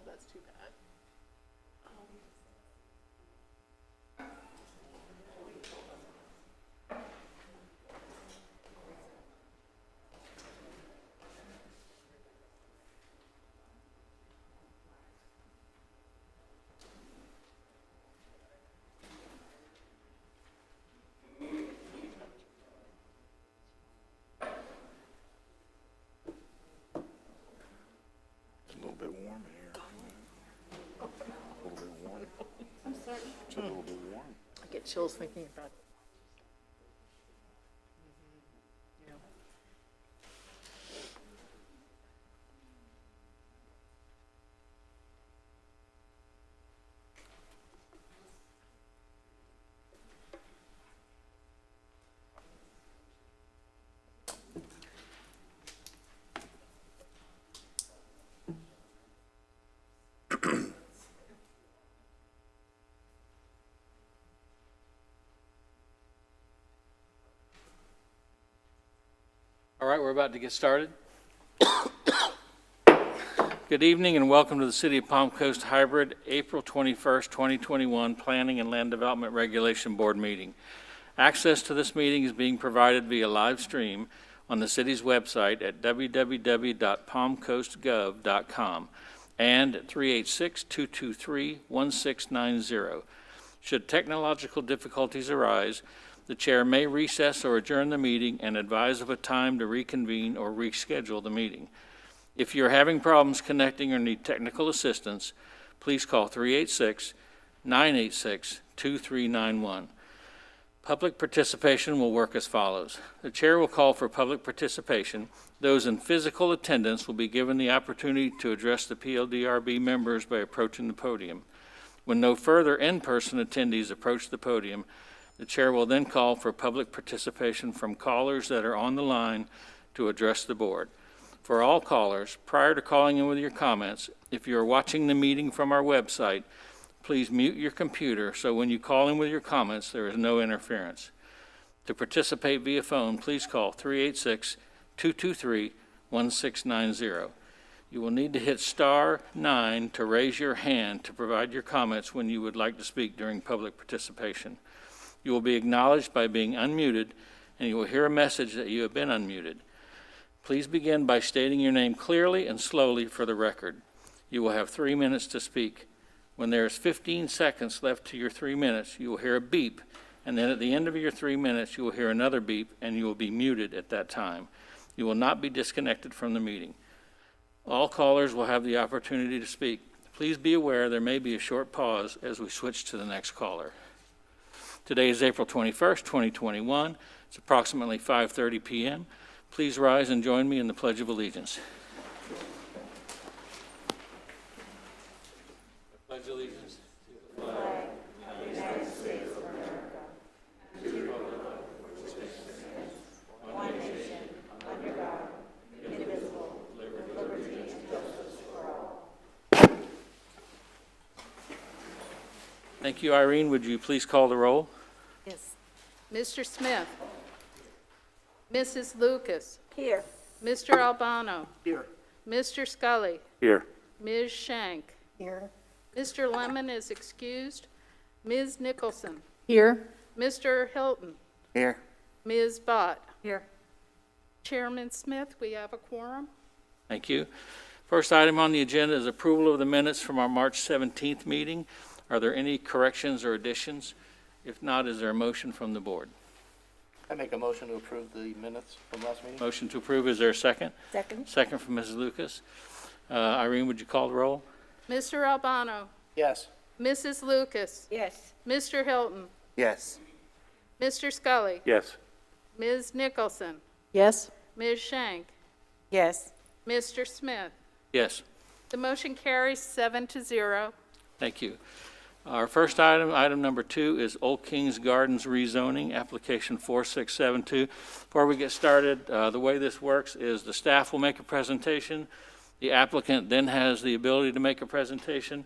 That's too bad. It's a little bit warm in here. A little bit warm. I'm sorry. It's a little bit warm. I get chills thinking about it. Yeah. All right, we're about to get started. Good evening and welcome to the City of Palm Coast Hybrid April 21st, 2021 Planning and Land Development Regulation Board meeting. Access to this meeting is being provided via live stream on the city's website at www.palmcoastgov.com and at 386-223-1690. Should technological difficulties arise, the chair may recess or adjourn the meeting and advise of a time to reconvene or reschedule the meeting. If you're having problems connecting or need technical assistance, please call 386-986-2391. Public participation will work as follows. The chair will call for public participation. Those in physical attendance will be given the opportunity to address the PLDRB members by approaching the podium. When no further in-person attendees approach the podium, the chair will then call for public participation from callers that are on the line to address the board. For all callers, prior to calling in with your comments, if you are watching the meeting from our website, please mute your computer so when you call in with your comments, there is no interference. To participate via phone, please call 386-223-1690. You will need to hit *9 to raise your hand to provide your comments when you would like to speak during public participation. You will be acknowledged by being unmuted, and you will hear a message that you have been unmuted. Please begin by stating your name clearly and slowly for the record. You will have 3 minutes to speak. When there is 15 seconds left to your 3 minutes, you will hear a beep, and then at the end of your 3 minutes, you will hear another beep, and you will be muted at that time. You will not be disconnected from the meeting. All callers will have the opportunity to speak. Please be aware there may be a short pause as we switch to the next caller. Today is April 21st, 2021. It's approximately 5:30 p.m. Please rise and join me in the Pledge of Allegiance. I pledge allegiance to the flag of the United States of America, and to the republic which stands one nation, under God, indivisible, with liberty and justice for all. Thank you, Irene. Would you please call the roll? Yes. Mr. Smith. Mrs. Lucas. Here. Mr. Albano. Here. Mr. Scully. Here. Ms. Shank. Here. Mr. Lemon is excused. Ms. Nicholson. Here. Mr. Hilton. Here. Ms. Bott. Here. Chairman Smith, we have a quorum. Thank you. First item on the agenda is approval of the minutes from our March 17th meeting. Are there any corrections or additions? If not, is there a motion from the board? I make a motion to approve the minutes from last meeting. Motion to approve, is there a second? Second. Second from Mrs. Lucas. Irene, would you call the roll? Mr. Albano. Yes. Mrs. Lucas. Yes. Mr. Hilton. Yes. Mr. Scully. Yes. Ms. Nicholson. Yes. Ms. Shank. Yes. Mr. Smith. Yes. The motion carries 7-0. Thank you. Our first item, item number 2, is Old Kings Gardens rezoning, application 4672. Before we get started, the way this works is the staff will make a presentation. The applicant then has the ability to make a presentation.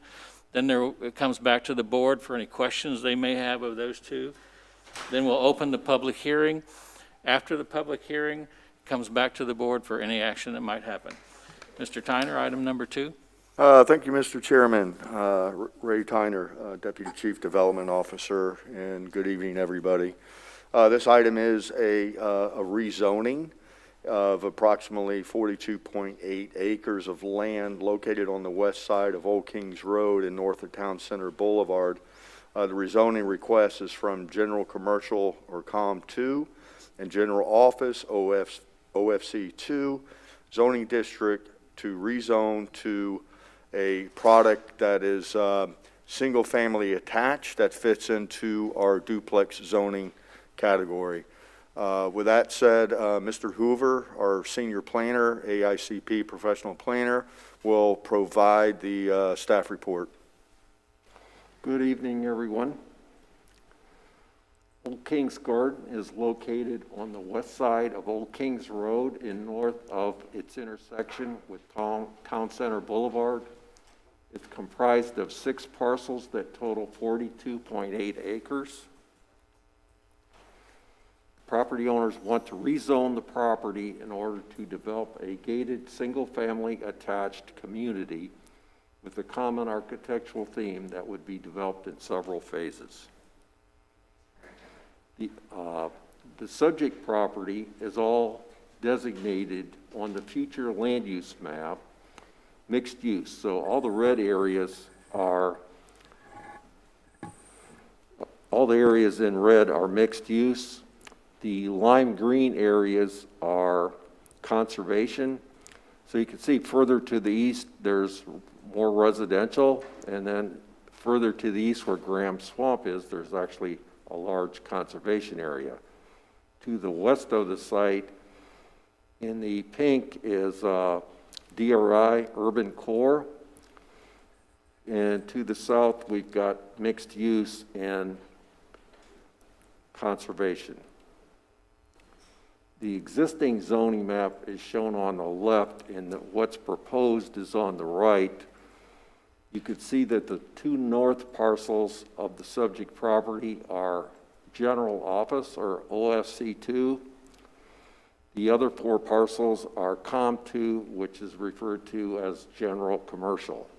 Then it comes back to the board for any questions they may have of those two. Then we'll open the public hearing. After the public hearing, it comes back to the board for any action that might happen. Mr. Tyner, item number 2. Thank you, Mr. Chairman. Ray Tyner, Deputy Chief Development Officer, and good evening, everybody. This item is a rezoning of approximately 42.8 acres of land located on the west side of Old Kings Road and north of Town Center Boulevard. The rezoning request is from General Commercial, or COM2, and General Office, OFC2, zoning district, to rezone to a product that is single-family attached that fits into our duplex zoning category. With that said, Mr. Hoover, our senior planner, AICP professional planner, will provide the staff report. Good evening, everyone. Old Kings Garden is located on the west side of Old Kings Road and north of its intersection with Town Center Boulevard. It's comprised of 6 parcels that total 42.8 acres. Property owners want to rezone the property in order to develop a gated single-family attached community with a common architectural theme that would be developed in several phases. The subject property is all designated on the future land use map, mixed use. So all the red areas are, all the areas in red are mixed use. The lime green areas are conservation. So you can see further to the east, there's more residential, and then further to the east where Graham Swamp is, there's actually a large conservation area. To the west of the site, in the pink, is DRI, urban core. And to the south, we've got mixed use and conservation. The existing zoning map is shown on the left, and what's proposed is on the right. You could see that the 2 north parcels of the subject property are general office, or OFC2. The other 4 parcels are COM2, which is referred to as general commercial.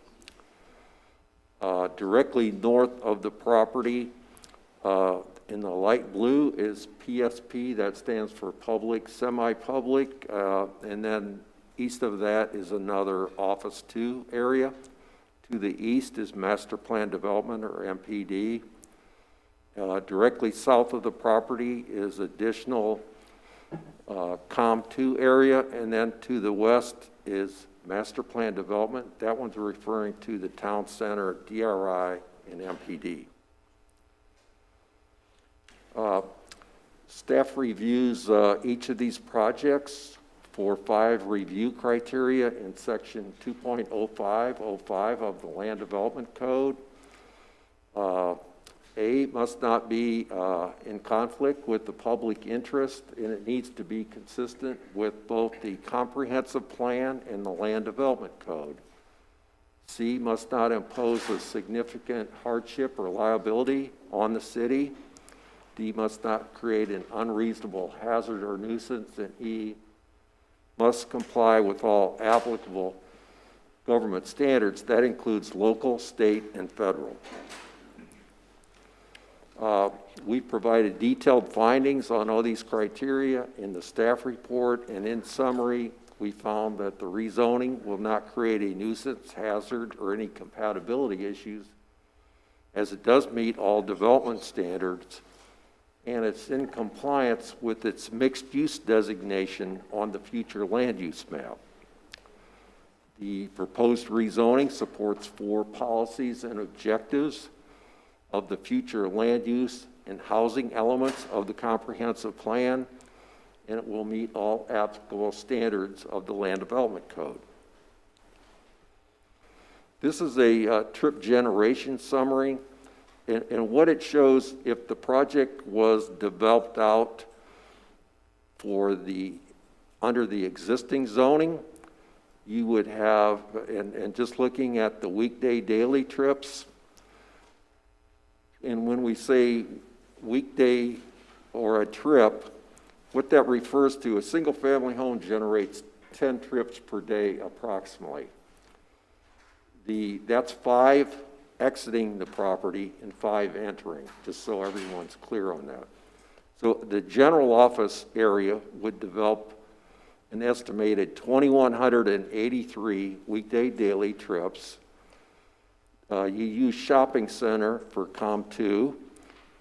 Directly north of the property, in the light blue, is PSP, that stands for public, semi-public, and then east of that is another Office 2 area. To the east is Master Plan Development, or MPD. Directly south of the property is additional COM2 area, and then to the west is Master Plan Development. That one's referring to the Town Center, DRI, and MPD. Staff reviews each of these projects for 5 review criteria in section 2.0505 of the Land Development Code. A, must not be in conflict with the public interest, and it needs to be consistent with both the comprehensive plan and the Land Development Code. C, must not impose a significant hardship or liability on the city. D, must not create an unreasonable hazard or nuisance. And E, must comply with all applicable government standards. That includes local, state, and federal. We've provided detailed findings on all these criteria in the staff report, and in summary, we found that the rezoning will not create a nuisance, hazard, or any compatibility issues, as it does meet all development standards, and it's in compliance with its mixed-use designation on the future land use map. The proposed rezoning supports 4 policies and objectives of the future land use and housing elements of the comprehensive plan, and it will meet all applicable standards of the Land Development Code. This is a trip generation summary, and what it shows, if the project was developed out for under the existing zoning, you would have, and just looking at the weekday daily trips, and when we say weekday or a trip, what that refers to, a single family home generates 10 trips per day approximately. That's 5 exiting the property and 5 entering, just so everyone's clear on that. So the general office area would develop an estimated 2,183 weekday daily trips. You use shopping center for COM2.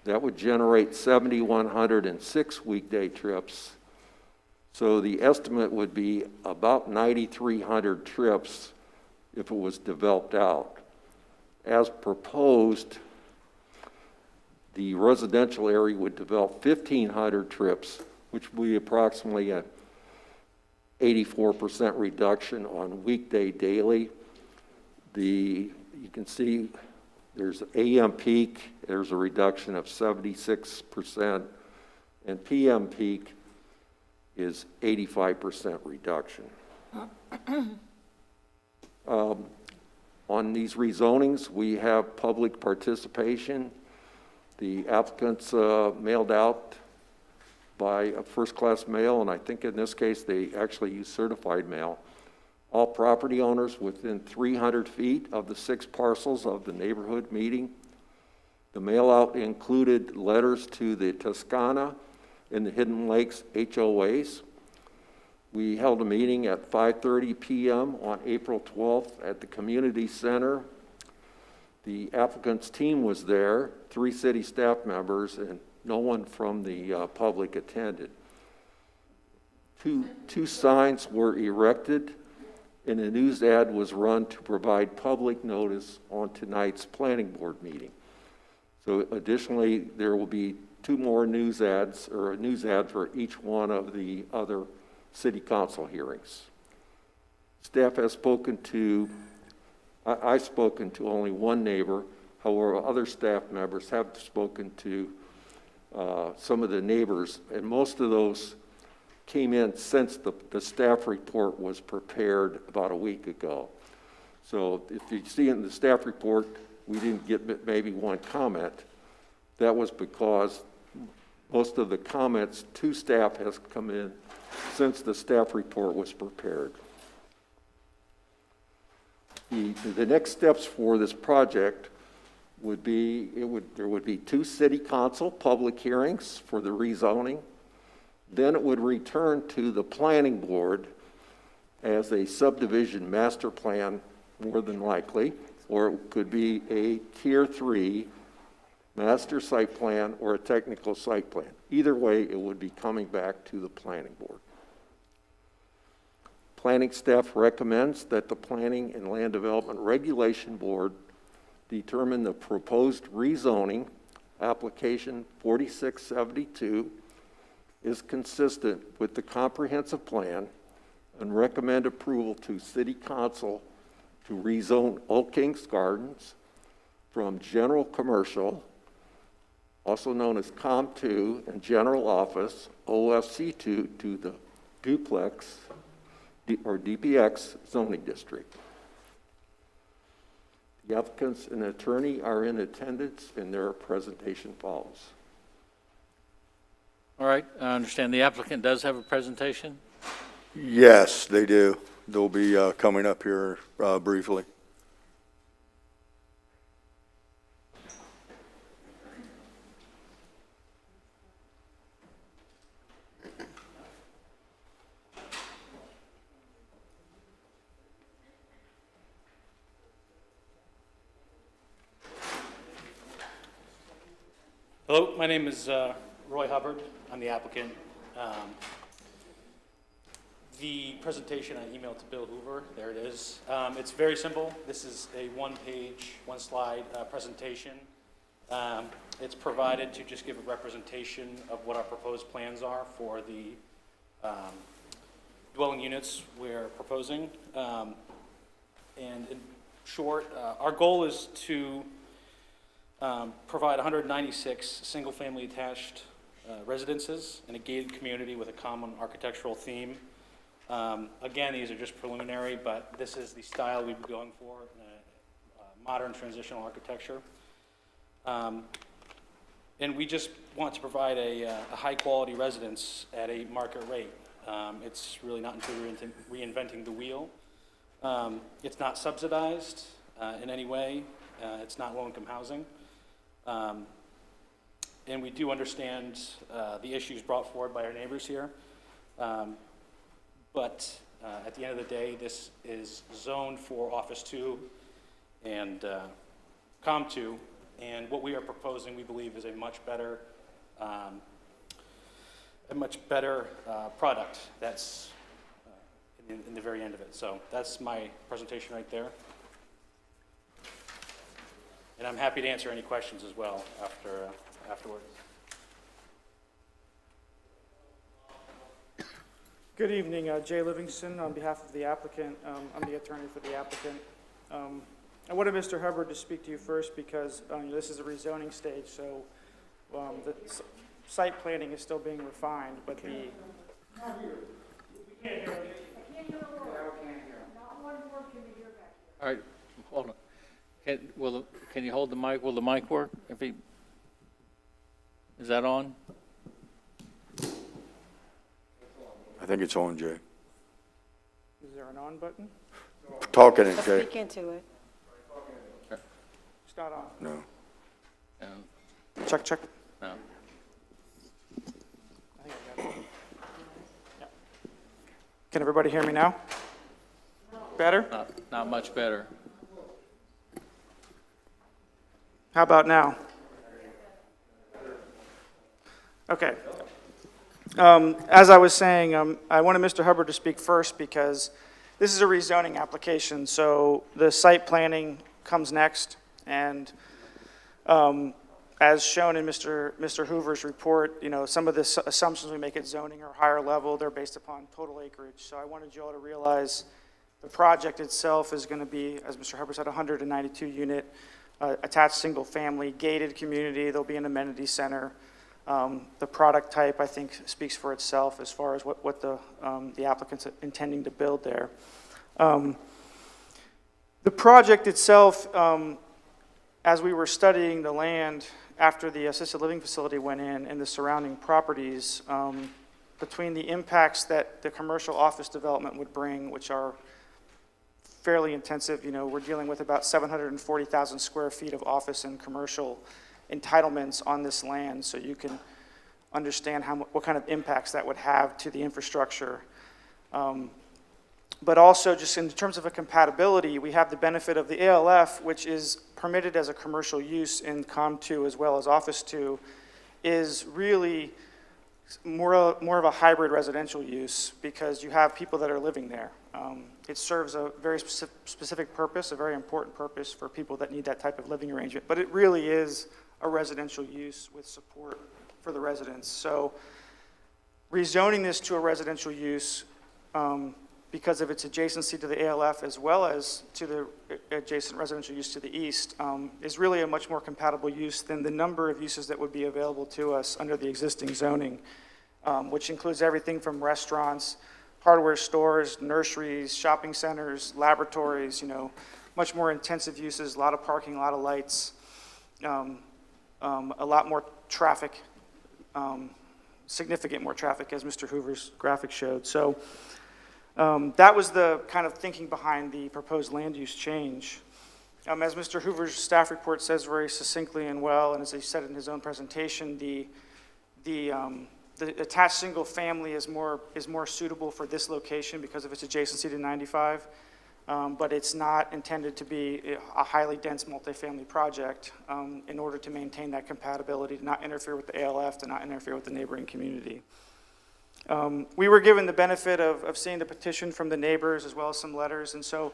That would generate 7,106 weekday trips. So the estimate would be about 9,300 trips if it was developed out. As proposed, the residential area would develop 1,500 trips, which would be approximately a 84% reduction on weekday daily. You can see there's AM peak, there's a reduction of 76%, and PM peak is 85% reduction. On these rezonings, we have public participation. The applicants mailed out by a first-class mail, and I think in this case they actually use certified mail. All property owners within 300 feet of the 6 parcels of the neighborhood meeting. The mail-out included letters to the Toscana and the Hidden Lakes HOAs. We held a meeting at 5:30 p.m. on April 12th at the community center. The applicant's team was there, 3 city staff members, and no one from the public attended. Two signs were erected, and a news ad was run to provide public notice on tonight's planning board meeting. So additionally, there will be 2 more news ads, or a news ad for each one of the other city council hearings. Staff has spoken to, I've spoken to only 1 neighbor. However, other staff members have spoken to some of the neighbors, and most of those came in since the staff report was prepared about a week ago. So if you see in the staff report, we didn't get maybe 1 comment. That was because most of the comments to staff has come in since the staff report was prepared. The next steps for this project would be, there would be 2 city council public hearings for the rezoning. Then it would return to the planning board as a subdivision master plan, more than likely, or it could be a tier 3 master site plan or a technical site plan. Either way, it would be coming back to the planning board. Planning staff recommends that the Planning and Land Development Regulation Board determine the proposed rezoning, application 4672, is consistent with the comprehensive plan and recommend approval to City Council to rezone Old Kings Gardens from general commercial, also known as COM2, and general office, OFC2, to the duplex or DPX zoning district. The applicants and attorney are in attendance, and their presentation follows. All right, I understand the applicant does have a presentation. Yes, they do. They'll be coming up here briefly. Hello, my name is Roy Hubbard. I'm the applicant. The presentation I emailed to Bill Hoover, there it is. It's very simple. This is a 1-page, 1-slide presentation. It's provided to just give a representation of what our proposed plans are for the dwelling units we're proposing. And in short, our goal is to provide 196 single-family attached residences in a gated community with a common architectural theme. Again, these are just preliminary, but this is the style we'd be going for, modern transitional architecture. And we just want to provide a high-quality residence at a market rate. It's really not into reinventing the wheel. It's not subsidized. in any way. It's not low-income housing. And we do understand the issues brought forward by our neighbors here. But at the end of the day, this is zoned for Office 2 and Com 2. And what we are proposing, we believe, is a much better product that's in the very end of it. So that's my presentation right there. And I'm happy to answer any questions as well afterwards. Good evening, Jay Livingston on behalf of the applicant. I'm the attorney for the applicant. I wanted Mr. Hubbard to speak to you first because this is a rezoning stage, so the site planning is still being refined, but the... All right, hold on. Can you hold the mic? Will the mic work? Is that on? I think it's on, Jay. Is there an on button? Talking it, Jay. Speak into it. It's not on. No. No. Check, check. No. I think I got it. Yep. Can everybody hear me now? Better? Not much better. How about now? Okay. As I was saying, I wanted Mr. Hubbard to speak first because this is a rezoning application, so the site planning comes next, and as shown in Mr. Hoover's report, some of the assumptions we make at zoning are higher level. They're based upon total acreage, so I wanted you all to realize the project itself is going to be, as Mr. Hubbard said, 192-unit attached single-family gated community. There'll be an amenity center. The product type, I think, speaks for itself as far as what the applicant's intending to build there. The project itself, as we were studying the land after the assisted living facility went in and the surrounding properties, between the impacts that the commercial office development would bring, which are fairly intensive, we're dealing with about 740,000 square feet of office and commercial entitlements on this land, so you can understand what kind of impacts that would have to the infrastructure. But also, just in terms of a compatibility, we have the benefit of the ALF, which is permitted as a commercial use in Com 2 as well as Office 2, is really more of a hybrid residential use because you have people that are living there. It serves a very specific purpose, a very important purpose for people that need that type of living arrangement, but it really is a residential use with support for the residents. So rezoning this to a residential use because of its adjacency to the ALF as well as to the adjacent residential use to the east is really a much more compatible use than the number of uses that would be available to us under the existing zoning, which includes everything from restaurants, hardware stores, nurseries, shopping centers, laboratories, much more intensive uses, a lot of parking, a lot of lights, a lot more traffic, significant more traffic, as Mr. Hoover's graphic showed. So that was the kind of thinking behind the proposed land use change. As Mr. Hoover's staff report says very succinctly and well, and as he said in his own presentation, the attached single family is more suitable for this location because of its adjacency to 95, but it's not intended to be a highly dense multifamily project in order to maintain that compatibility, to not interfere with the ALF, to not interfere with the neighboring community. We were given the benefit of seeing the petition from the neighbors as well as some letters, and so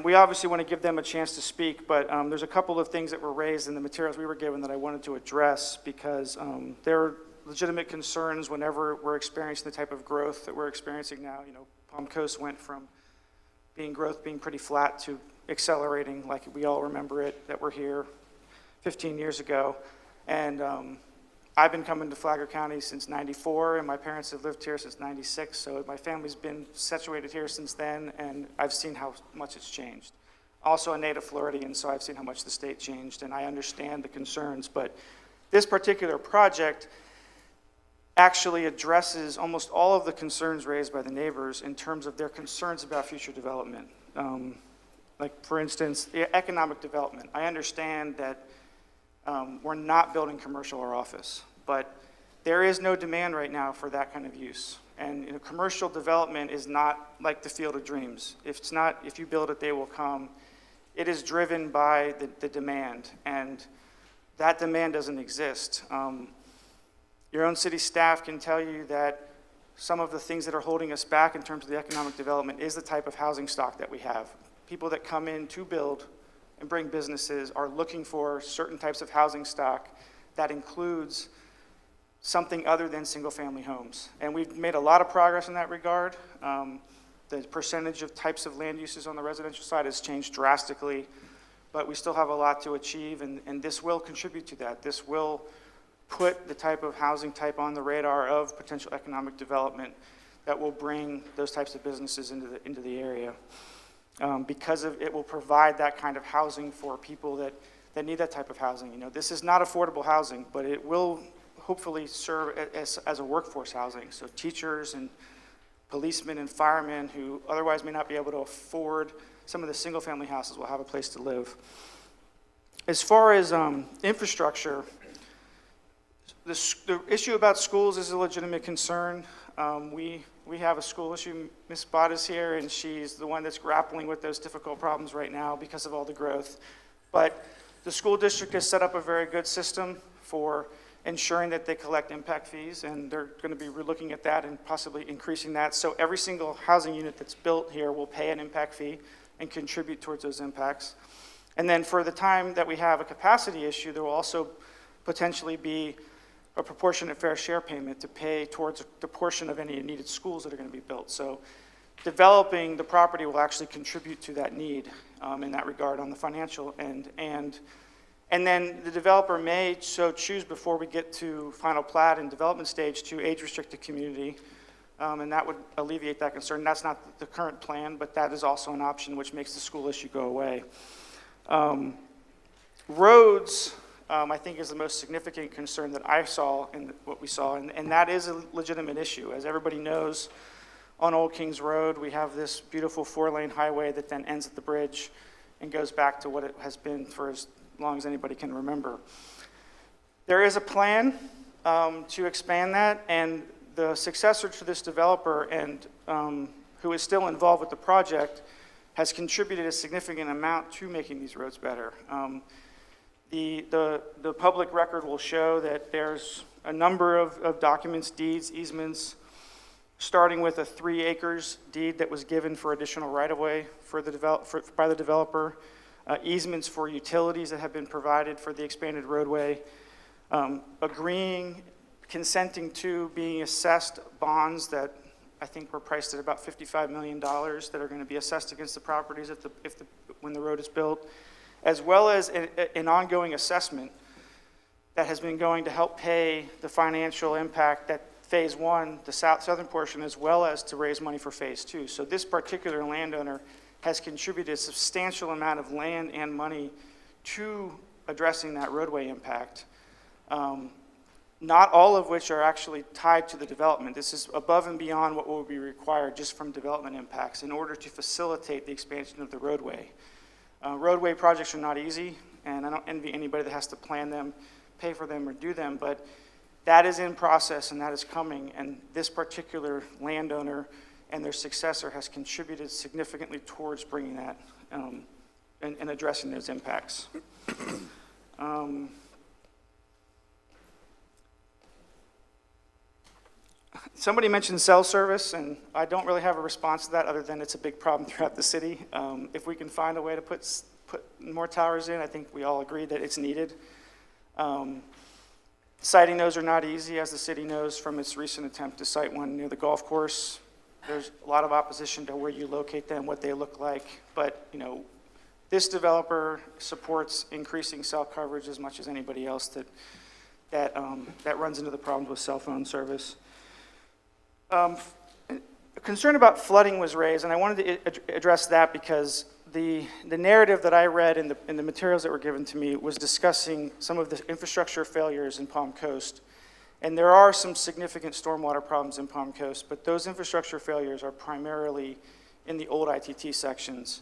we obviously want to give them a chance to speak, but there's a couple of things that were raised in the materials we were given that I wanted to address because there are legitimate concerns whenever we're experiencing the type of growth that we're experiencing now. Palm Coast went from being pretty flat to accelerating like we all remember it, that we're here 15 years ago. And I've been coming to Flagler County since 94, and my parents have lived here since 96, so my family's been situated here since then, and I've seen how much it's changed. Also a native Floridian, so I've seen how much the state changed, and I understand the concerns, but this particular project actually addresses almost all of the concerns raised by the neighbors in terms of their concerns about future development. Like, for instance, the economic development. I understand that we're not building commercial or office, but there is no demand right now for that kind of use. And commercial development is not like the Field of Dreams. If you build it, they will come. It is driven by the demand, and that demand doesn't exist. Your own city staff can tell you that some of the things that are holding us back in terms of the economic development is the type of housing stock that we have. People that come in to build and bring businesses are looking for certain types of housing stock that includes something other than single-family homes. And we've made a lot of progress in that regard. The percentage of types of land uses on the residential side has changed drastically, but we still have a lot to achieve, and this will contribute to that. This will put the type of housing type on the radar of potential economic development that will bring those types of businesses into the area. Because it will provide that kind of housing for people that need that type of housing. This is not affordable housing, but it will hopefully serve as a workforce housing. So teachers and policemen and firemen who otherwise may not be able to afford some of the single-family houses will have a place to live. As far as infrastructure, the issue about schools is a legitimate concern. We have a school issue. Ms. Spott is here, and she's the one that's grappling with those difficult problems right now because of all the growth. But the school district has set up a very good system for ensuring that they collect impact fees, and they're going to be relooking at that and possibly increasing that. So every single housing unit that's built here will pay an impact fee and contribute towards those impacts. And then for the time that we have a capacity issue, there will also potentially be a proportionate fair share payment to pay towards the portion of any needed schools that are going to be built. So developing the property will actually contribute to that need in that regard on the financial end. And then the developer may so choose before we get to final plat and development stage to age-restrict the community, and that would alleviate that concern. That's not the current plan, but that is also an option which makes the school issue go away. Roads, I think, is the most significant concern that I saw in what we saw, and that is a legitimate issue. As everybody knows, on Old Kings Road, we have this beautiful 4-lane highway that then ends at the bridge and goes back to what it has been for as long as anybody can remember. There is a plan to expand that, and the successor to this developer and who is still involved with the project has contributed a significant amount to making these roads better. The public record will show that there's a number of documents, deeds, easements, starting with a 3 acres deed that was given for additional right-of-way by the developer, easements for utilities that have been provided for the expanded roadway, consenting to being assessed bonds that I think were priced at about $55 million that are going to be assessed against the properties when the road is built, as well as an ongoing assessment that has been going to help pay the financial impact that Phase 1, the southern portion, as well as to raise money for Phase 2. So this particular landowner has contributed a substantial amount of land and money to addressing that roadway impact, not all of which are actually tied to the development. This is above and beyond what will be required just from development impacts in order to facilitate the expansion of the roadway. Roadway projects are not easy, and I don't envy anybody that has to plan them, pay for them, or do them, but that is in process and that is coming, and this particular landowner and their successor has contributed significantly towards bringing that and addressing those impacts. Somebody mentioned cell service, and I don't really have a response to that other than it's a big problem throughout the city. If we can find a way to put more towers in, I think we all agree that it's needed. Siting those are not easy, as the city knows from its recent attempt to site one near the golf course. There's a lot of opposition to where you locate them, what they look like, but this developer supports increasing cell coverage as much as anybody else that runs into the problems with cell phone service. A concern about flooding was raised, and I wanted to address that because the narrative that I read in the materials that were given to me was discussing some of the infrastructure failures in Palm Coast. And there are some significant stormwater problems in Palm Coast, but those infrastructure failures are primarily in the old ITT sections.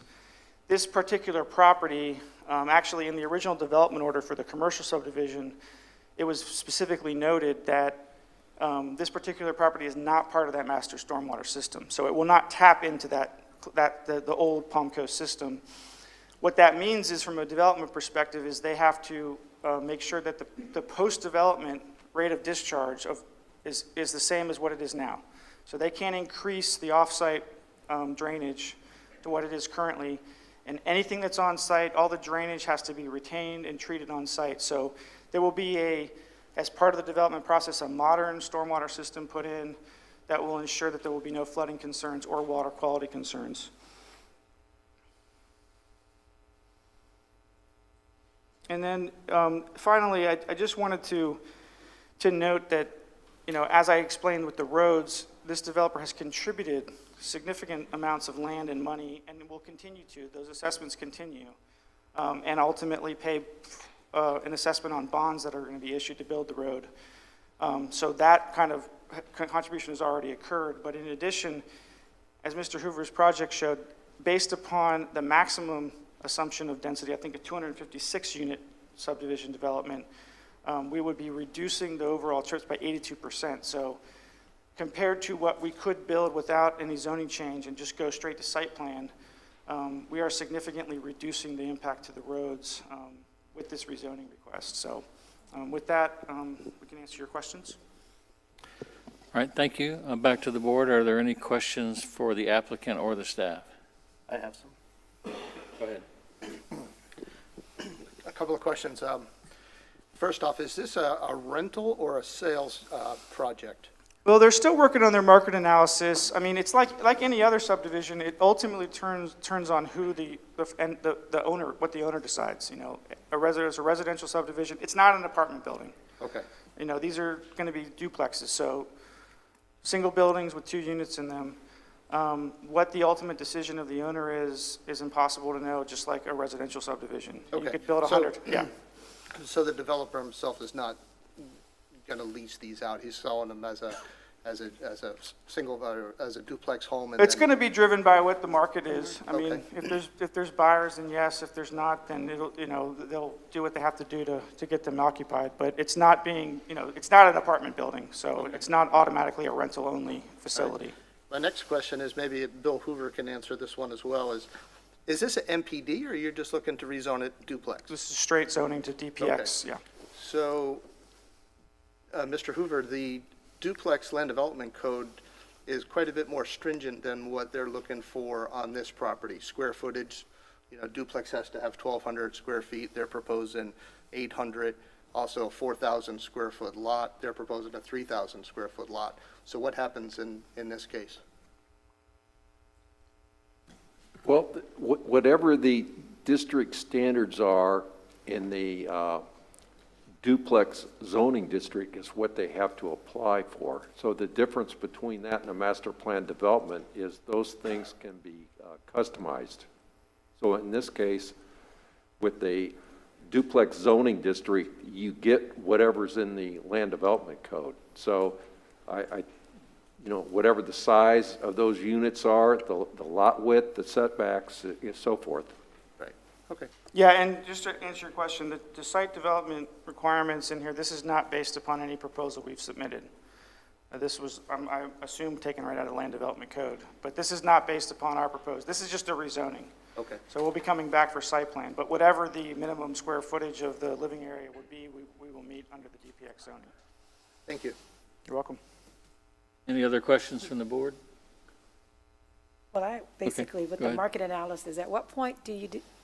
this particular property, actually in the original development order for the commercial subdivision, it was specifically noted that this particular property is not part of that master stormwater system. So it will not tap into the old Palm Coast system. What that means is, from a development perspective, is they have to make sure that the post-development rate of discharge is the same as what it is now. So they can't increase the off-site drainage to what it is currently. And anything that's on site, all the drainage has to be retained and treated on site. So there will be as part of the development process, a modern stormwater system put in that will ensure that there will be no flooding concerns or water quality concerns. And then finally, I just wanted to note that, as I explained with the roads, this developer has contributed significant amounts of land and money, and will continue to. Those assessments continue, and ultimately pay an assessment on bonds that are going to be issued to build the road. So that kind of contribution has already occurred. But in addition, as Mr. Hoover's project showed, based upon the maximum assumption of density, I think a 256 unit subdivision development, we would be reducing the overall trips by 82%. So compared to what we could build without any zoning change and just go straight to site plan, we are significantly reducing the impact to the roads with this rezoning request. So with that, we can answer your questions. All right, thank you. Back to the board. Are there any questions for the applicant or the staff? I have some. Go ahead. A couple of questions. First off, is this a rental or a sales project? Well, they're still working on their market analysis. I mean, it's like any other subdivision. It ultimately turns on who the owner, what the owner decides. It's a residential subdivision. It's not an apartment building. Okay. These are going to be duplexes, so single buildings with 2 units in them. What the ultimate decision of the owner is impossible to know, just like a residential subdivision. Okay. You could build 100, yeah. So the developer himself is not going to lease these out. He's selling them as a single, as a duplex home. And It's going to be driven by what the market is. I mean, Okay. if there's buyers, then yes. If there's not, then they'll do what they have to do to get them occupied. But it's not it's not an apartment building, so It's not automatically a rental-only facility. My next question is, maybe Bill Hoover can answer this one as well, is this an MPD, or you're just looking to rezone it duplex? This is straight zoning to DPX, yeah. So, Mr. Hoover, the duplex land development code is quite a bit more stringent than what they're looking for on this property. Square footage, duplex has to have 1,200 square feet. They're proposing 800. Also, a 4,000 square foot lot. They're proposing a 3,000 square foot lot. So what happens in this case? Well, whatever the district standards are in the duplex zoning district is what they have to apply for. So the difference between that and a master plan development is those things can be customized. So in this case, with the duplex zoning district, you get whatever's in the land development code. So whatever the size of those units are, the lot width, the setbacks, and so forth. Right, okay. Yeah, and just to answer your question, the site development requirements in here, this is not based upon any proposal we've submitted. This was, I assume, taken right out of the land development code. But this is not based upon our proposed. This is just a rezoning. Okay. So we'll be coming back for site plan. But whatever the minimum square footage of the living area would be, we will meet under the DPX zoning. Thank you. You're welcome. Any other questions from the board? Well, basically, with go the ahead. market analysis, at what point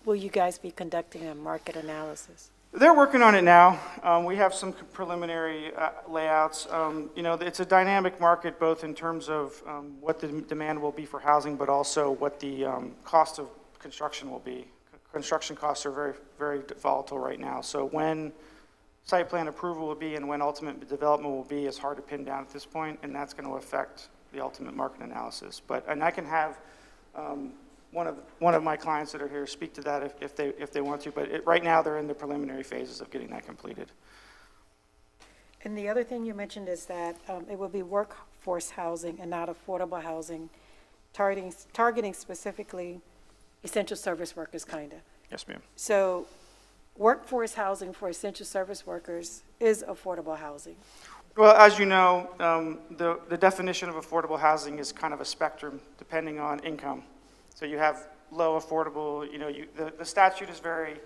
will you guys be conducting a market analysis? They're working on it now. We have some preliminary layouts. It's a dynamic market, both in terms of what the demand will be for housing, but also what the cost of construction will be. Construction costs are very, very volatile right now. So when site plan approval will be and when ultimate development will be is hard to pin down at this point, and that's going to affect the ultimate market analysis. And I can have one of my clients that are here speak to that if they want to, but right now they're in the preliminary phases of getting that completed. And the other thing you mentioned is that it will be workforce housing and not affordable housing, targeting specifically essential service workers, kind of. Yes, ma'am. So workforce housing for essential service workers is affordable housing. Well, as you know, the definition of affordable housing is kind of a spectrum depending on income. So you have low affordable, the statute is very,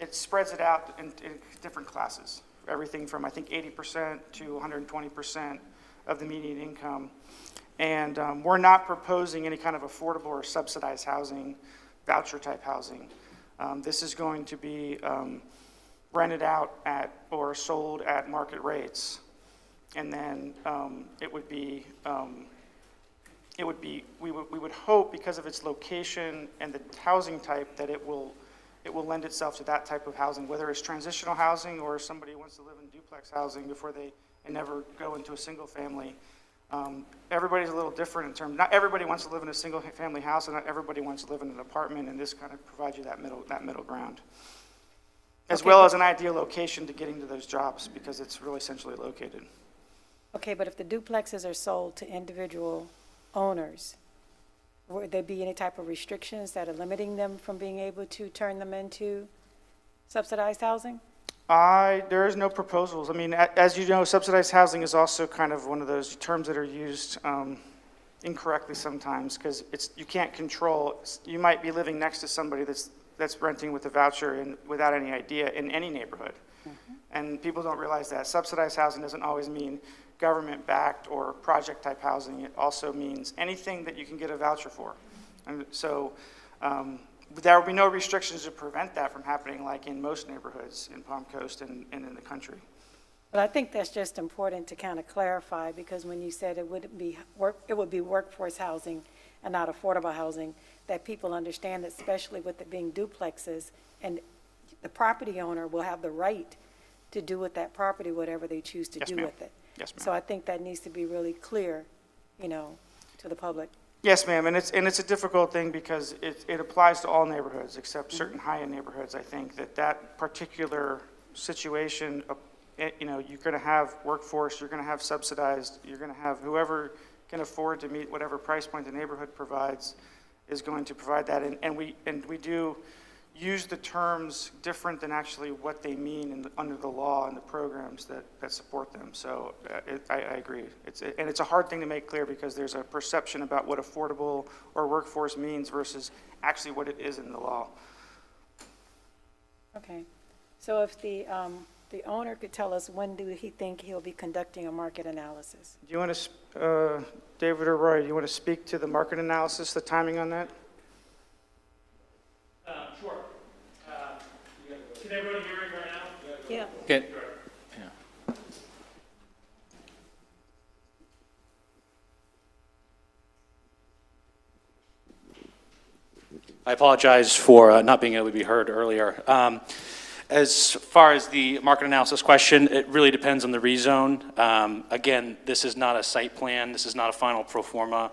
it spreads it out in different classes. Everything from, I think, 80% to 120% of the median income. And we're not proposing any kind of affordable or subsidized housing, voucher-type housing. This is going to be rented out at or sold at market rates. And then we would hope, because of its location and the housing type, that it will lend itself to that type of housing, whether it's transitional housing or somebody wants to live in duplex housing before they never go into a single family. Everybody's a little different in terms, not everybody wants to live in a single family house, and not everybody wants to live in an apartment, and this kind of provides you that middle ground. As well as an ideal location to getting to those jobs, because it's really centrally located. Okay, but if the duplexes are sold to individual owners, would there be any type of restrictions that are limiting them from being able to turn them into subsidized housing? There is no proposals. I mean, as you know, subsidized housing is also kind of one of those terms that are used incorrectly sometimes, because you can't control. You might be living next to somebody that's renting with a voucher and without any idea in any neighborhood. Mm-hmm. And people don't realize that. Subsidized housing doesn't always mean government-backed or project-type housing. It also means anything that you can get a voucher for. And so there will be no restrictions to prevent that from happening, like in most neighborhoods in Palm Coast and in the country. But I think that's just important to kind of clarify, because when you said it would be workforce housing and not affordable housing, that people understand that, especially with it being duplexes, and the property owner will have the right to do with that property whatever they choose to Yes, do ma'am. with it. Yes, ma'am. So I think that needs to be really clear, to the public. Yes, ma'am, and it's a difficult thing because it applies to all neighborhoods except certain high-end neighborhoods. I think that particular situation, you're going to have workforce, you're going to have subsidized, you're going to have whoever can afford to meet whatever price point the neighborhood provides is going to provide that, and we do use the terms different than actually what they mean under the law and the programs that support them. So I agree. It's a hard thing to make clear because there's a perception about what affordable or workforce means versus actually what it is in the law. Okay. So if the owner could tell us, when do he think he'll be conducting a market analysis? Do you want to, David or Roy, do you want to speak to the market analysis, the timing on that? Sure. Can everybody hear me right now? Yeah. Okay. I apologize for not being able to be heard earlier. As far as the market analysis question, it really depends on the rezone. Again, this is not a site plan. This is not a final pro forma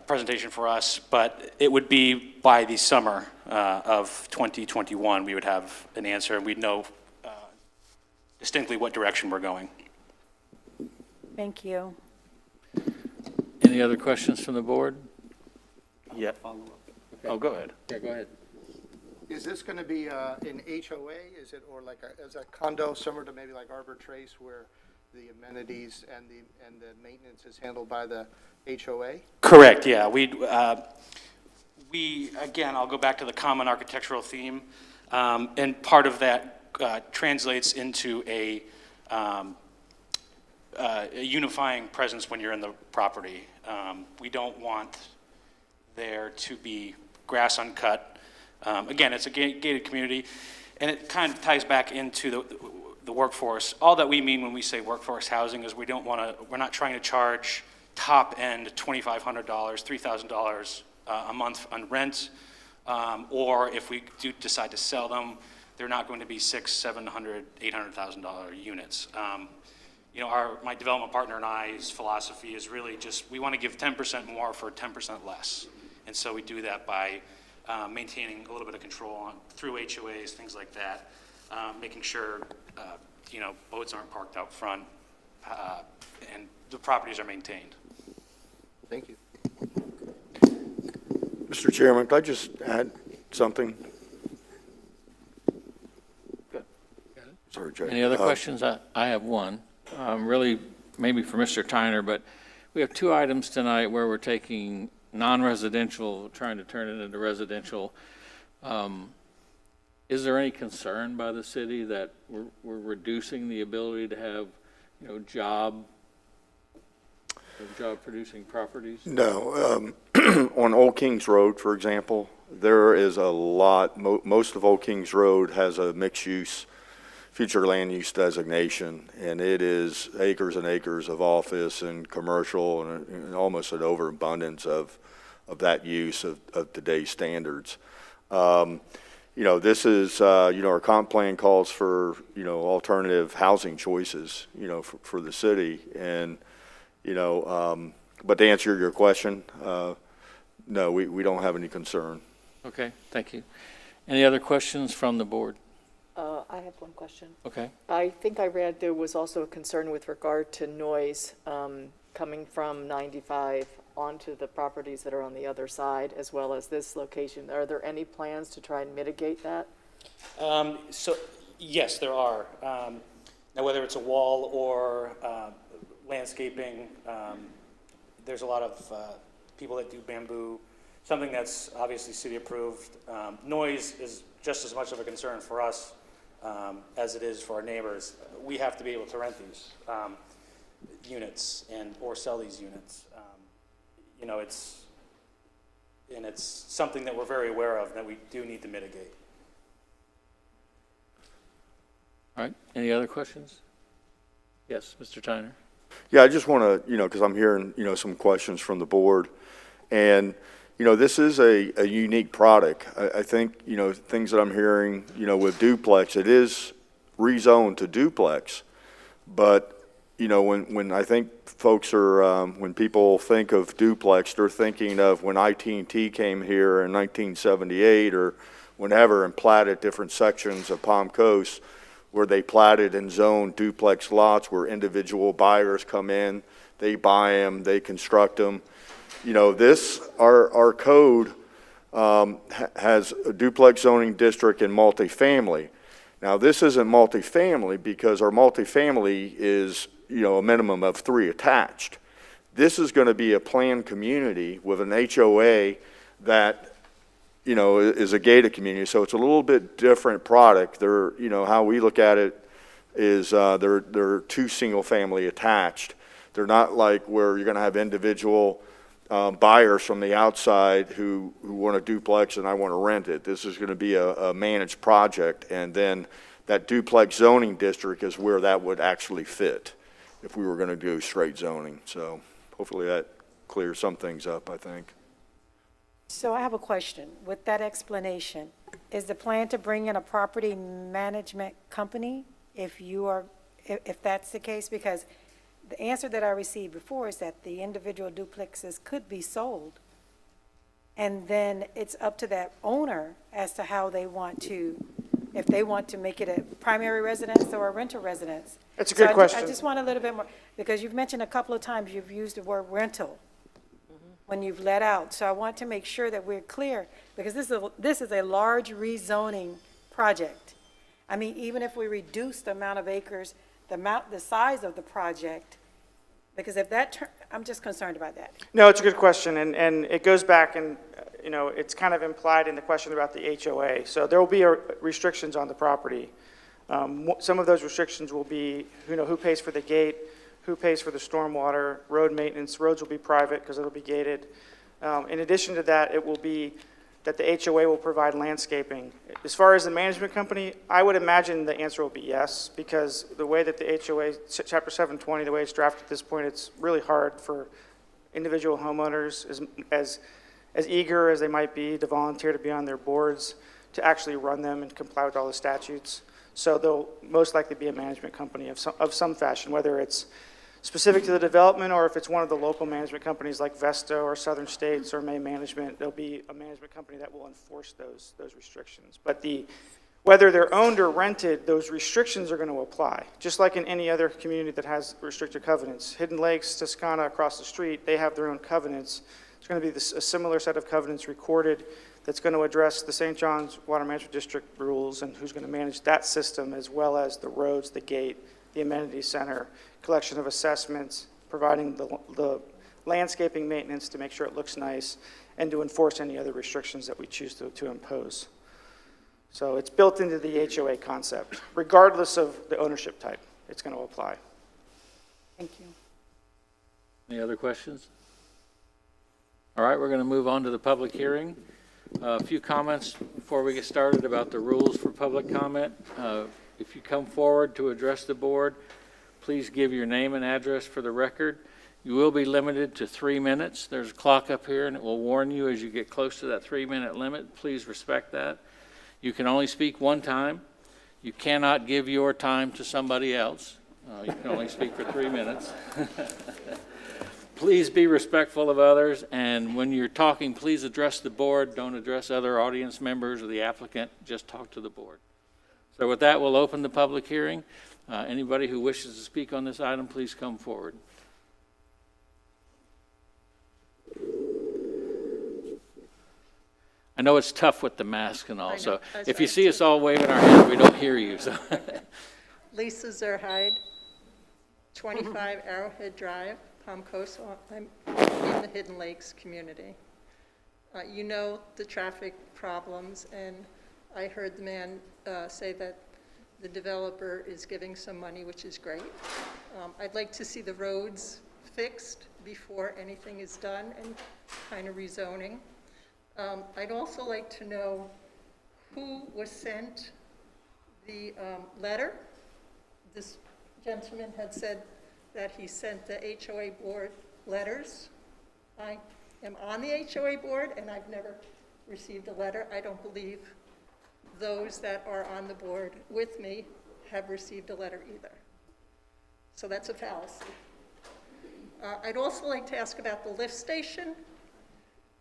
presentation for us, but it would be by the summer of 2021 we would have an answer, and we'd know distinctly what direction we're going. Thank you. Any other questions from the board? Yeah. Oh, go ahead. Yeah, go ahead. Is this going to be an HOA? Is it, or like as a condo similar to maybe like Arbor Trace, where the amenities and the maintenance is handled by the HOA? Correct, yeah. We again, I'll go back to the common architectural theme, and part of that translates into a unifying presence when you're in the property. We don't want there to be grass uncut. Again, it's a gated community, and it kind of ties back into the workforce. All that we mean when we say workforce housing is we're not trying to charge top end $2,500, $3,000 a month on rent, or if we do decide to sell them, they're not going to be $600,000, $700,000, $800,000 units. My development partner and I's philosophy is really just we want to give 10% more for 10% less, and so we do that by maintaining a little bit of control through HOAs, things like that, making sure boats aren't parked out front, and the properties are maintained. Thank you. Mr. Chairman, could I just add something? Good. Sorry, Jay. Any other questions? I have one, really maybe for Mr. Tyner, but we have two items tonight where we're taking non-residential, trying to turn it into residential. Is there any concern by the city that we're reducing the ability to have, job-producing properties? No. On Old Kings Road, for example, there is a lot, most of Old Kings Road has a mixed-use, future land use designation, and it is acres and acres of office and commercial and almost an overabundance of that use of today's standards. This is, our comp plan calls for, alternative housing choices, for the city. And, but to answer your question, no, we don't have any concern. Okay, thank you. Any other questions from the board? I have one question. Okay. I think I read there was also a concern with regard to noise coming from 95 onto the properties that are on the other side, as well as this location. Are there any plans to try and mitigate that? So, yes, there are. Now, whether it's a wall or landscaping, there's a lot of people that do bamboo, something that's obviously city approved. Noise is just as much of a concern for us as it is for our neighbors. We have to be able to rent these units or sell these units. It's something that we're very aware of that we do need to mitigate. All right, any other questions? Yes, Mr. Tyner. Yeah, I just want to, because I'm hearing, some questions from the board. And, this is a unique product. I think, things that I'm hearing, with duplex, it is rezoned to duplex. But, when I think folks are, when people think of duplex, they're thinking of when IT&T came here in 1978 or whenever and platted different sections of Palm Coast, where they platted and zoned duplex lots where individual buyers come in, they buy them, they construct them. Our code has a duplex zoning district and multifamily. Now, this isn't multifamily because our multifamily is, a minimum of 3 attached. This is going to be a planned community with an HOA that, is a gated community. So it's a little bit different product. They're, how we look at it is they're 2 single family attached. They're not like where you're going to have individual buyers from the outside who want a duplex and I want to rent it. This is going to be a managed project, and then that duplex zoning district is where that would actually fit if we were going to do straight zoning. So hopefully that clears some things up, I think. So I have a question. With that explanation, is the plan to bring in a property management company if that's the case? Because the answer that I received before is that the individual duplexes could be sold, and then it's up to that owner as to how they want to, if they want to make it a primary residence or a rental residence. That's a good question. I just want a little bit more, because you've mentioned a couple of times you've used the word rental when you've let out. So I want to make sure that we're clear, because this is a large rezoning project. I mean, even if we reduce the amount of acres, the size of the project, because if I'm just concerned about that. No, it's a good question, and it goes back and, it's kind of implied in the question about the HOA. So there will be restrictions on the property. Some of those restrictions will be, who pays for the gate, who pays for the stormwater, road maintenance. Roads will be private because it'll be gated. In addition to that, it will be that the HOA will provide landscaping. As far as the management company, I would imagine the answer will be yes, because the way that the HOA, Chapter 720, the way it's drafted at this point, it's really hard for individual homeowners, as eager as they might be to volunteer to be on their boards, to actually run them and comply with all the statutes. So there'll most likely be a management company of some fashion, whether it's specific to the development or if it's one of the local management companies like Vesta or Southern States or May Management. There'll be a management company that will enforce those restrictions. But whether they're owned or rented, those restrictions are going to apply, just like in any other community that has restricted covenants. Hidden Lakes, Toscana across the street, they have their own covenants There's going to be a similar set of covenants recorded that's going to address the St. John's Water Management District rules and who's going to manage that system, as well as the roads, the gate, the amenity center, collection of assessments, providing the landscaping maintenance to make sure it looks nice, and to enforce any other restrictions that we choose to impose. So it's built into the HOA concept. Regardless of the ownership type, it's going to apply. Thank you. Any other questions? All right, we're going to move on to the public hearing. A few comments before we get started about the rules for public comment. If you come forward to address the board, please give your name and address for the record. You will be limited to 3 minutes. There's a clock up here, and it will warn you as you get close to that 3-minute limit. Please respect that. You can only speak one time. You cannot give your time to somebody else. You can only speak for 3 minutes. Please be respectful of others, and when you're talking, please address the board. Don't address other audience members or the applicant. Just talk to the board. So with that, we'll open the public hearing. Anybody who wishes to speak on this item, please come forward. I know it's tough with the mask and all, so if you see us all waving our hands, we don't hear you. So. Lisa Zerhide, 25 Arrowhead Drive, Palm Coast. I'm in the Hidden Lakes community. You know the traffic problems, and I heard the man say that the developer is giving some money, which is great. I'd like to see the roads fixed before anything is done and kind of rezoning. I'd also like to know who was sent the letter. This gentleman had said that he sent the HOA board letters. I am on the HOA board, and I've never received a letter. I don't believe those that are on the board with me have received a letter either. So that's a fallacy. I'd also like to ask about the lift station,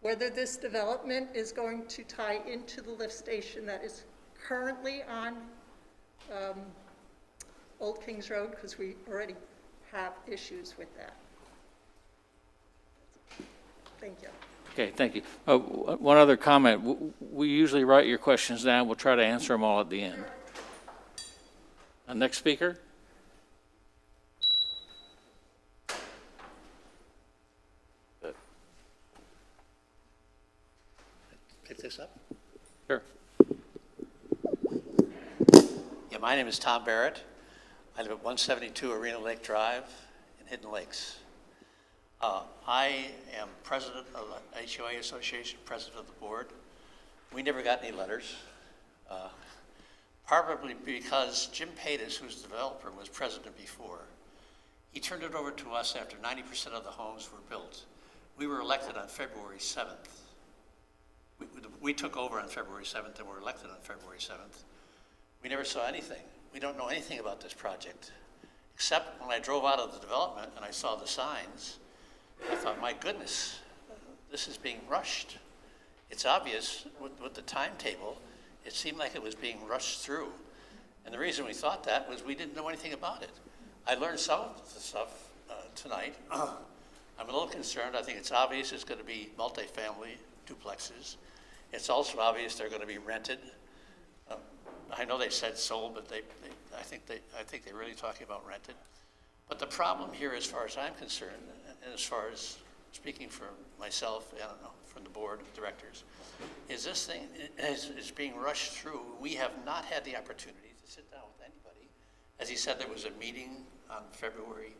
whether this development is going to tie into the lift station that is currently on Old Kings Road, because we already have issues with that. Thank you. Okay, thank you. One other comment. We usually write your questions down. We'll try to answer them all at the end. Next speaker. Pick this up? Sure. Yeah, my name is Tom Barrett. I live at 172 Arena Lake Drive in Hidden Lakes. I am president of the HOA Association, president of the board. We never got any letters, probably because Jim Paytas, who's the developer, was president before. He turned it over to us after 90% of the homes were built. We were elected on February 7th. We took over on February 7th and were elected on February 7th. We never saw anything. We don't know anything about this project, except when I drove out of the development and I saw the signs. I thought, my goodness, this is being rushed. It's obvious with the timetable, it seemed like it was being rushed through. And the reason we thought that was we didn't know anything about it. I learned some of the stuff tonight. I'm a little concerned. I think it's obvious it's going to be multifamily duplexes. It's also obvious they're going to be rented. I know they said sold, but I think they're really talking about rented. But the problem here, as far as I'm concerned, and as far as speaking for myself, I don't know, from the board of directors, is this thing is being rushed through. We have not had the opportunity to sit down with anybody. As he said, there was a meeting on February,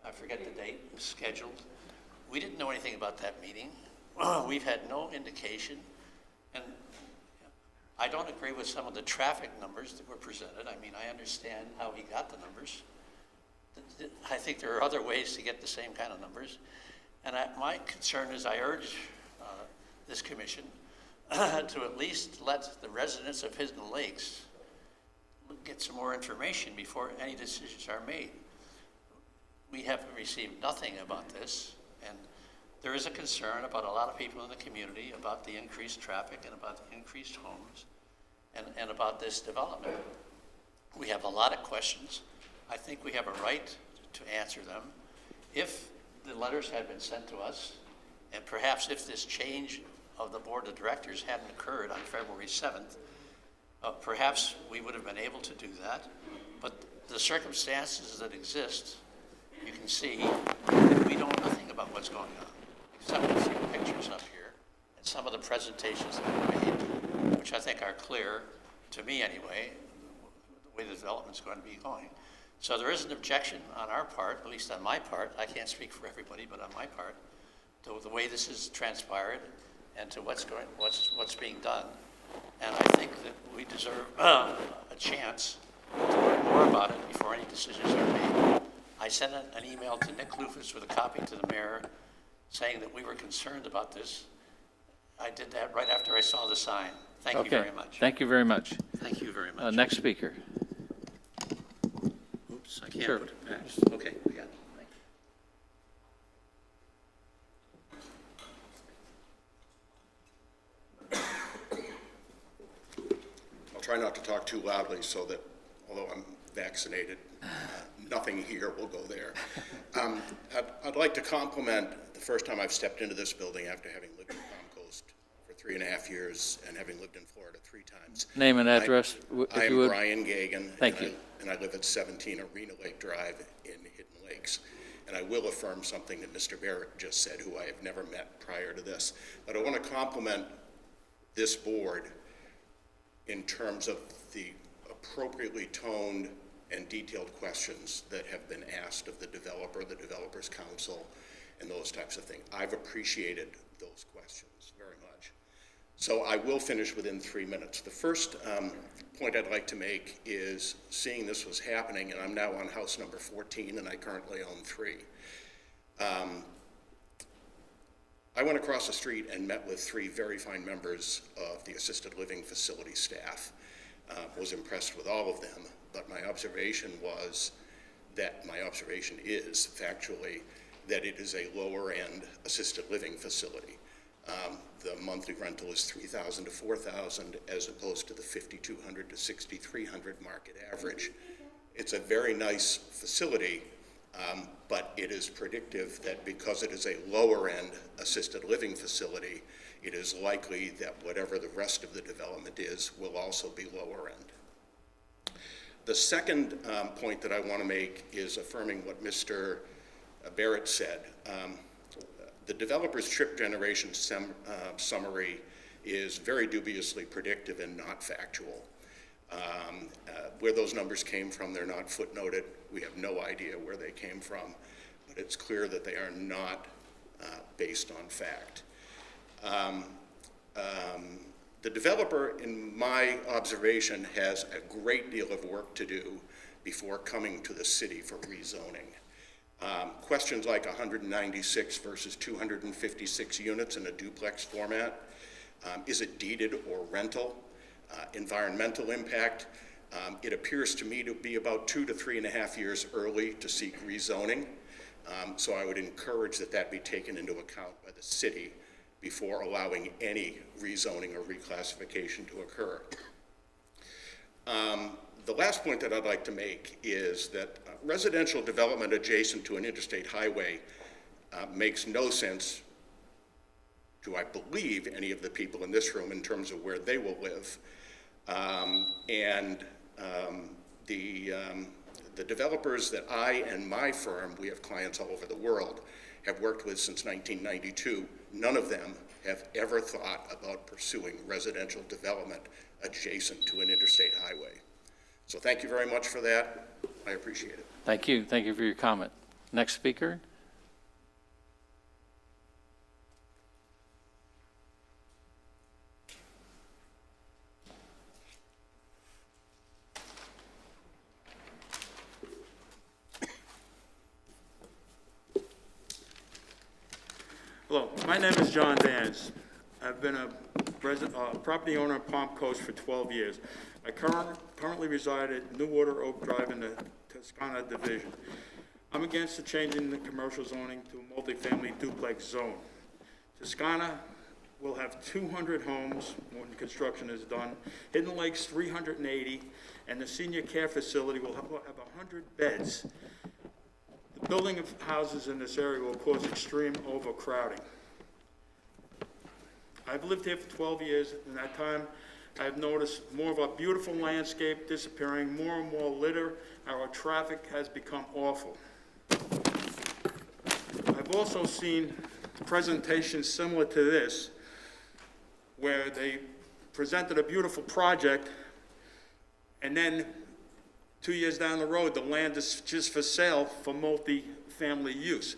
I forget the date, scheduled. We didn't know anything about that meeting. We've had no indication. And I don't agree with some of the traffic numbers that were presented. I mean, I understand how he got the numbers. I think there are other ways to get the same kind of numbers. And my concern is I urge this commission to at least let the residents of Hidden Lakes get some more information before any decisions are made. We have received nothing about this, and there is a concern about a lot of people in the community about the increased traffic and about the increased homes and about this development. We have a lot of questions. I think we have a right to answer them. If the letters had been sent to us And perhaps if this change of the board of directors hadn't occurred on February 7th, perhaps we would have been able to do that. But the circumstances that exist, you can see that we know nothing about what's going on, except a few pictures up here and some of the presentations that were made, which I think are clear, to me anyway, the way the development's going to be going. So there is an objection on our part, at least on my part. I can't speak for everybody, but on my part, to the way this has transpired and to what's being done. And I think that we deserve a chance to learn more about it before any decisions are made. I sent an email to Nick Lufus with a copy to the mayor saying that we were concerned about this. I did that right after I saw the sign. Thank you very much. Thank you very much. Thank you very much. Next speaker. Oops, I can't Sure. put it back. Okay, we got it. Thank you. I'll try not to talk too loudly so that, although I'm vaccinated, nothing here will go there. I'd like to compliment the first time I've stepped into this building after having lived in Palm Coast for 3.5 years and having lived in Florida 3 times. Name and address, I if am you would. Brian Gagan. Thank you. And I live at 17 Arena Lake Drive in Hidden Lakes. And I will affirm something that Mr. Barrett just said, who I have never met prior to this. But I want to compliment this board in terms of the appropriately toned and detailed questions that have been asked of the developer, the developer's counsel, and those types of things. I've appreciated those questions very much. So I will finish within 3 minutes. The first point I'd like to make is seeing this was happening, and I'm now on house number 14, and I currently own 3. I went across the street and met with 3 very fine members of the assisted living facility staff. Was impressed with all of them, but my observation is factually that it is a lower-end assisted living facility. The monthly rental is $3,000 to $4,000 as opposed to the $5,200 to $6,300 market average. It's a very nice facility, but it is predictive that because it is a lower-end assisted living facility, it is likely that whatever the rest of the development is will also be lower-end. The second point that I want to make is affirming what Mr. Barrett said. The developer's trip generation summary is very dubiously predictive and not factual. Where those numbers came from, they're not footnoted. We have no idea where they came from, but it's clear that they are not based on fact. The developer, in my observation, has a great deal of work to do before coming to the city for rezoning. Questions like 196 versus 256 units in a duplex format. Is it deeded or rental? Environmental impact. It appears to me to be about 2 to 3.5 years early to seek rezoning. So I would encourage that that be taken into account by the city before allowing any rezoning or reclassification to occur. The last point that I'd like to make is that residential development adjacent to an interstate highway makes no sense to, I believe, any of the people in this room in terms of where they will live. The developers that I and my firm, we have clients all over the world, have worked with since 1992, none of them have ever thought about pursuing residential development adjacent to an interstate highway. So thank you very much for that. I appreciate it. Thank you. Thank you for your comment. Next speaker. Hello, my name is John Vance. I've been a property owner in Palm Coast for 12 years. I currently reside at New Water Oak Drive in the Toscana Division. I'm against the changing the commercial zoning to a multifamily duplex zone. Toscana will have 200 homes when construction is done. Hidden Lakes 380, and the senior care facility will have 100 beds. The building of houses in this area will cause extreme overcrowding. I've lived here for 12 years. In that time, I've noticed more of a beautiful landscape disappearing, more and more litter. Our traffic has become awful. I've also seen presentations similar to this, where they presented a beautiful project, and then 2 years down the road, the land is just for sale for multi-family use.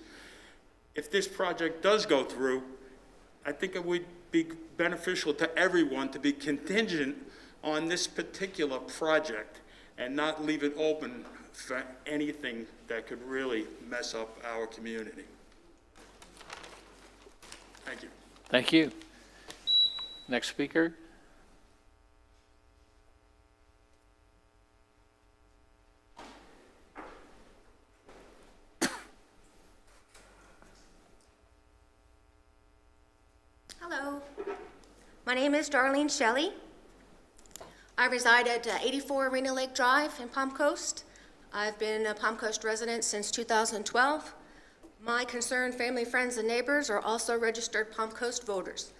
If this project does go through, I think it would be beneficial to everyone to be contingent on this particular project and not leave it open for anything that could really mess up our community. Thank you. Thank you. Next speaker. Hello, my name is Darlene Shelley. I reside at 84 Arena Lake Drive in Palm Coast. I've been a Palm Coast resident since 2012. My concerned family, friends, and neighbors are also registered Palm Coast voters.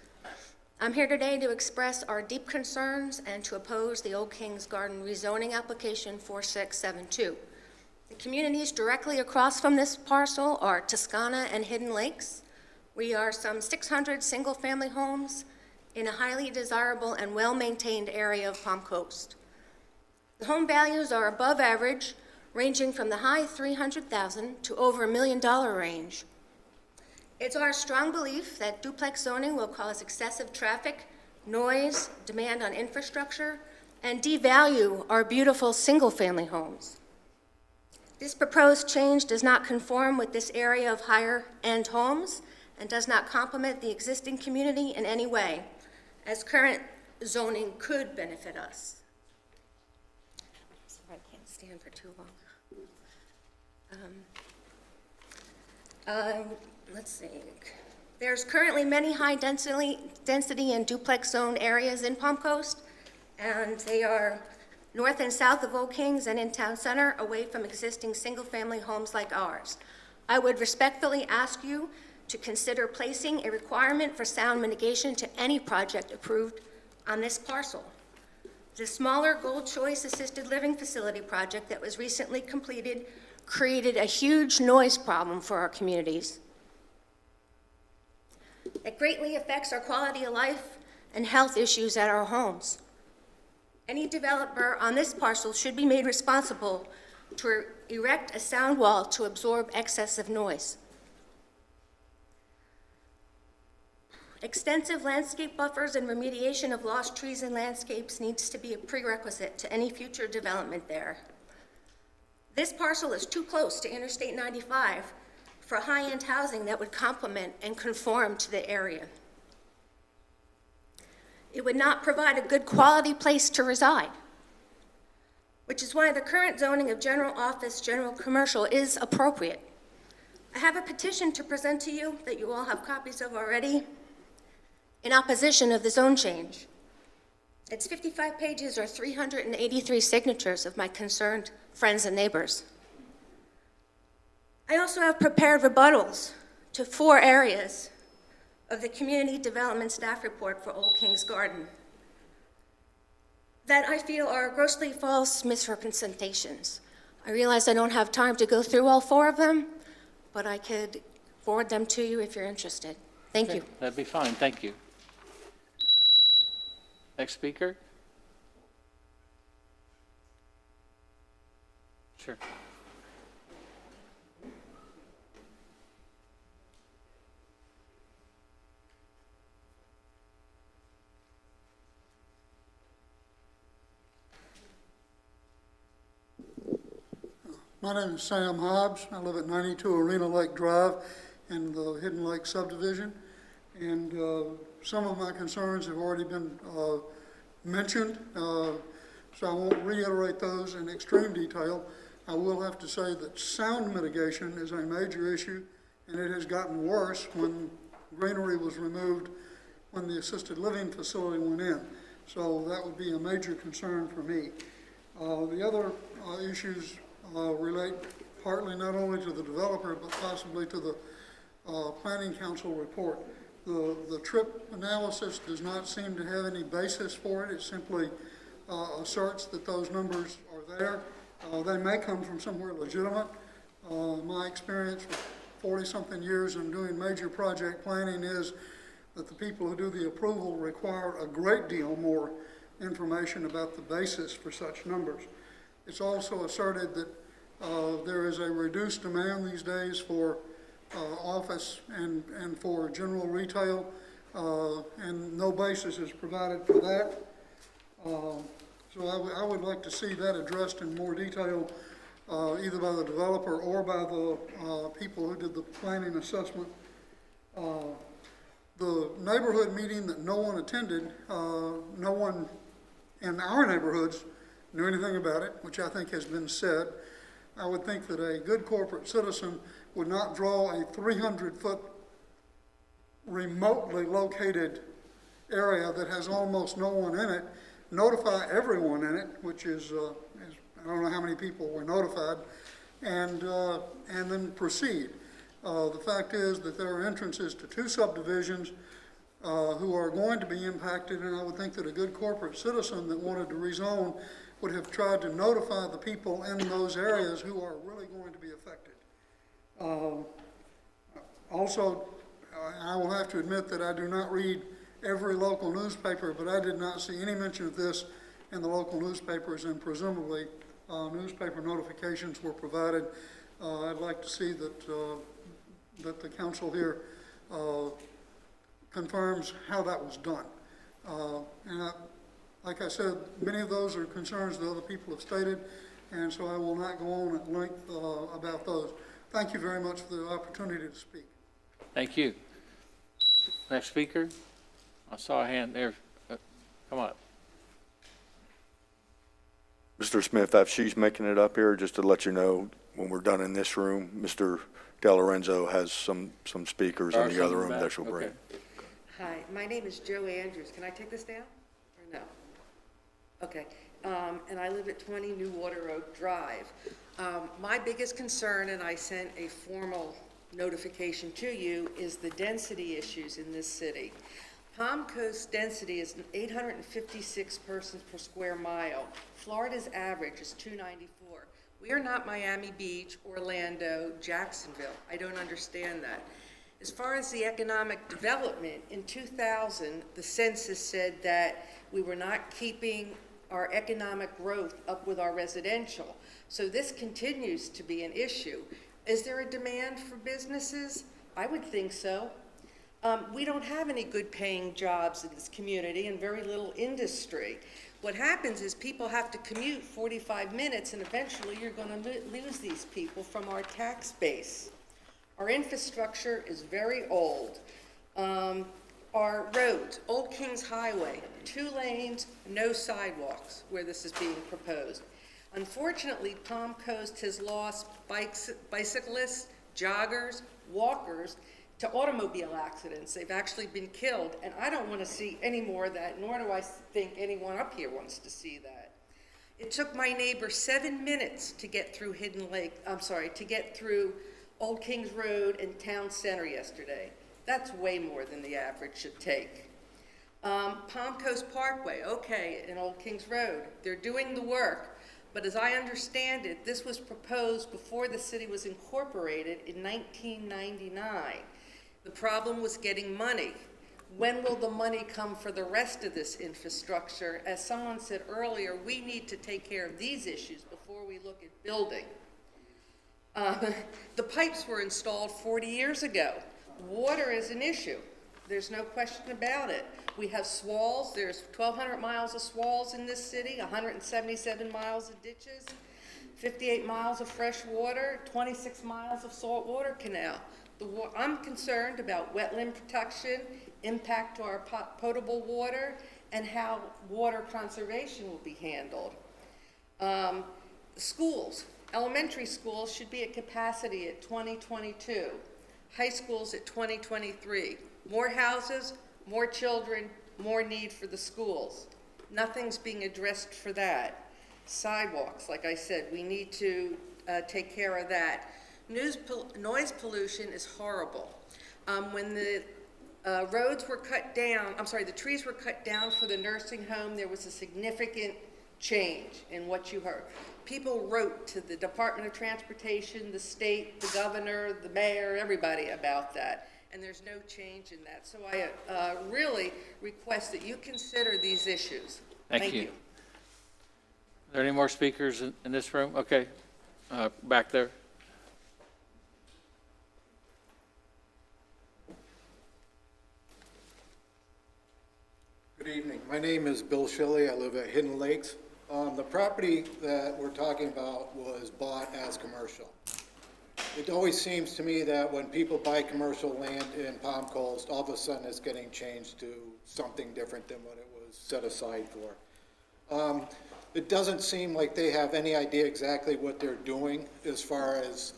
I'm here today to express our deep concerns and to oppose the Old Kings Garden rezoning application 4672. The communities directly across from this parcel are Toscana and Hidden Lakes. We are some 600 single-family homes in a highly desirable and well-maintained area of Palm Coast. The home values are above average, ranging from the high $300,000 to over $1 million range. It's our strong belief that duplex zoning will cause excessive traffic, noise, demand on infrastructure, and devalue our beautiful single-family homes. This proposed change does not conform with this area of higher-end homes and does not complement the existing community in any way, as current zoning could benefit us. Sorry, I can't stand for too long. Let's see. There's currently many high density and duplex zone areas in Palm Coast, and they are north and south of Old Kings and in Town Center, away from existing single-family homes like ours. I would respectfully ask you to consider placing a requirement for sound mitigation to any project approved on this parcel. The smaller Gold Choice Assisted Living Facility project that was recently completed created a huge noise problem for our communities. It greatly affects our quality of life and health issues at our homes. Any developer on this parcel should be made responsible to erect a sound wall to absorb excessive noise. Extensive landscape buffers and remediation of lost trees and landscapes needs to be a prerequisite to any future development there. This parcel is too close to Interstate 95 for high-end housing that would complement and conform to the area. It would not provide a good quality place to reside, which is why the current zoning of general office, general commercial is appropriate. I have a petition to present to you that you all have copies of already in opposition of the zone change. It's 55 pages or 383 signatures of my concerned friends and neighbors. I also have prepared rebuttals to 4 areas of the Community Development Staff Report for Old Kings Garden that I feel are grossly false misrepresentations. I realize I don't have time to go through all 4 of them, but I could forward them to you if you're interested. Thank you. That'd be fine, thank you. Next speaker? Sure. My name is Sam Hobbs. I live at 92 Arena Lake Drive in the Hidden Lake Subdivision. And some of my concerns have already been mentioned, so I won't reiterate those in extreme detail. I will have to say that sound mitigation is a major issue, and it has gotten worse when greenery was removed when the assisted living facility went in. So that would be a major concern for me. The other issues relate partly not only to the developer, but possibly to the Planning Council report. The trip analysis does not seem to have any basis for it. It simply asserts that those numbers are there. They may come from somewhere legitimate. My experience for 40-something years in doing major project planning is that the people who do the approval require a great deal more information about the basis for such numbers. It's also asserted that there is a reduced demand these days for office and for general retail, and no basis is provided for that. So I would like to see that addressed in more detail, either by the developer or by the people who did the planning assessment. The neighborhood meeting that no one attended, no one in our neighborhoods knew anything about it, which I think has been said. I would think that a good corporate citizen would not draw a 300-foot remotely located area that has almost no one in it, notify everyone in it, which is I don't know how many people were notified, and then proceed. The fact is that there are entrances to 2 subdivisions who are going to be impacted, and I would think that a good corporate citizen that wanted to rezone would have tried to notify the people in those areas who are really going to be affected. Also, I will have to admit that I do not read every local newspaper, but I did not see any mention of this in the local newspapers, and presumably newspaper notifications were provided. I'd like to see that the council here confirms how that was done. Like I said, many of those are concerns that other people have stated, and so I will not go on at length about those. Thank you very much for the opportunity to speak. Thank you. Next speaker. I saw a hand there. Come on. Mr. Smith, if she's making it up here, just to let you know, when we're done in this room, Mr. Del Lorenzo has some speakers in the other room that she'll bring. Hi, my name is Joe Andrews. Can I take this down or no? Okay, and I live at 20 New Water Oak Drive. My biggest concern, and I sent a formal notification to you, is the density issues in this city. Palm Coast density is 856 persons per square mile. Florida's average is 294. We are not Miami Beach, Orlando, Jacksonville. I don't understand that. As far as the economic development, in 2000, the census said that we were not keeping our economic growth up with our residential. So this continues to be an issue. Is there a demand for businesses? I would think so. We don't have any good paying jobs in this community and very little industry. What happens is people have to commute 45 minutes, and eventually you're going to lose these people from our tax base. Our infrastructure is very old. Our roads, Old Kings Highway, 2 lanes, no sidewalks where this is being proposed. Unfortunately, Palm Coast has lost bicyclists, joggers, walkers to automobile accidents. They've actually been killed, and I don't want to see any more of that, nor do I think anyone up here wants to see that. It took my neighbor 7 minutes to get through to get through Old Kings Road and Town Center yesterday. That's way more than the average should take. Palm Coast Parkway, okay, in Old Kings Road, they're doing the work, but as I understand it, this was proposed before the city was incorporated in 1999. The problem was getting money. When will the money come for the rest of this infrastructure? As someone said earlier, we need to take care of these issues before we look at building. The pipes were installed 40 years ago. Water is an issue. There's no question about it. We have swales. There's 1,200 miles of swales in this city, 177 miles of ditches, 58 miles of fresh water, 26 miles of saltwater canal. I'm concerned about wetland protection, impact to our potable water, and how water conservation will be handled. Schools. Elementary schools should be at capacity at 2022. High schools at 2023. More houses, more children, more need for the schools. Nothing's being addressed for that. Sidewalks, like I said, we need to take care of that. Noise pollution is horrible. When the roads were cut down, I'm sorry, the trees were cut down for the nursing home. There was a significant change in what you heard. People wrote to the Department of Transportation, the state, the governor, the mayor, everybody about that. And there's no change in that. So I really request that you consider these issues. Thank you. Are there any more speakers in this room? Okay, back there. Good evening. My name is Bill Shelley. I live at Hidden Lakes. The property that we're talking about was bought as commercial. It always seems to me that when people buy commercial land in Palm Coast, all of a sudden it's getting changed to something different than what it was set aside for. It doesn't seem like they have any idea exactly what they're doing as far as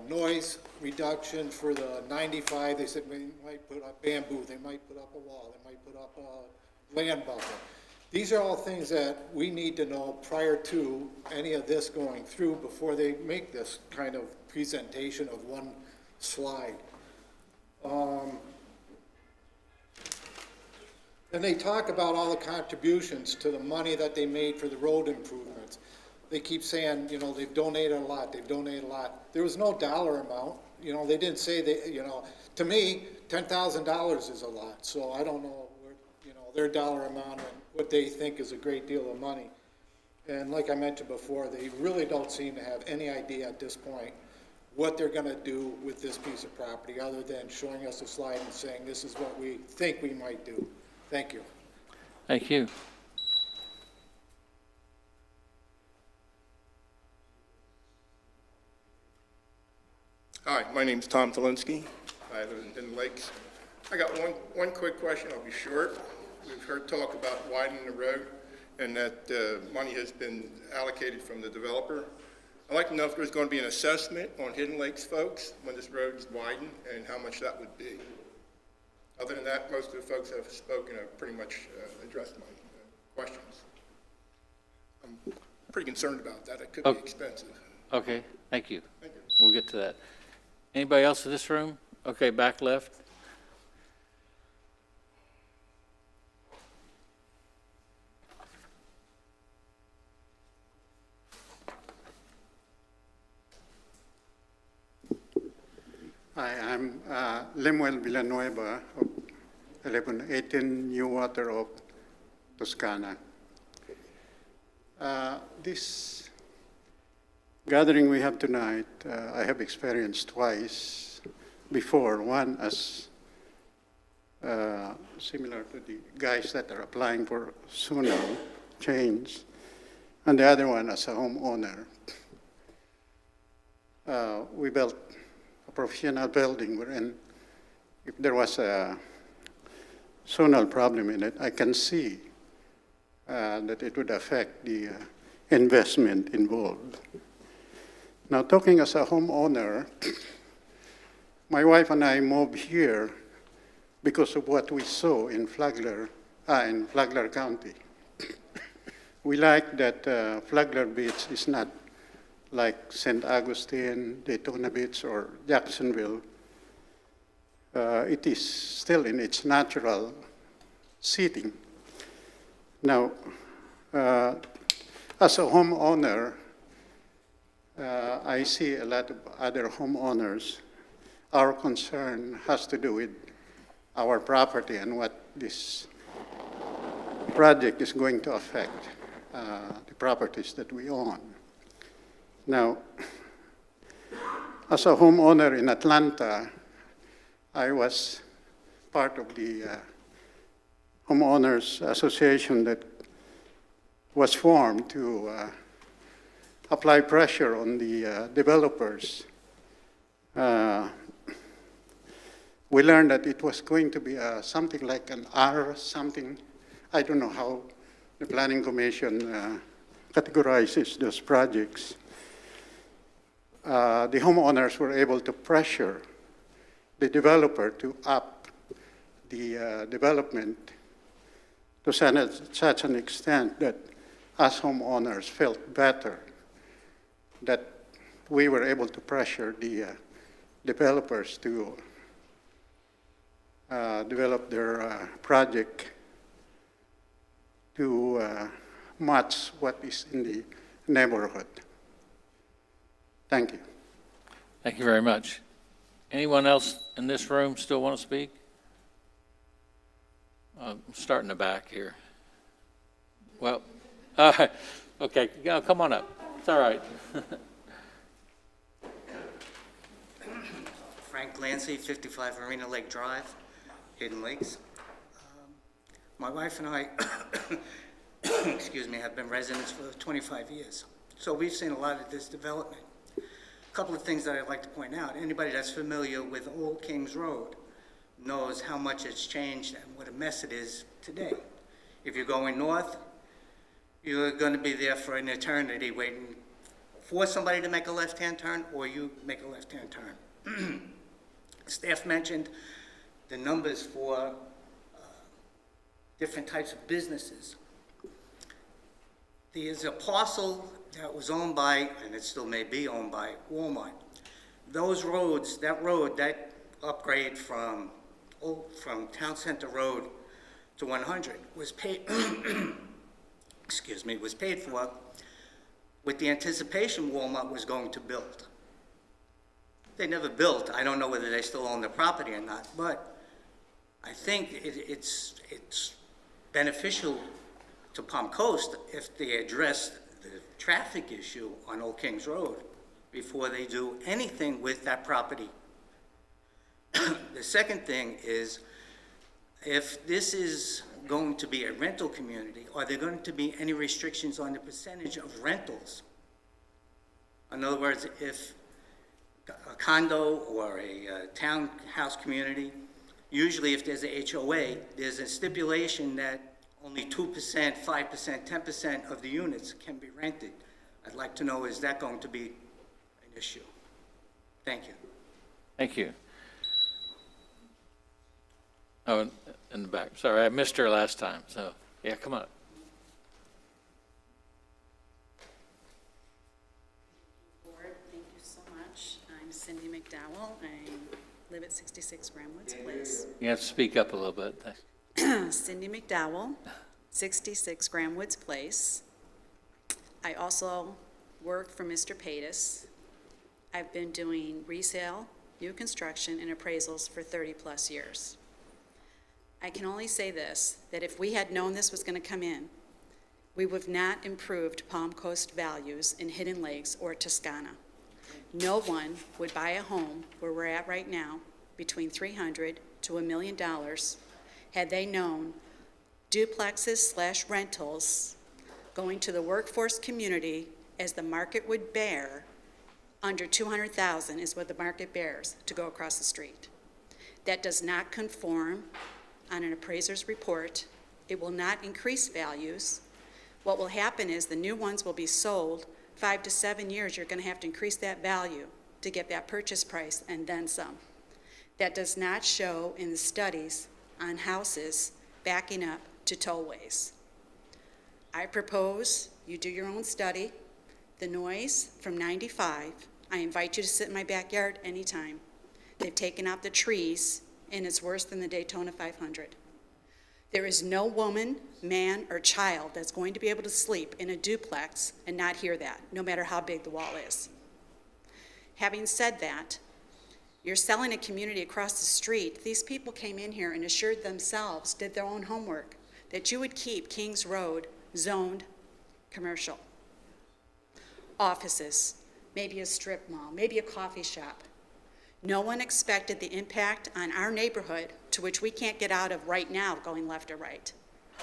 noise reduction for the 95. They said they might put up bamboo, they might put up a wall, they might put up a land buffer. These are all things that we need to know prior to any of this going through before they make this kind of presentation of one slide. And they talk about all the contributions to the money that they made for the road improvements. They keep saying, you know, they've donated a lot, they've donated a lot. There was no dollar amount. You know, they didn't say they, you know, to me, $10,000 is a lot. So I don't know where, you know, their dollar amount and what they think is a great deal of money. And like I mentioned before, they really don't seem to have any idea at this point what they're going to do with this piece of property other than showing us a slide and saying this is what we think we might do. Thank you. Thank you. Hi, my name's Tom Talinsky. I live in Hidden Lakes. I got one quick question. I'll be short. We've heard talk about widening the road and that money has been allocated from the developer. I'd like to know if there's going to be an assessment on Hidden Lakes folks when this road is widened and how much that would be. Other than that, most of the folks have spoken have pretty much addressed my questions. I'm pretty concerned about that. It could be expensive. Okay, thank you. Thank you. We'll get to that. Anybody else in this room? Okay, back left. Hi, I'm Lemuel Villanueva of 1118 New Water of Toscana. This gathering we have tonight, I have experienced twice before. One as similar to the guys that are applying for SUNO change, and the other one as a homeowner. We built a professional building wherein if there was a zonal problem in it, I can see that it would affect the investment involved. Now, talking as a homeowner, my wife and I moved here because of what we saw in Flagler County. We like that Flagler Beach is not like St. Augustine, Daytona Beach, or Jacksonville. It is still in its natural setting. Now, as a homeowner, I see a lot of other homeowners. Our concern has to do with our property and what this project is going to affect the properties that we own. Now, as a homeowner in Atlanta, I was part of the homeowners association that was formed to apply pressure on the developers. We learned that it was going to be something like an R something. I don't know how the Planning Commission categorizes those projects. The homeowners were able to pressure the developer to up the development to such an extent that us homeowners felt better that we were able to pressure the developers to develop their project to match what is in the neighborhood. Thank you. Thank you very much. Anyone else in this room still want to speak? Start in the back here. Well, okay, yeah, come on up. It's all right. Frank Glancy, 55 Marina Lake Drive, Hidden Lakes. My wife and I, excuse me, have been residents for 25 years. So we've seen a lot of this development. A couple of things that I'd like to point out. Anybody that's familiar with Old Kings Road knows how much it's changed and what a mess it is today. If you're going north, you're going to be there for an eternity waiting for somebody to make a left-hand turn, or you make a left-hand turn. Staff mentioned the numbers for different types of businesses. There's a parcel that was owned by, and it still may be owned by, Walmart. Those roads, that upgrade from Town Center Road to 100 was paid, excuse me, was paid for with the anticipation Walmart was going to build. They never built. I don't know whether they still own the property or not, but I think it's beneficial to Palm Coast if they address the traffic issue on Old Kings Road before they do anything with that property. The second thing is, if this is going to be a rental community, are there going to be any restrictions on the percentage of rentals? In other words, if a condo or a townhouse community, usually if there's a HOA, there's a stipulation that only 2%, 5%, 10% of the units can be rented. I'd like to know, is that going to be an issue? Thank you. Thank you. Oh, in the back. Sorry, I missed her last time, so, yeah, come on. Board, thank you so much. I'm Cindy McDowell. I live at 66 Gramwoods Place. You have to speak up a little bit. Thanks. Cindy McDowell, 66 Gramwoods Place. I also work for Mr. Paytas. I've been doing resale, new construction, and appraisals for 30-plus years. I can only say this, that if we had known this was going to come in, we would have not improved Palm Coast values in Hidden Lakes or Toscana. No one would buy a home where we're at right now between $300,000 to $1 million had they known duplexes / rentals going to the workforce community as the market would bear. Under $200,000 is what the market bears to go across the street. That does not conform on an appraiser's report. It will not increase values. What will happen is the new ones will be sold 5 to 7 years. You're going to have to increase that value to get that purchase price and then some. That does not show in the studies on houses backing up to tollways. I propose you do your own study. The noise from 95, I invite you to sit in my backyard anytime. They've taken out the trees, and it's worse than the Daytona 500. There is no woman, man, or child that's going to be able to sleep in a duplex and not hear that, no matter how big the wall is. Having said that, you're selling a community across the street. These people came in here and assured themselves, did their own homework, that you would keep Kings Road zoned commercial. Offices, maybe a strip mall, maybe a coffee shop. No one expected the impact on our neighborhood, to which we can't get out of right now going left or right.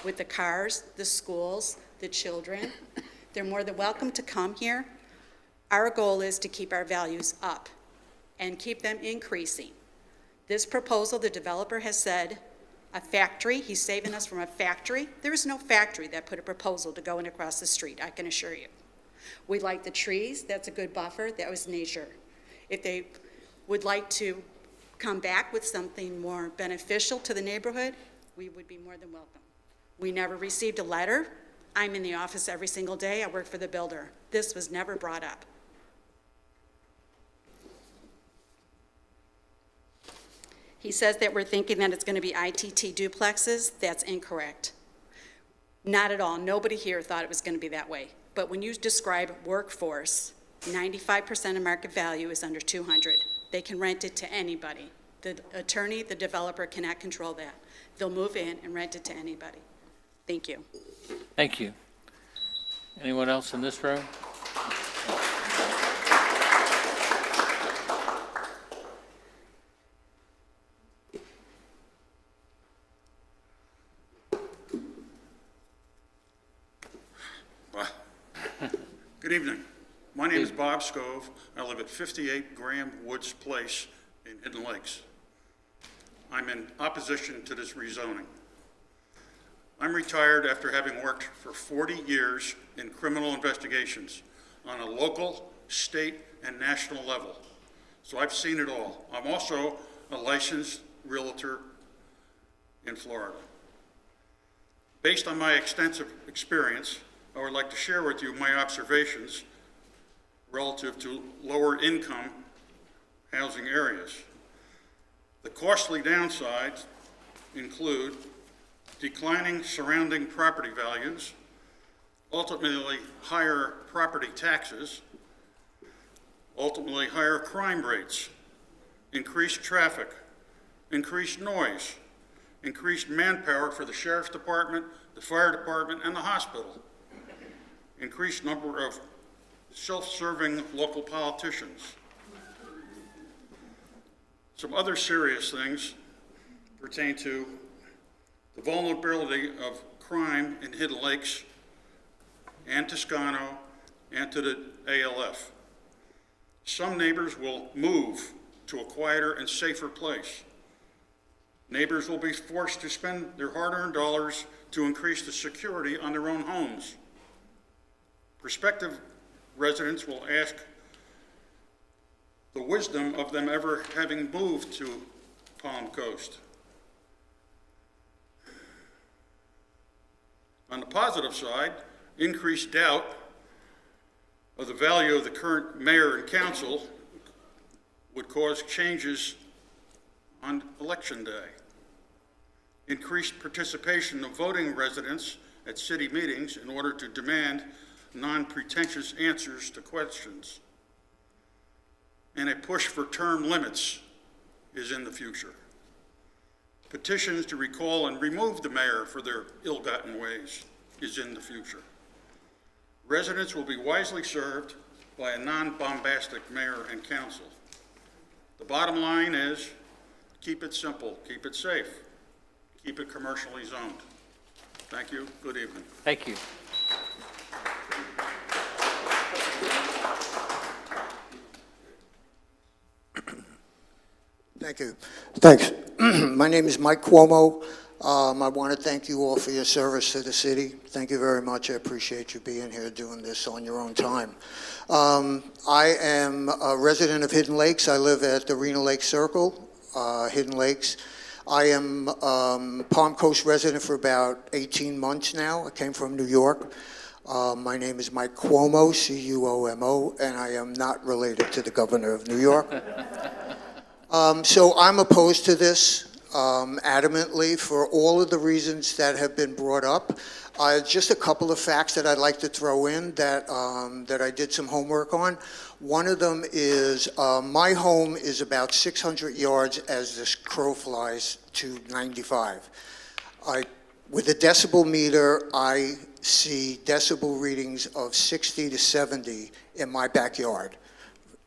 With the cars, the schools, the children, they're more than welcome to come here. Our goal is to keep our values up and keep them increasing. This proposal, the developer has said, a factory, he's saving us from a factory. There is no factory that put a proposal to go in across the street, I can assure you. We like the trees, that's a good buffer, that was nature. If they would like to come back with something more beneficial to the neighborhood, we would be more than welcome. We never received a letter. I'm in the office every single day. I work for the builder. This was never brought up. He says that we're thinking that it's going to be ITT duplexes. That's incorrect. Not at all. Nobody here thought it was going to be that way. But when you describe workforce, 95% of market value is under 200. They can rent it to anybody. The attorney, the developer cannot control that. They'll move in and rent it to anybody. Thank you. Thank you. Anyone else in this room? Good evening. My name is Bob Scove. I live at 58 Graham Woods Place in Hidden Lakes. I'm in opposition to this rezoning. I'm retired after having worked for 40 years in criminal investigations on a local, state, and national level. So I've seen it all. I'm also a licensed realtor in Florida. Based on my extensive experience, I would like to share with you my observations relative to lower income housing areas. The costly downsides include declining surrounding property values, ultimately higher property taxes, ultimately higher crime rates, increased traffic, increased noise, increased manpower for the sheriff's department, the fire department, and the hospital, increased number of self-serving local politicians. Some other serious things pertain to the vulnerability of crime in Hidden Lakes and Toscano and to the ALF. Some neighbors will move to a quieter and safer place. Neighbors will be forced to spend their hard-earned dollars to increase the security on their own homes. Prospective residents will ask the wisdom of them ever having moved to Palm Coast. On the positive side, increased doubt of the value of the current mayor and council would cause changes on election day. Increased participation of voting residents at city meetings in order to demand non-pretentious answers to questions. And a push for term limits is in the future. Petitions to recall and remove the mayor for their ill-gotten ways is in the future. Residents will be wisely served by a non-bombastic mayor and council. The bottom line is, keep it simple, keep it safe, keep it commercially zoned. Thank you. Good evening. Thank you. Thank you. Thanks. My name is Mike Cuomo. I want to thank you all for your service to the city. Thank you very much. I appreciate you being here doing this on your own time. I am a resident of Hidden Lakes. I live at the Reno Lake Circle, Hidden Lakes. I am Palm Coast resident for about 18 months now. I came from New York. My name is Mike Cuomo, C-U-O-M-O, and I am not related to the governor of New York. So I'm opposed to this adamantly for all of the reasons that have been brought up. Just a couple of facts that I'd like to throw in that, that I did some homework on. One of them is my home is about 600 yards as this crow flies to 95. With a decibel meter, I see decibel readings of 60 to 70 in my backyard.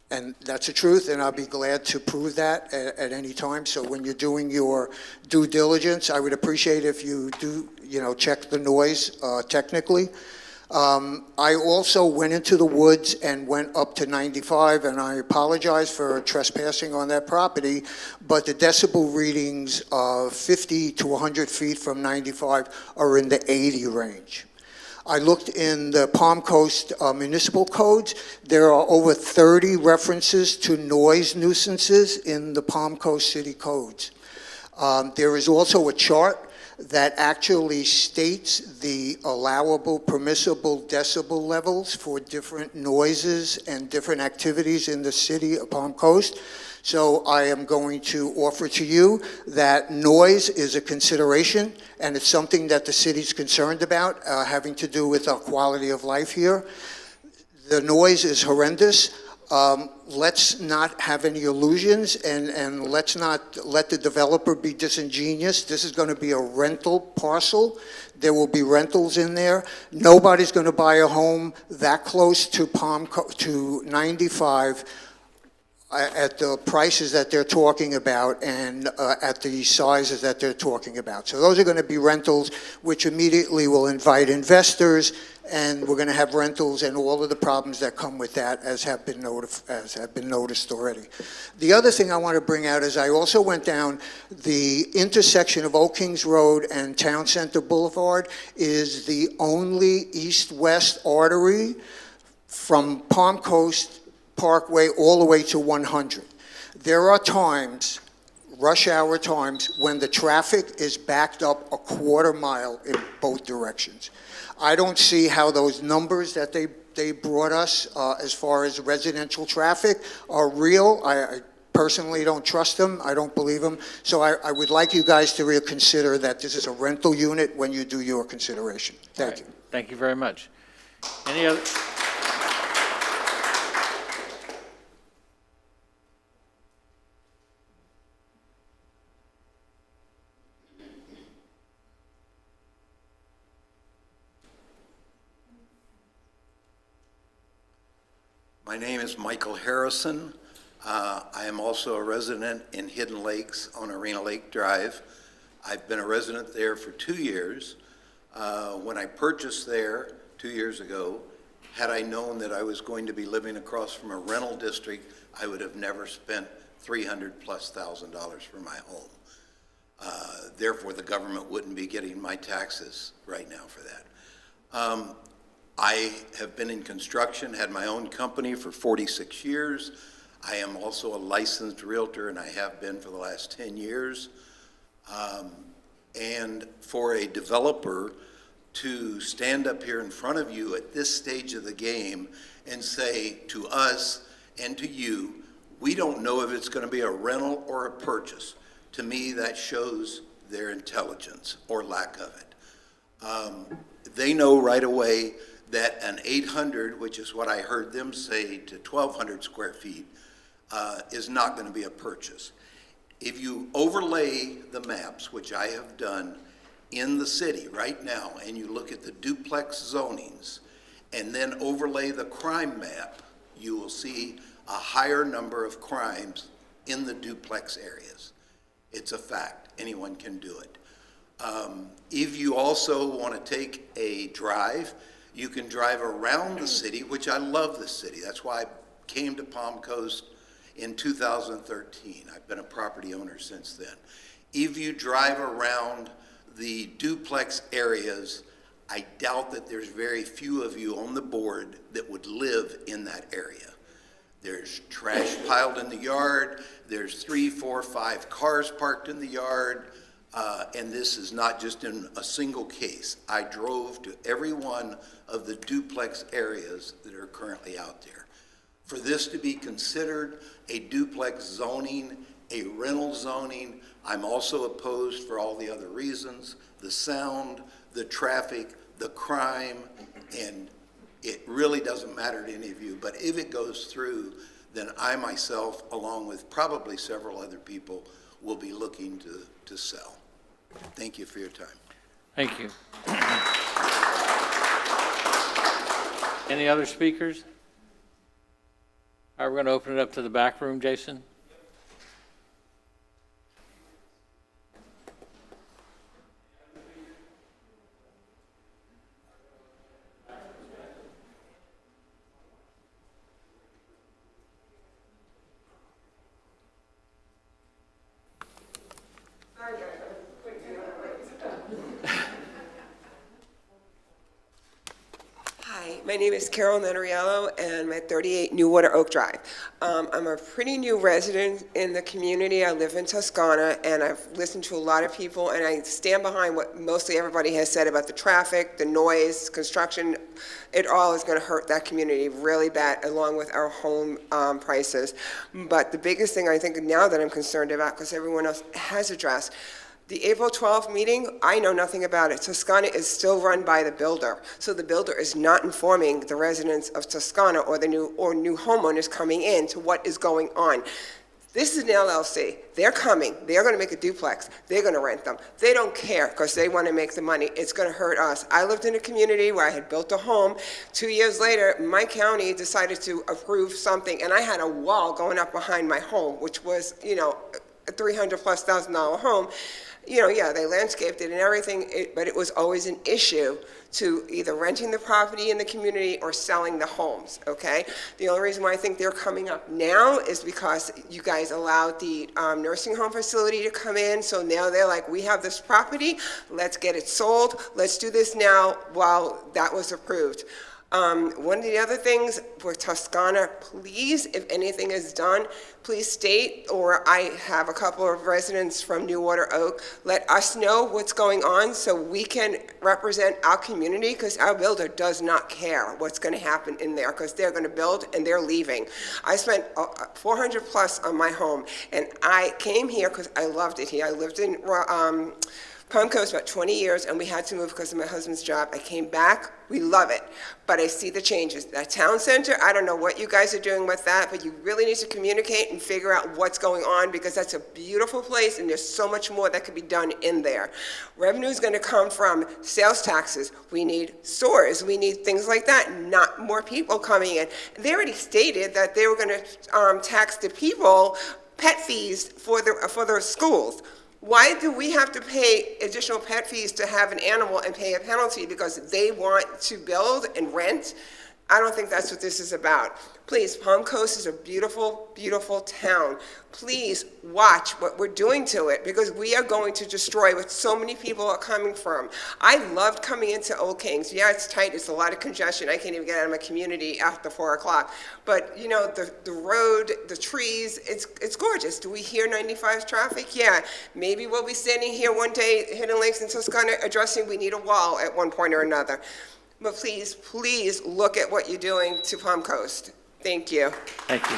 And that's the truth, and I'll be glad to prove that at any time. So when you're doing your due diligence, I would appreciate if you do, check the noise technically. I also went into the woods and went up to 95, and I apologize for trespassing on that property, but the decibel readings of 50 to 100 feet from 95 are in the 80 range. I looked in the Palm Coast municipal codes. There are over 30 references to noise nuisances in the Palm Coast city codes. There is also a chart that actually states the allowable, permissible decibel levels for different noises and different activities in the city of Palm Coast. So I am going to offer to you that noise is a consideration, and it's something that the city's concerned about, having to do with our quality of life here. The noise is horrendous. Let's not have any illusions, and let's not let the developer be disingenuous. This is going to be a rental parcel. There will be rentals in there. Nobody's going to buy a home that close to to 95 at the prices that they're talking about and at the sizes that they're talking about. So those are going to be rentals which immediately will invite investors, and we're going to have rentals and all of the problems that come with that as have been noticed already. The other thing I want to bring out is I also went down the intersection of Old Kings Road and Town Center Boulevard is the only east-west artery from Palm Coast Parkway all the way to 100. There are times, rush hour times, when the traffic is backed up a quarter mile in both directions. I don't see how those numbers that they brought us as far as residential traffic are real. I personally don't trust them. I don't believe them. So I would like you guys to reconsider that this is a rental unit when you do your consideration. Thank you. Thank you very much. Any other? My name is Michael Harrison. I am also a resident in Hidden Lakes on Arena Lake Drive. I've been a resident there for 2 years. When I purchased there 2 years ago, had I known that I was going to be living across from a rental district, I would have never spent $300,000+ for my home. Therefore, the government wouldn't be getting my taxes right now for that. I have been in construction, had my own company for 46 years. I am also a licensed realtor, and I have been for the last 10 years. And for a developer to stand up here in front of you at this stage of the game and say to us and to you, we don't know if it's going to be a rental or a purchase, to me that shows their intelligence or lack of it. They know right away that an 800, which is what I heard them say, to 1,200 square feet, is not going to be a purchase. If you overlay the maps, which I have done in the city right now, and you look at the duplex zonings, and then overlay the crime map, you will see a higher number of crimes in the duplex areas. It's a fact. Anyone can do it. If you also want to take a drive, you can drive around the city, which I love the city. That's why I came to Palm Coast in 2013. I've been a property owner since then. If you drive around the duplex areas, I doubt that there's very few of you on the board that would live in that area. There's trash piled in the yard. There's 3, 4, 5 cars parked in the yard. And this is not just in a single case. I drove to every one of the duplex areas that are currently out there. For this to be considered a duplex zoning, a rental zoning, I'm also opposed for all the other reasons: the sound, the traffic, the crime, and it really doesn't matter to any of you. But if it goes through, then I myself, along with probably several other people, will be looking to sell. Thank you for your time. Thank you. Any other speakers? All right, we're going to open it up to the back room, Jason. My name is Carol Nenariello, and I'm at 38 New Water Oak Drive. I'm a pretty new resident in the community. I live in Toscana, and I've listened to a lot of people, and I stand behind what mostly everybody has said about the traffic, the noise, construction. It all is going to hurt that community really bad, along with our home prices. But the biggest thing I think now that I'm concerned about, because everyone else has addressed, the April 12th meeting, I know nothing about it. Toscana is still run by the builder. So the builder is not informing the residents of Toscana or the new homeowners coming in to what is going on. This is an LLC. They're coming. They're going to make a duplex. They're going to rent them. They don't care because they want to make the money. It's going to hurt us. I lived in a community where I had built a home. 2 years later, my county decided to approve something, and I had a wall going up behind my home, which was, a $300,000+ home. Yeah, they landscaped it and everything, but it was always an issue to either renting the property in the community or selling the homes, okay? The only reason why I think they're coming up now is because you guys allowed the nursing home facility to come in, so now they're like, we have this property, let's get it sold, let's do this now while that was approved. One of the other things for Toscana, please, if anything is done, please state, or I have a couple of residents from New Water Oak, let us know what's going on so we can represent our community, because our builder does not care what's going to happen in there, because they're going to build and they're leaving. I spent $400+ on my home, and I came here because I loved it here. I lived in Palm Coast about 20 years, and we had to move because of my husband's job. I came back. We love it, but I see the changes. That town center, I don't know what you guys are doing with that, but you really need to communicate and figure out what's going on, because that's a beautiful place, and there's so much more that could be done in there. Revenue is going to come from sales taxes. We need stores. We need things like that, not more people coming in. They already stated that they were going to tax the people pet fees for their schools. Why do we have to pay additional pet fees to have an animal and pay a penalty because they want to build and rent? I don't think that's what this is about. Please, Palm Coast is a beautiful, beautiful town. Please watch what we're doing to it, because we are going to destroy what so many people are coming from. I loved coming into Old Kings. Yeah, it's tight. It's a lot of congestion. I can't even get out of my community after 4 o'clock. But, the road, the trees, it's gorgeous. Do we hear 95 traffic? Yeah. Maybe we'll be standing here one day, Hidden Lakes and Toscana, addressing we need a wall at one point or another. But please, please look at what you're doing to Palm Coast. Thank you. Thank you.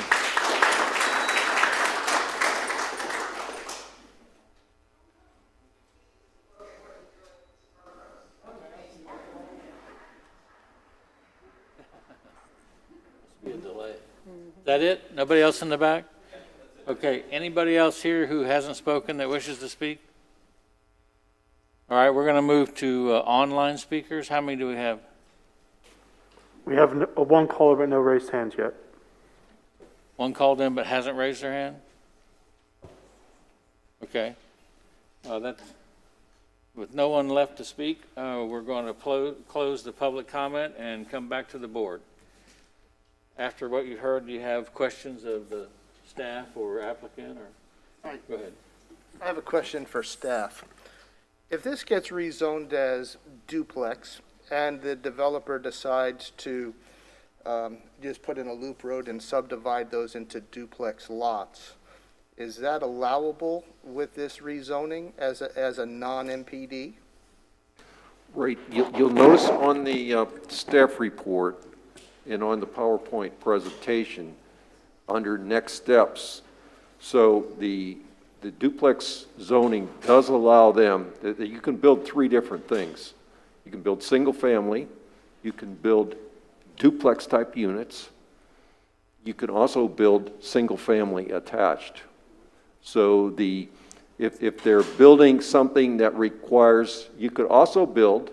Be a delay. Is that it? Nobody else in the back? Okay, anybody else here who hasn't spoken that wishes to speak? All right, we're going to move to online speakers. How many do we have? We have one caller, but no raised hands yet. One called in but hasn't raised their hand? Okay. With no one left to speak, we're going to close the public comment and come back to the board. After what you heard, do you have questions of the staff or applicant? Go ahead. I have a question for staff. If this gets rezoned as duplex and the developer decides to just put in a loop road and subdivide those into duplex lots, is that allowable with this rezoning as a non-MPD? Right. You'll notice on the staff report and on the PowerPoint presentation under next steps, so the duplex zoning does allow them that you can build 3 different things. You can build single family, you can build duplex type units, you can also build single family attached. So if they're building something that requires, you could also build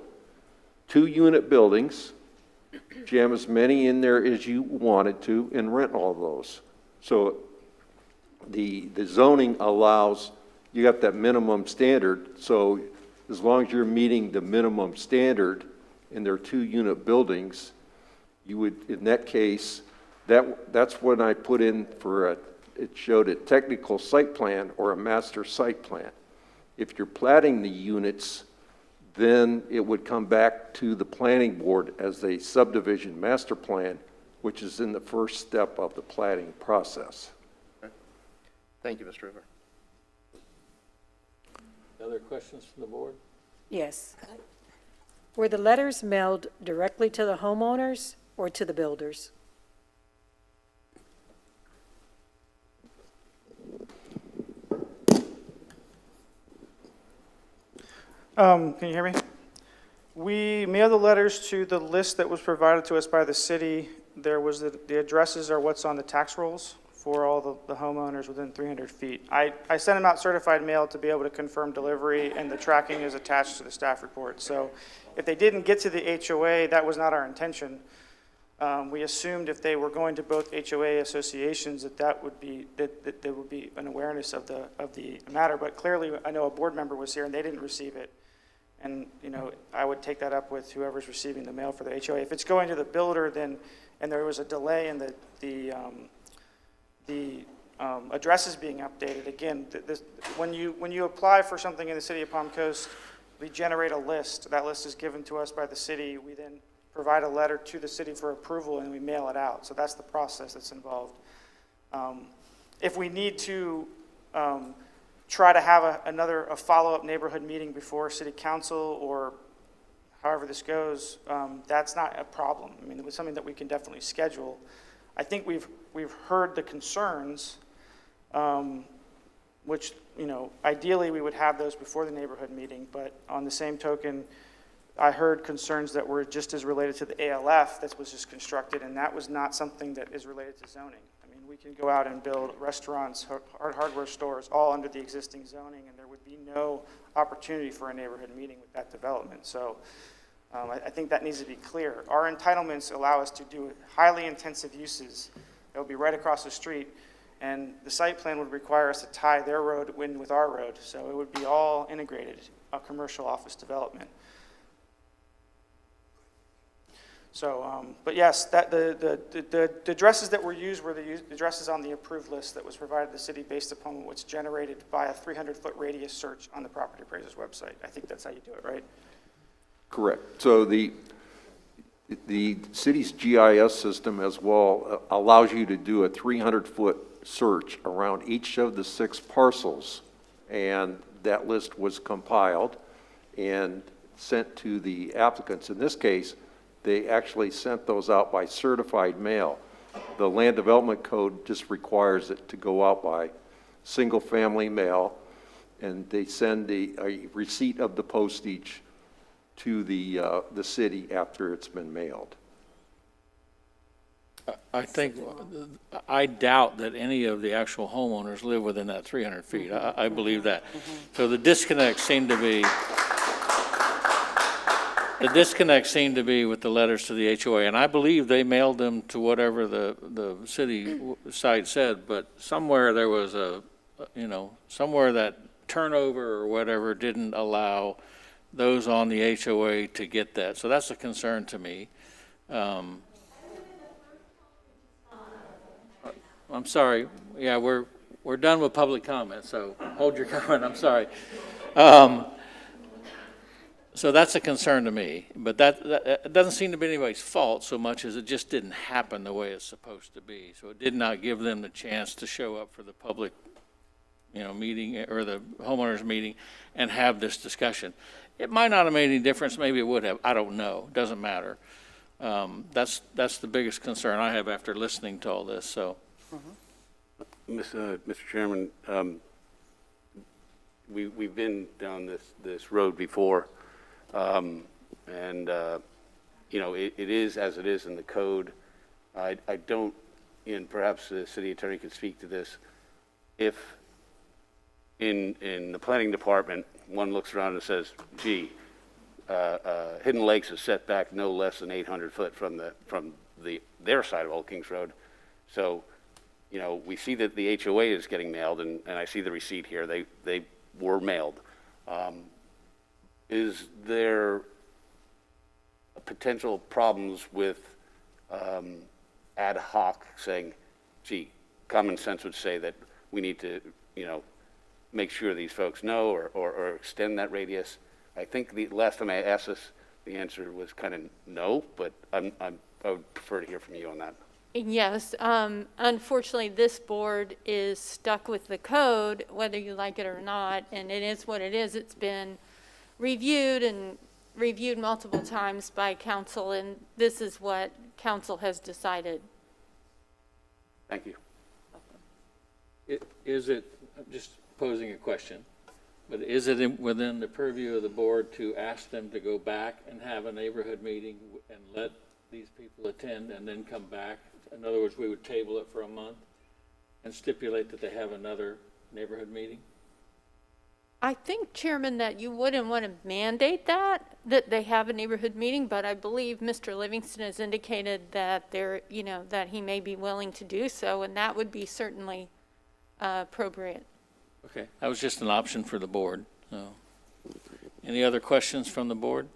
2-unit buildings, jam as many in there as you wanted to, and rent all of those. So the zoning allows, you got that minimum standard, so as long as you're meeting the minimum standard in their 2-unit buildings, you would, in that case, that's when I put in for it showed a technical site plan or a master site plan. If you're platting the units, then it would come back to the planning board as a subdivision master plan, which is in the first step of the platting process. Thank you, Mr. River. Other questions from the board? Yes. Were the letters mailed directly to the homeowners or to the builders? Can you hear me? We mailed the letters to the list that was provided to us by the city. There was the addresses are what's on the tax rolls for all the homeowners within 300 feet. I sent them out certified mail to be able to confirm delivery, and the tracking is attached to the staff report. So if they didn't get to the HOA, that was not our intention. We assumed if they were going to both HOA associations that there would be an awareness of the matter. But clearly, I know a board member was here and they didn't receive it. And, you know, I would take that up with whoever's receiving the mail for the HOA. If it's going to the builder, then, and there was a delay in the addresses being updated, again, when you apply for something in the city of Palm Coast, we generate a list. That list is given to us by the city. We then provide a letter to the city for approval and we mail it out. So that's the process that's involved. If we need to try to have a follow-up neighborhood meeting before city council or however this goes, that's not a problem. I mean, it was something that we can definitely schedule. I think we've heard the concerns, which, you know, ideally we would have those before the neighborhood meeting, but on the same token, I heard concerns that were just as related to the ALF that was just constructed, and that was not something that is related to zoning. I mean, we can go out and build restaurants, hardware stores, all under the existing zoning, and there would be no opportunity for a neighborhood meeting with that development. So I think that needs to be clear. Our entitlements allow us to do highly intensive uses that would be right across the street, and the site plan would require us to tie their road in with our road, so it would be all integrated, a commercial office development. So, but yes, the addresses that were used were the addresses on the approved list that was provided to the city based upon what's generated by a 300-foot radius search on the property appraiser's website. I think that's how you do it, right? Correct. So the city's GIS system as well allows you to do a 300-foot search around each of the 6 parcels, and that list was compiled and sent to the applicants. In this case, they actually sent those out by certified mail. The land development code just requires it to go out by single-family mail, and they send a receipt of the postage to the city after it's been mailed. I doubt that any of the actual homeowners live within that 300 feet. I believe that. So the disconnect seemed to be with the letters to the HOA, and I believe they mailed them to whatever the city site said, but somewhere there was somewhere that turnover or whatever didn't allow those on the HOA to get that. So that's a concern to me. I'm sorry. Yeah, we're done with public comment, so hold your comment. I'm sorry. So that's a concern to me, but that doesn't seem to be anybody's fault so much as it just didn't happen the way it's supposed to be. So it did not give them the chance to show up for the public, meeting or the homeowners meeting and have this discussion. It might not have made any difference. Maybe it would have. I don't know. Doesn't matter. That's the biggest concern I have after listening to all this. So, Mr. Chairman, we've been down this road before. It is as it is in the code. I don't, and perhaps the city attorney could speak to this, if in the planning department, one looks around and says, gee, Hidden Lakes is set back no less than 800 foot from their side of Old Kings Road. So, we see that the HOA is getting mailed, and I see the receipt here. They were mailed. Is there potential problems with ad hoc saying, gee, common sense would say that we need to, make sure these folks know or extend that radius? I think the last time I asked this, the answer was kind of no, but I would prefer to hear from you on that. Yes, unfortunately, this board is stuck with the code, whether you like it or not, and it is what it is. It's been reviewed and reviewed multiple times by council, and this is what council has decided. Thank you. Is it, I'm just posing a question, but is it within the purview of the board to ask them to go back and have a neighborhood meeting and let these people attend and then come back? In other words, we would table it for a month and stipulate that they have another neighborhood meeting? I think, Chairman, that you wouldn't want to mandate that they have a neighborhood meeting, but I believe Mr. Livingston has indicated that that he may be willing to do so, and that would be certainly appropriate. Okay, that was just an option for the board. So, any other questions from the board?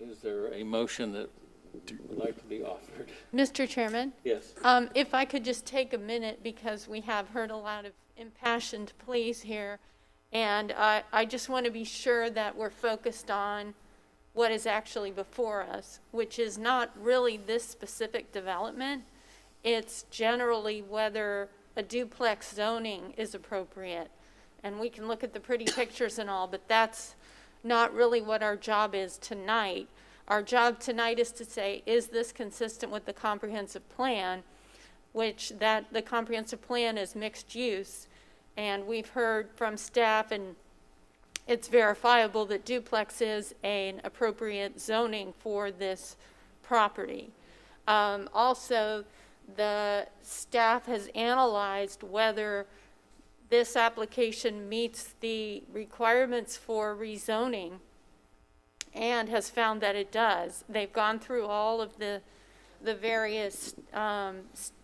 Is there a motion that would like to be offered? Mr. Chairman? Yes. If I could just take a minute, because we have heard a lot of impassioned pleas here, and I just want to be sure that we're focused on what is actually before us, which is not really this specific development. It's generally whether a duplex zoning is appropriate. And we can look at the pretty pictures and all, but that's not really what our job is tonight. Our job tonight is to say, is this consistent with the comprehensive plan, which that the comprehensive plan is mixed use. And we've heard from staff, and it's verifiable that duplex is an appropriate zoning for this property. Also, the staff has analyzed whether this application meets the requirements for rezoning and has found that it does. They've gone through all of the various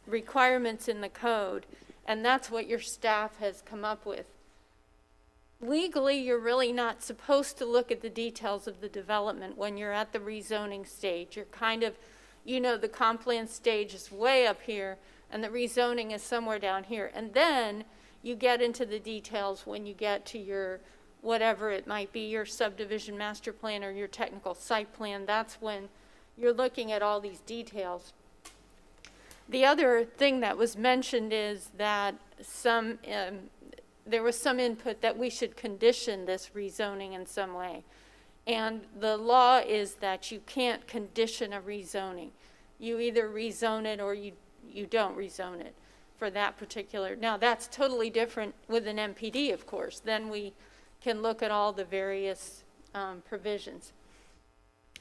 requirements in the code, and that's what your staff has come up with. Legally, you're really not supposed to look at the details of the development when you're at the rezoning stage. You're kind of, the comp plan stage is way up here, and the rezoning is somewhere down here. And then you get into the details when you get to your, whatever it might be, your subdivision master plan or your technical site plan. That's when you're looking at all these details. The other thing that was mentioned is that there was some input that we should condition this rezoning in some way. And the law is that you can't condition a rezoning. You either rezone it or you don't rezone it for that particular. Now, that's totally different with an MPD, of course. Then we can look at all the various provisions.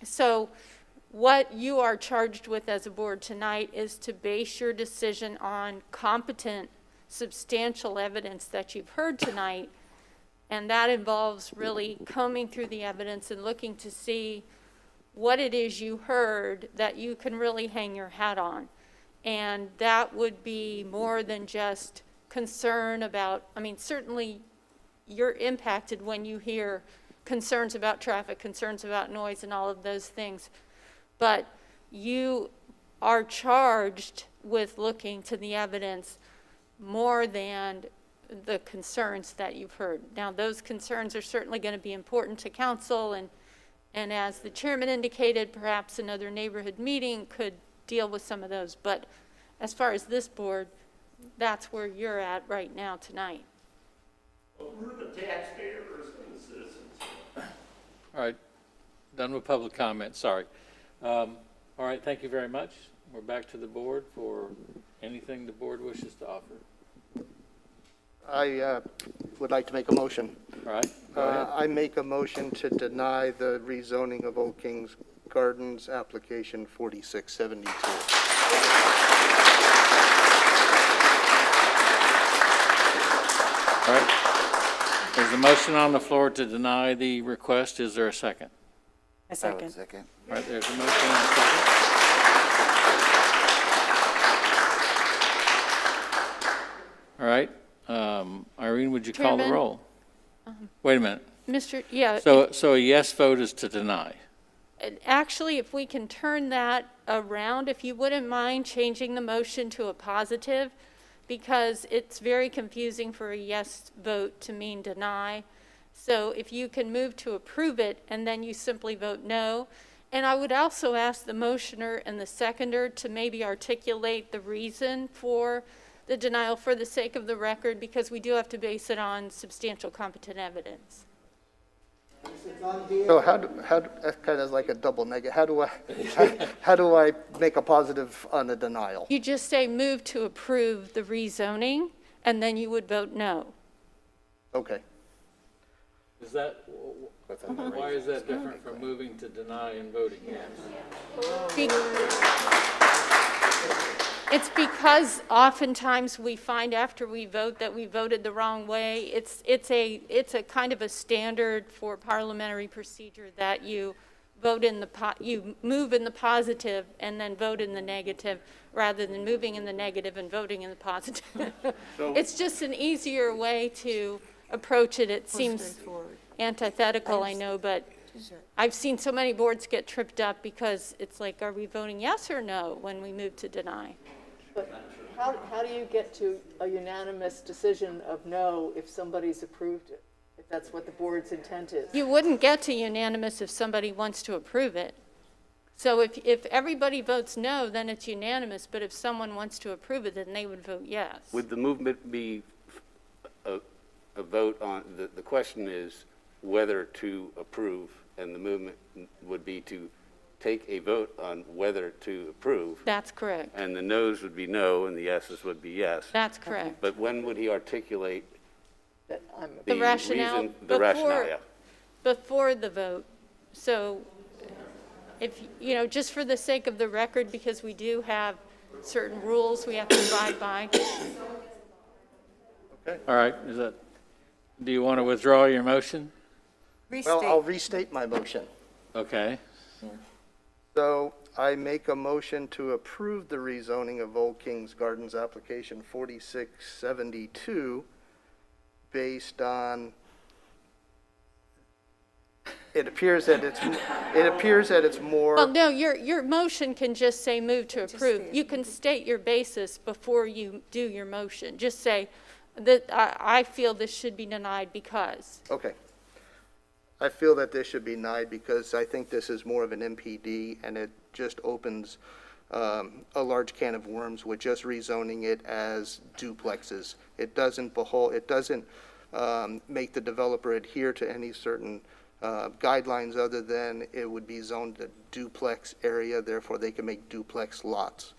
So what you are charged with as a board tonight is to base your decision on competent, substantial evidence that you've heard tonight, and that involves really combing through the evidence and looking to see what it is you heard that you can really hang your hat on. And that would be more than just concern about, certainly you're impacted when you hear concerns about traffic, concerns about noise, and all of those things. But you are charged with looking to the evidence more than the concerns that you've heard. Now, those concerns are certainly going to be important to council, and as the chairman indicated, perhaps another neighborhood meeting could deal with some of those. But as far as this board, that's where you're at right now tonight. Well, we're the taxpayers and the citizens. All right, done with public comment, sorry. All right, thank you very much. We're back to the board for anything the board wishes to offer. I would like to make a motion. All right, go ahead. I make a motion to deny the rezoning of Old Kings Gardens application 4672. All right. There's a motion on the floor to deny the request. Is there a second? A second. Second. All right, there's a motion and a second. All right. Irene, would you call the Chairman? roll? Wait a minute. Yeah. So a yes vote is to deny. Actually, if we can turn that around, if you wouldn't mind changing the motion to a positive, because it's very confusing for a yes vote to mean deny. So if you can move to approve it and then you simply vote no. And I would also ask the motioner and the seconder to maybe articulate the reason for the denial for the sake of the record, because we do have to base it on substantial competent evidence. So that's kind of like a double negative. How do I make a positive on the denial? You just say move to approve the rezoning, and then you would vote no. Okay. Is that, why is that different from moving to deny and voting yes? It's because oftentimes we find after we vote that we voted the wrong way. It's a kind of a standard for parliamentary procedure that you vote in you move in the positive and then vote in the negative, rather than moving in the negative and voting in the positive. It's just an easier way to approach it. It seems antithetical, I know, but I've seen so many boards get tripped up because it's like, are we voting yes or no when we move to deny? But how do you get to a unanimous decision of no if somebody's approved it, if that's what the board's intent is? You wouldn't get to unanimous if somebody wants to approve it. So if everybody votes no, then it's unanimous, but if someone wants to approve it, then they would vote yes. Would the movement be a vote on, the question is whether to approve, and the movement would be to take a vote on whether to approve. That's correct. And the no's would be no, and the yeses would be yes. That's correct. But when would he articulate The rationale reason, the rationale, yeah. before the vote. So if, just for the sake of the record, because we do have certain rules we have to abide by. Okay. All right, do you want to withdraw your motion? Well, I'll restate my motion. Okay. So I make a motion to approve the rezoning of Old Kings Gardens application 4672 based on, it appears that it's more. Well, no, your motion can just say move to approve. You can state your basis before you do your motion. Just say that I feel this should be denied because. Okay. I feel that this should be denied because I think this is more of an MPD, and it just opens a large can of worms with just rezoning it as duplexes. It doesn't make the developer adhere to any certain guidelines other than it would be zoned a duplex area, therefore they can make duplex lots.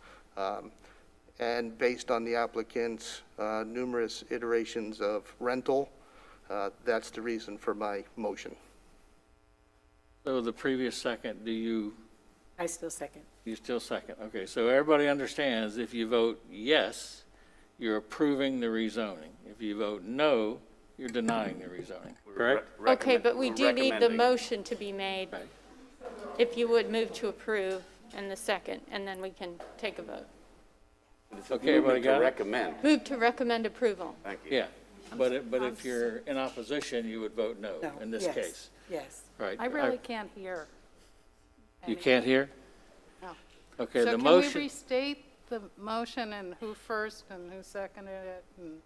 And based on the applicant's numerous iterations of rental, that's the reason for my motion. So the previous second, I still second. You still second? Okay, so everybody understands if you vote yes, you're approving the rezoning. If you vote no, you're denying the rezoning, correct? Okay, but we do need the motion to be made. Right. If you would move to approve in the second, and then we can take a vote. Okay, everybody got it? Recommend. Move to recommend approval. Thank you. Yeah, but if you're in opposition, you would vote no in this Yes. case. Yes. Right. I really can't hear. You can't hear? No. Okay, the So motion. can we restate the motion and who first and who seconded it? And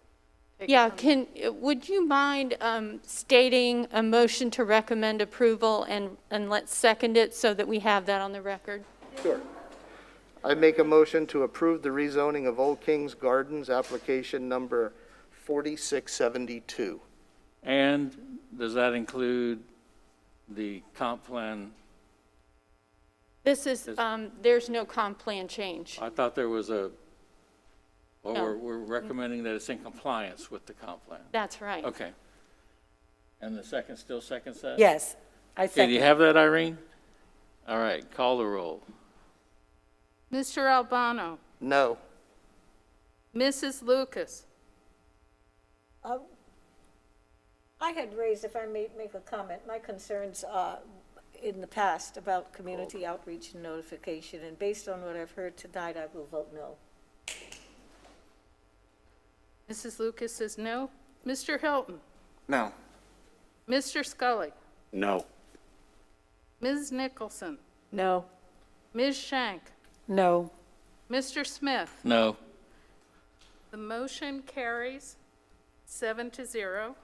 take it Yeah, from would you mind stating a motion to recommend approval and let's second it so that we have that on the record? Sure. I make a motion to approve the rezoning of Old Kings Gardens application number 4672. And does that include the comp plan? This is, there's no comp plan change. I thought there was No. we're recommending that it's in compliance with the comp plan. That's right. Okay. And the second still seconds that? Yes, I Okay, second. do you have that, Irene? All right, call the roll. Mr. Albano, No. Mrs. Lucas, I had raised, if I may make a comment, my concerns in the past about community outreach and notification, and based on what I've heard tonight, I will vote no. Mrs. Lucas says no. Mr. Hilton, No. Mr. Scully, No. Ms. Nicholson, No. Ms. Shank, No. Mr. Smith, No. The motion carries 7-0.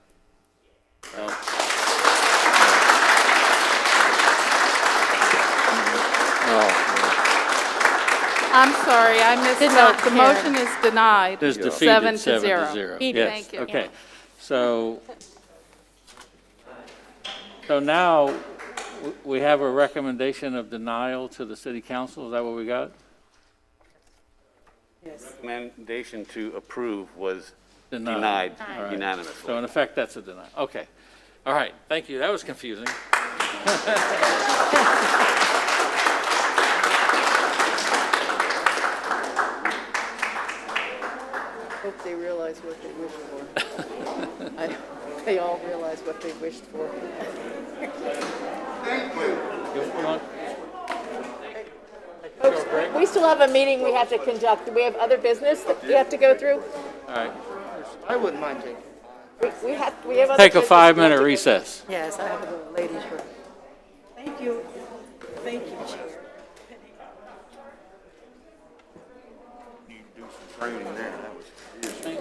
I'm sorry, I misspoke. The motion is denied. Is defeated, 7-0. Yes, Thank you. okay. So now we have a recommendation of denial to the city council. Is that what we got? Recommendation to approve was Denied. denied All right. unanimously. So in effect, that's a denial. Okay. All right, thank you. That was confusing. Hope they realize what they wished for. I hope they all realize what they wished for. Folks, we still have a meeting we have to conduct. Do we have other business that we have to go through? All right. I wouldn't mind taking. We have other Take a business we have 5-minute to go recess. Yes, I have to go to ladies' room. Thank you. Thank you, Chair. You do some training there, that was confusing.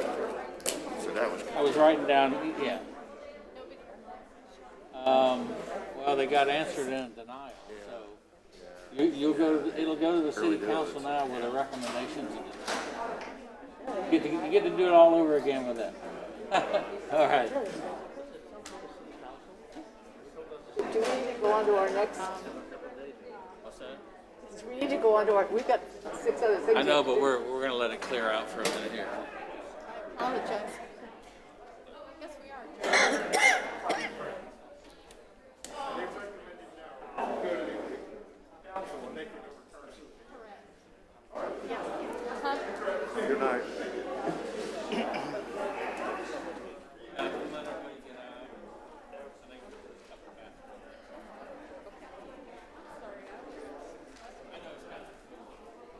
So that was. I was writing down, yeah. Well, they got answered in denial, so it'll go to the city council now with a recommendation to deny. You get to do it all over again with them. All right. Do we need to go on to our next? What's that? Do we need to go on to our, we've got 6 other things. I know, but we're going to let it clear out for a minute here. Apologize. Good night.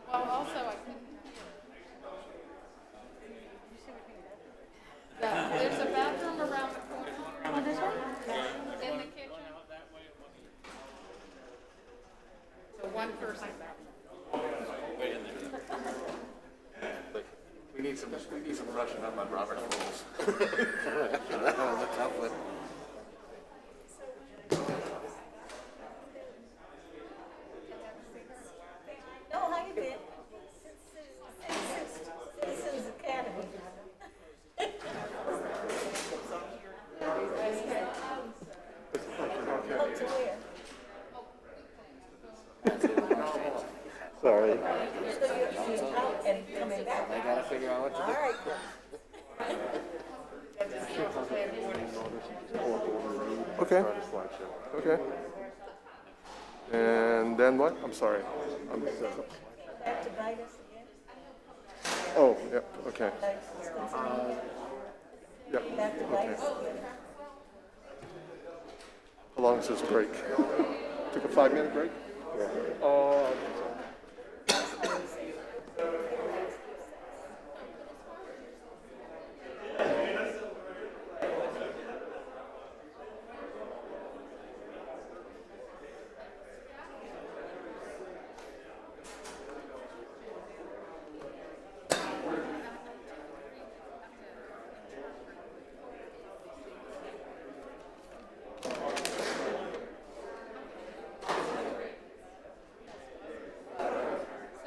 Well, also, I couldn't. There's a bathroom around the corner. Oh, this one? In the kitchen. So one person bathroom. We need some Russian on my Robert rules. That was a tough one. No, how you been? Citizens Academy. Oh, to where? Sorry. So you're out and coming back? I gotta figure out what to do. All right. Okay. Okay. And then what? I'm sorry. Back to bite us again? Oh, yeah, okay. Yeah, Back to bite okay. us again? How long is this break? Took a 5-minute break?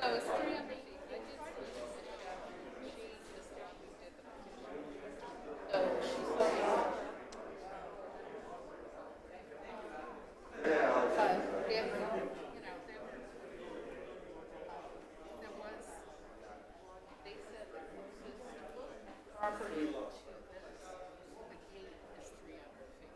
So it's 300 feet. I did see she just did the. So she saw. If, there was, they said the closest property to this, the gate is 300 feet.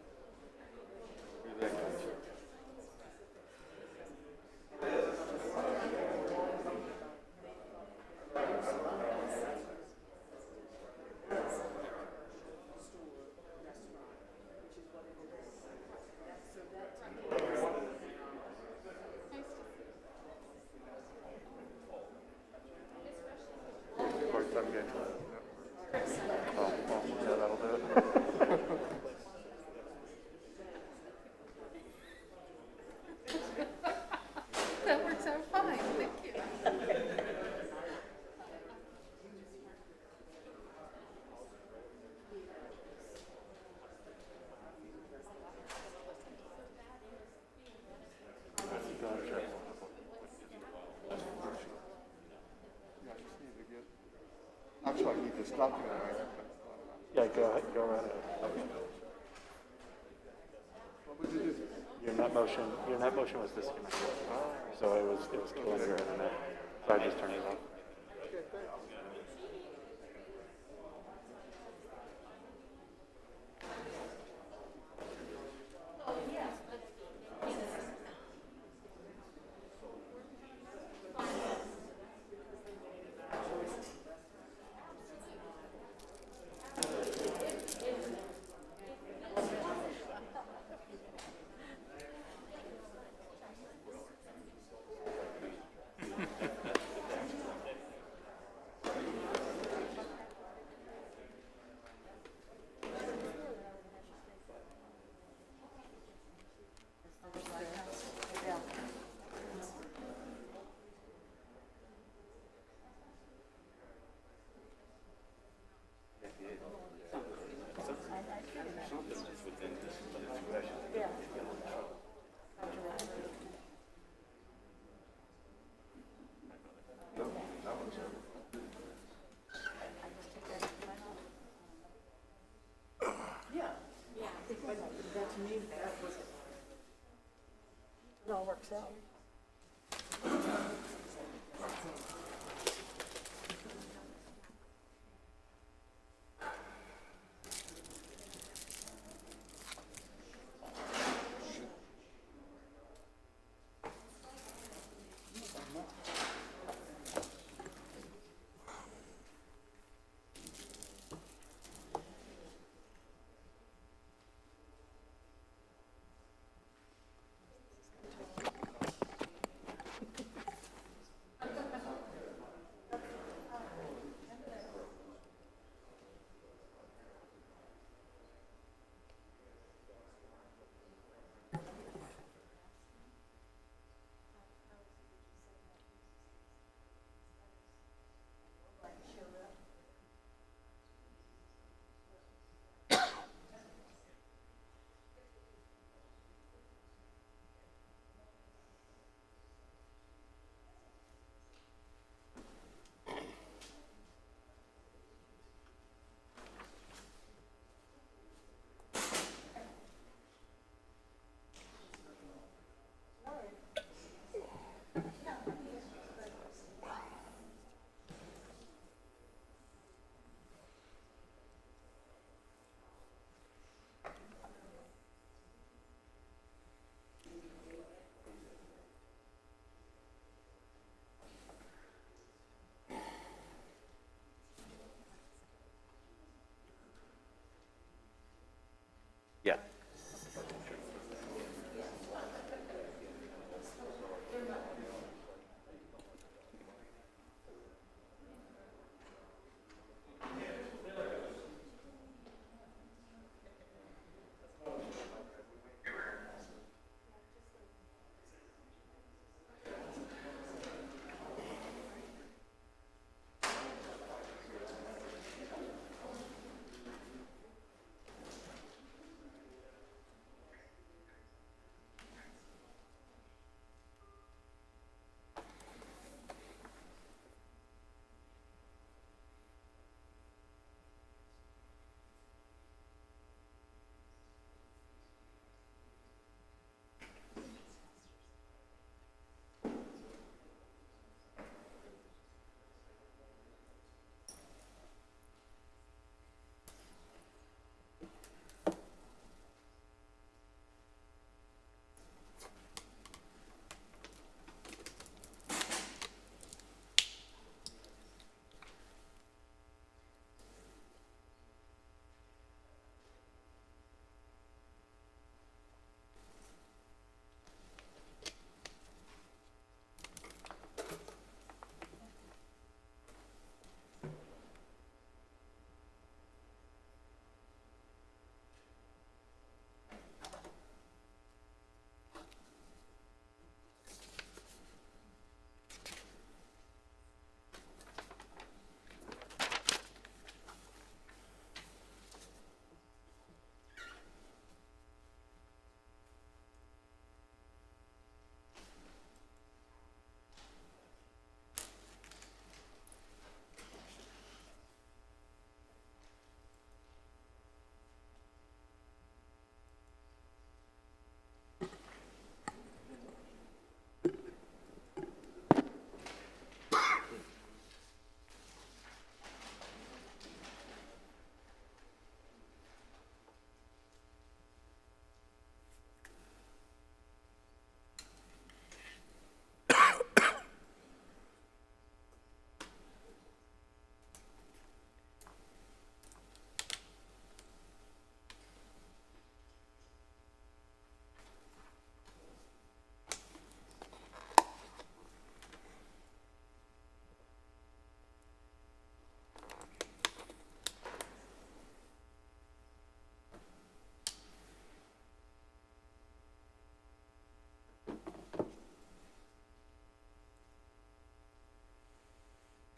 Part-time game. Oh, yeah, that'll do it. That works out fine, thank you. That's why I need this document, right? Yeah, go ahead, go right ahead. What would you do? Your net motion was disconnected. So it was killing your internet. So I just turned it off. Okay, thanks. It all works out.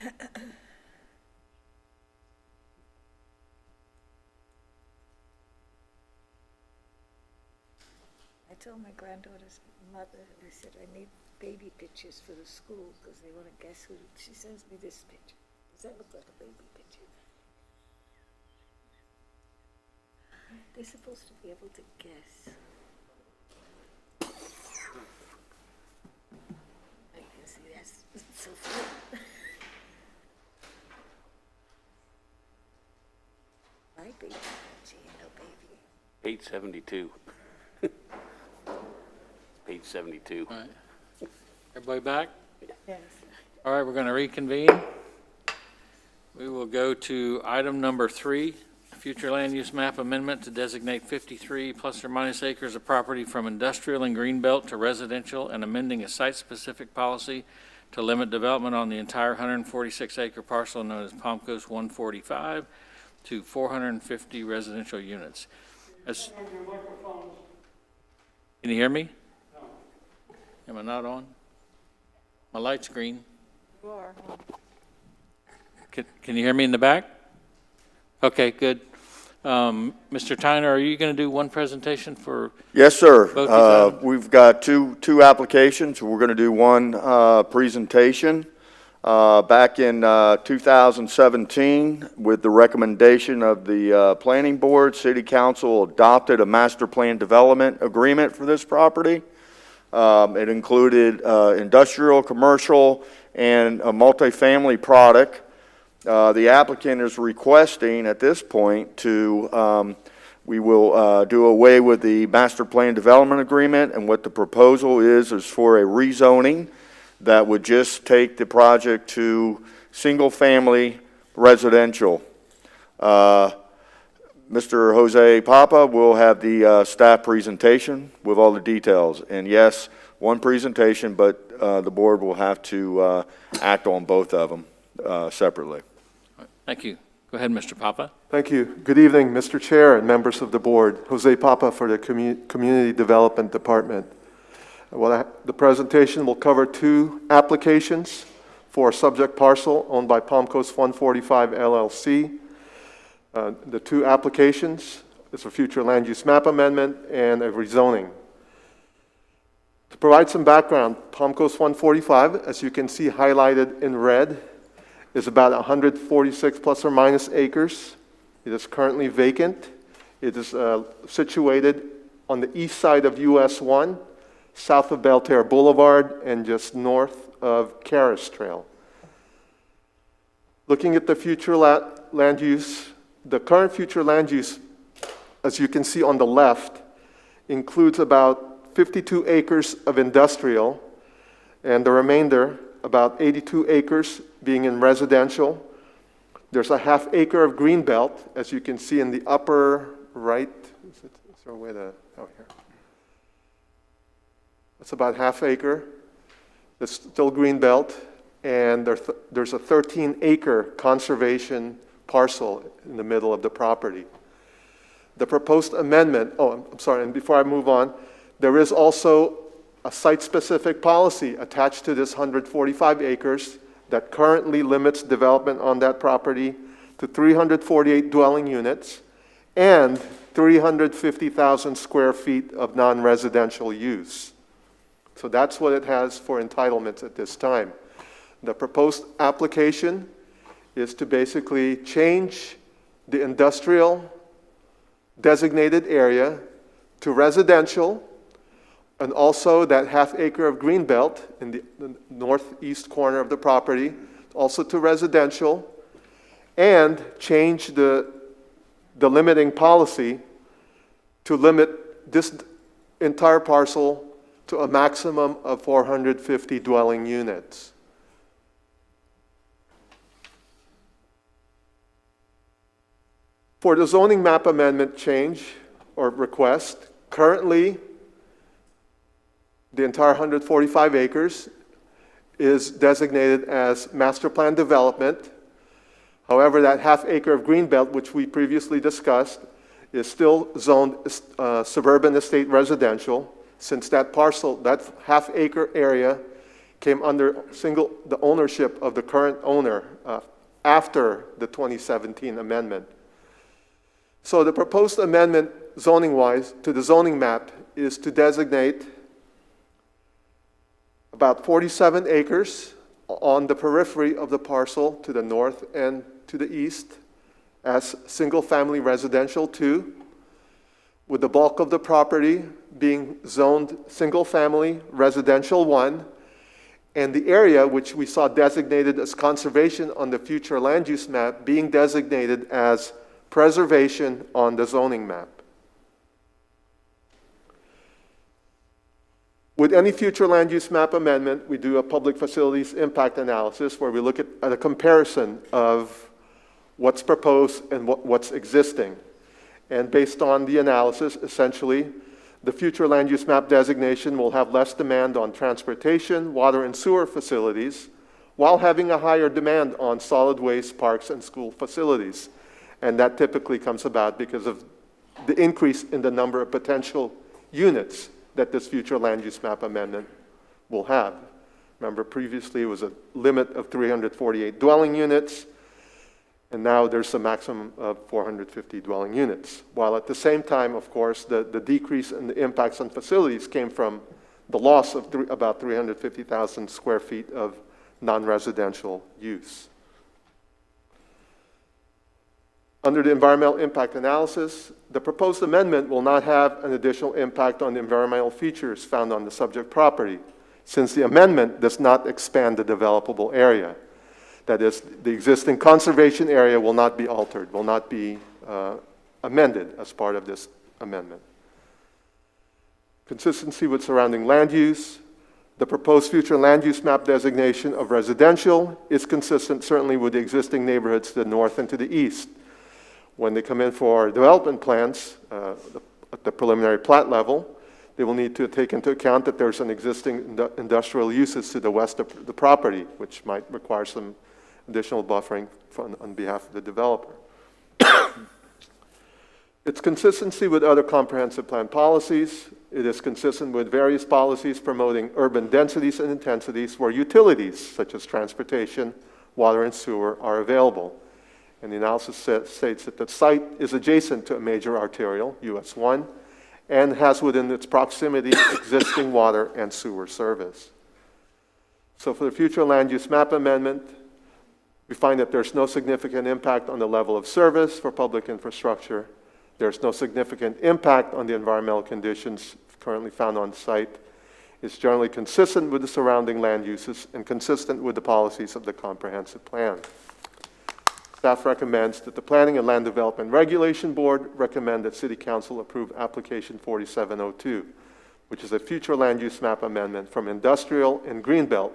I told my granddaughter's mother, I said, I need baby pictures for the school because they want to guess who. She sends me this picture. Does that look like a baby picture? They're supposed to be able to guess. You can see that's so fun. My baby, she ain't no baby. Page 72. Page 72. All right. Everybody back? Yes. All right, we're going to reconvene. We will go to item number 3, future land use map amendment to designate 53 plus or minus acres of property from industrial and greenbelt to residential and amending a site-specific policy to limit development on the entire 146-acre parcel known as Palm Coast 145 to 450 residential units. Can you hear me? Am I not on? My light's green. You are. Can you hear me in the back? Okay, good. Mr. Tyner, are you going to do one presentation for? Yes, sir. Both these items? We've got two applications. We're going to do one presentation. Back in 2017, with the recommendation of the Planning Board, City Council adopted a master plan development agreement for this property. It included industrial, commercial, and a multifamily product. The applicant is requesting at this point to, we will do away with the master plan development agreement, and what the proposal is for a rezoning that would just take the project to single-family residential. Mr. Jose Papa will have the staff presentation with all the details. And yes, one presentation, but the board will have to act on both of them separately. Thank you. Go ahead, Mr. Papa. Thank you. Good evening, Mr. Chair and members of the board. Jose Papa for the Community Development Department. The presentation will cover 2 applications for a subject parcel owned by Palm Coast 145 LLC. The 2 applications is a future land use map amendment and a rezoning. To provide some background, Palm Coast 145, as you can see highlighted in red, is about 146 plus or minus acres. It is currently vacant. It is situated on the east side of US 1, south of Belterre Boulevard, and just north of Caris Trail. Looking at the future land use, the current future land use, as you can see on the left, includes about 52 acres of industrial, and the remainder, about 82 acres, being in residential. There's a half acre of greenbelt, as you can see in the upper right. Is there a way to, oh, here. That's about half acre. It's still greenbelt, and there's a 13-acre conservation parcel in the middle of the property. The proposed amendment, I'm sorry, and before I move on, there is also a site-specific policy attached to this 145 acres that currently limits development on that property to 348 dwelling units and 350,000 square feet of non-residential use. So that's what it has for entitlements at this time. The proposed application is to basically change the industrial designated area to residential, and also that half acre of greenbelt in the northeast corner of the property, also to residential, and change the limiting policy to limit this entire parcel to a maximum of 450 dwelling units. For the zoning map amendment change or request, currently the entire 145 acres is designated as master plan development. However, that half acre of greenbelt, which we previously discussed, is still zoned suburban estate residential, since that parcel, that half acre area, came under the ownership of the current owner after the 2017 amendment. So the proposed amendment zoning-wise to the zoning map is to designate about 47 acres on the periphery of the parcel to the north and to the east as single-family residential 2, with the bulk of the property being zoned single-family residential 1, and the area which we saw designated as conservation on the future land use map being designated as preservation on the zoning map. With any future land use map amendment, we do a public facilities impact analysis where we look at a comparison of what's proposed and what's existing. And based on the analysis, essentially, the future land use map designation will have less demand on transportation, water, and sewer facilities, while having a higher demand on solid waste, parks, and school facilities. And that typically comes about because of the increase in the number of potential units that this future land use map amendment will have. Remember, previously it was a limit of 348 dwelling units, and now there's a maximum of 450 dwelling units. While at the same time, of course, the decrease in the impacts on facilities came from the loss of about 350,000 square feet of non-residential use. Under the environmental impact analysis, the proposed amendment will not have an additional impact on the environmental features found on the subject property, since the amendment does not expand the developable area. That is, the existing conservation area will not be altered, will not be amended as part of this amendment. Consistency with surrounding land use. The proposed future land use map designation of residential is consistent certainly with the existing neighborhoods to the north and to the east. When they come in for development plans at the preliminary plat level, they will need to take into account that there's an existing industrial uses to the west of the property, which might require some additional buffering on behalf of the developer. Its consistency with other comprehensive plan policies. It is consistent with various policies promoting urban densities and intensities where utilities such as transportation, water, and sewer are available. And the analysis states that the site is adjacent to a major arterial, US 1, and has within its proximity existing water and sewer service. So for the future land use map amendment, we find that there's no significant impact on the level of service for public infrastructure. There's no significant impact on the environmental conditions currently found on site. It's generally consistent with the surrounding land uses and consistent with the policies of the comprehensive plan. Staff recommends that the Planning and Land Development Regulation Board recommend that City Council approve application 4702, which is a future land use map amendment from industrial and greenbelt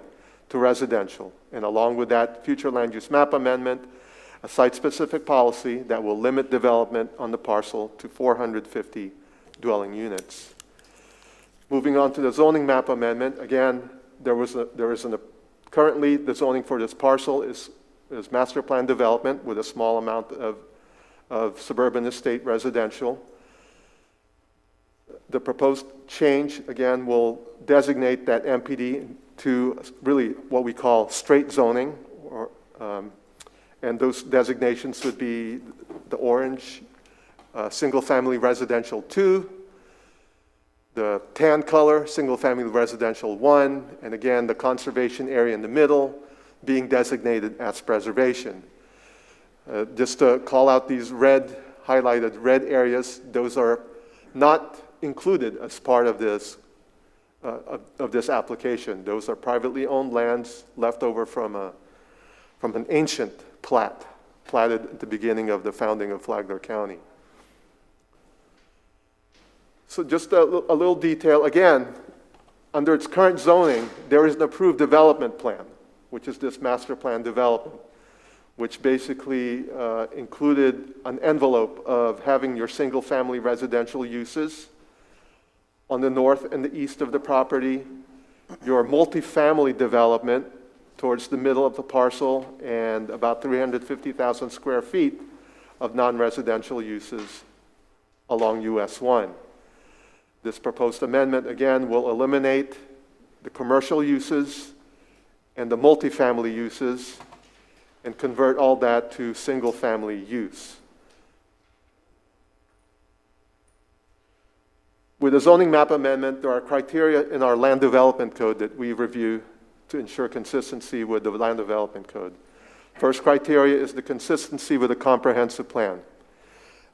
to residential. And along with that future land use map amendment, a site-specific policy that will limit development on the parcel to 450 dwelling units. Moving on to the zoning map amendment, again, currently the zoning for this parcel is master plan development with a small amount of suburban estate residential. The proposed change, again, will designate that MPD to really what we call straight zoning, and those designations would be the orange, single-family residential 2, the tan color, single-family residential 1, and again, the conservation area in the middle being designated as preservation. Just to call out these highlighted red areas, those are not included as part of this application. Those are privately owned lands left over from an ancient platted at the beginning of the founding of Flagler County. So just a little detail. Again, under its current zoning, there is an approved development plan, which is this master plan development, which basically included an envelope of having your single-family residential uses on the north and the east of the property, your multifamily development towards the middle of the parcel, and about 350,000 square feet of non-residential uses along US 1. This proposed amendment, again, will eliminate the commercial uses and the multifamily uses and convert all that to single-family use. With the zoning map amendment, there are criteria in our land development code that we review to ensure consistency with the land development code. First criteria is the consistency with a comprehensive plan.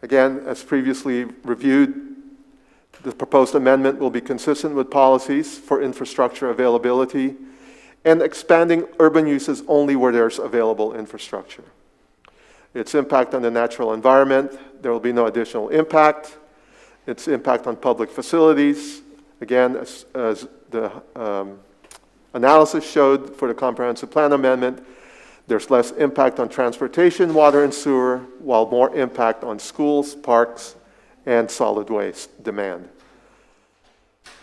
Again, as previously reviewed, the proposed amendment will be consistent with policies for infrastructure availability and expanding urban uses only where there's available infrastructure. Its impact on the natural environment, there will be no additional impact. Its impact on public facilities, again, as the analysis showed for the comprehensive plan amendment, there's less impact on transportation, water, and sewer, while more impact on schools, parks, and solid waste demand.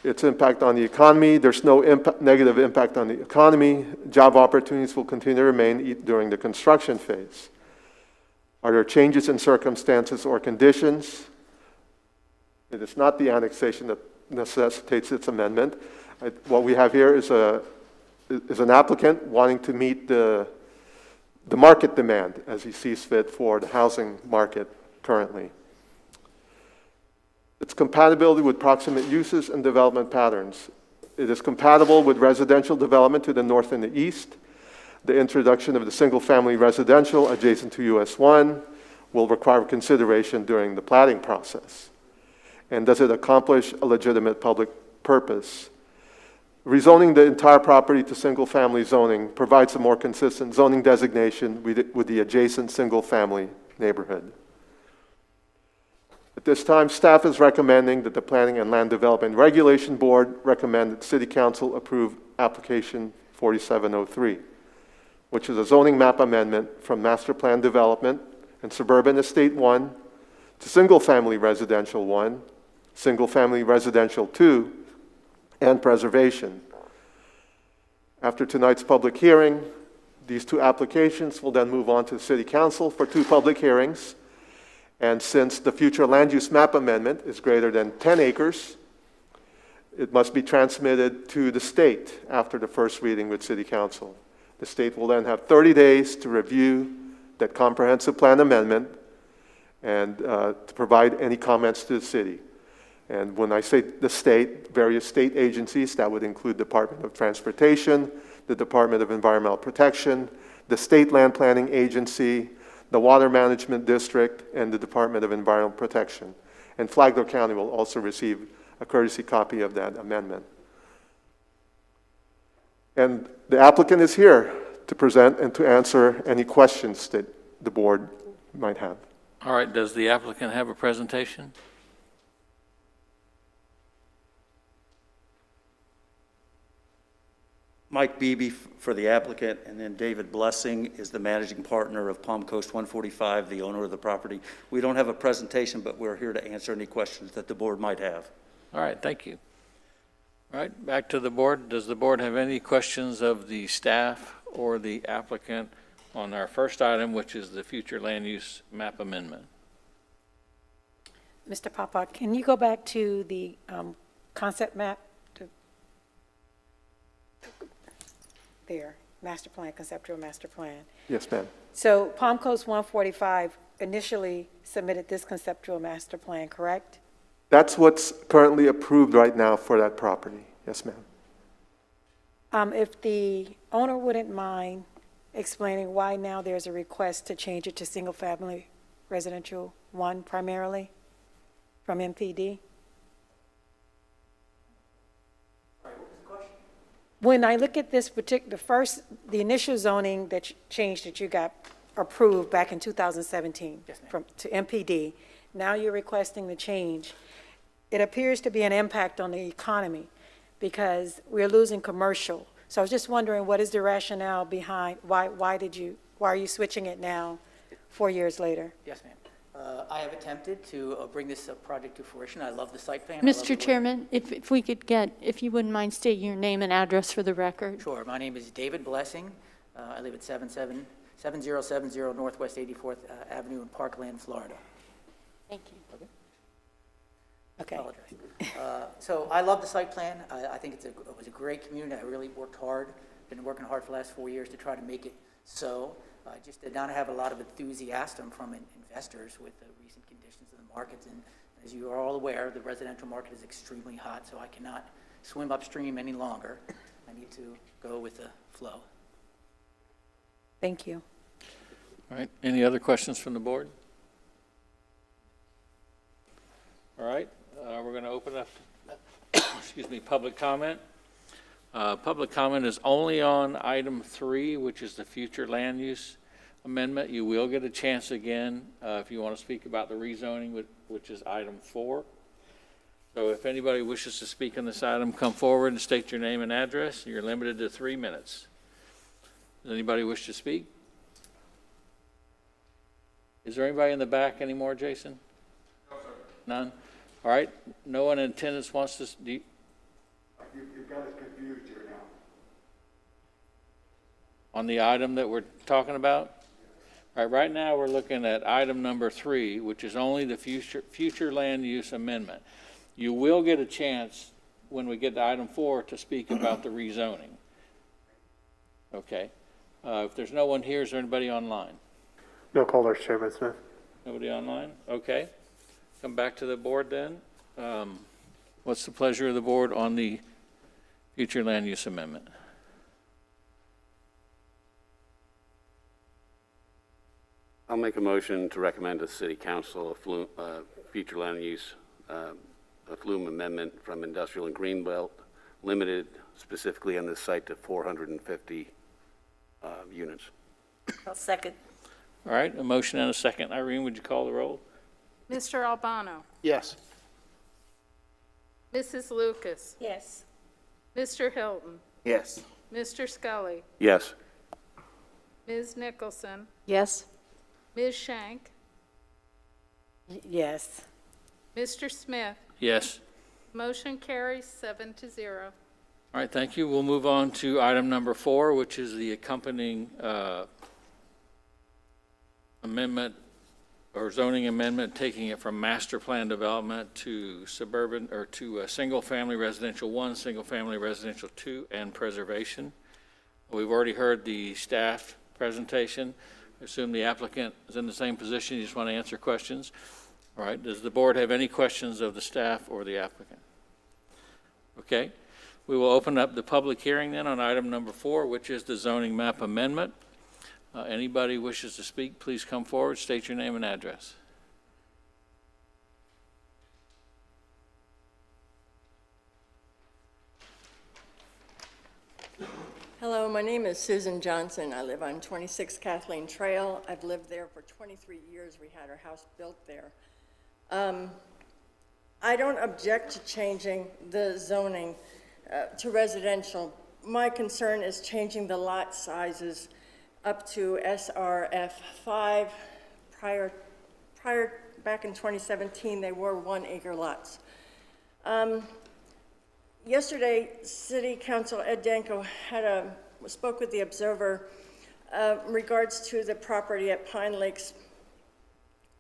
Its impact on the economy, there's no negative impact on the economy. Job opportunities will continue to remain during the construction phase. Are there changes in circumstances or conditions? It is not the annexation that necessitates its amendment. What we have here is an applicant wanting to meet the market demand as he sees fit for the housing market currently. Its compatibility with proximate uses and development patterns. It is compatible with residential development to the north and the east. The introduction of the single-family residential adjacent to US 1 will require consideration during the planning process. And does it accomplish a legitimate public purpose? Rezoning the entire property to single-family zoning provides a more consistent zoning designation with the adjacent single-family neighborhood. At this time, staff is recommending that the Planning and Land Development Regulation Board recommend that City Council approve application 4703, which is a zoning map amendment from Master Plan Development and Suburban Estate 1 to Single-Family Residential 1, Single-Family Residential 2, and Preservation. After tonight's public hearing, these two applications will then move on to City Council for two public hearings. And since the future land use map amendment is greater than 10 acres, it must be transmitted to the state after the first reading with City Council. The state will then have 30 days to review that comprehensive plan amendment and to provide any comments to the city. And when I say the state, various state agencies, that would include Department of Transportation, the Department of Environmental Protection, the State Land Planning Agency, the Water Management District, and the Department of Environmental Protection. And Flagler County will also receive a courtesy copy of that amendment. And the applicant is here to present and to answer any questions that the board might have. All right, does the applicant have a presentation? Mike Beebe for the applicant, and then David Blessing is the managing partner of Palm Coast 145, the owner of the property. We don't have a presentation, but we're here to answer any questions that the board might have. All right, thank you. All right, back to the board. Does the board have any questions of the staff or the applicant on our first item, which is the future land use map amendment? Mr. Papa, can you go back to the concept map? There, master plan, conceptual master plan. Yes, ma'am. So Palm Coast 145 initially submitted this conceptual master plan, correct? That's what's currently approved right now for that property. Yes, ma'am. If the owner wouldn't mind explaining why now there's a request to change it to single-family residential 1 primarily from MPD? When I look at this particular, the initial zoning that changed that you got approved back in 2017 to MPD, now you're requesting the change. It appears to be an impact on the economy because we're losing commercial. So I was just wondering, what is the rationale behind, why are you switching it now, 4 years later? Yes, ma'am. I have attempted to bring this project to fruition. I love the site plan. Mr. Chairman, if we could get, if you wouldn't mind stating your name and address for the record. Sure. My name is David Blessing. I live at 7070 Northwest 84th Avenue in Parkland, Florida. Thank you. Okay. So I love the site plan. I think it was a great community. I really worked hard been working hard for the last 4 years to try to make it so. Just did not have a lot of enthusiasm from investors with the recent conditions of the markets. And as you are all aware, the residential market is extremely hot, so I cannot swim upstream any longer. I need to go with the flow. Thank you. All right, any other questions from the board? All right, we're going to open up, excuse me, public comment. Public comment is only on item 3, which is the future land use amendment. You will get a chance again if you want to speak about the rezoning, which is item 4. So if anybody wishes to speak on this item, come forward and state your name and address. You're limited to 3 minutes. Does anybody wish to speak? Is there anybody in the back anymore, Jason? No, sir. None? All right, no one in attendance wants to, you've got us confused here now. On the item that we're talking about? All right, right now we're looking at item number 3, which is only the future land use amendment. You will get a chance when we get to item 4 to speak about the rezoning. Okay. If there's no one here, is there anybody online? No callers, Chairman Smith. Nobody online? Okay. Come back to the board then. What's the pleasure of the board on the future land use amendment? I'll make a motion to recommend to City Council a future land use, a flume amendment from Industrial and Greenbelt limited specifically on this site to 450 units. I'll second. All right, a motion and a second. Irene, would you call the roll? Mr. Albano? Yes. Mrs. Lucas? Yes. Mr. Hilton? Yes. Mr. Scully? Yes. Ms. Nicholson? Yes? Ms. Shank? Yes. Mr. Smith? Yes. Motion carries 7-0. All right, thank you. We'll move on to item number 4, which is the accompanying amendment or zoning amendment, taking it from master plan development to suburban or to single-family residential 1, single-family residential 2, and preservation. We've already heard the staff presentation. I assume the applicant is in the same position. You just want to answer questions. All right, does the board have any questions of the staff or the applicant? Okay, we will open up the public hearing then on item number 4, which is the zoning map amendment. Anybody wishes to speak, please come forward, state your name and address. Hello, my name is Susan Johnson. I live on 26 Kathleen Trail. I've lived there for 23 years. We had our house built there. I don't object to changing the zoning to residential. My concern is changing the lot sizes up to SRF 5. Back in 2017, they were 1-acre lots. Yesterday, City Council Ed Danko spoke with the Observer in regards to the property at Pine Lakes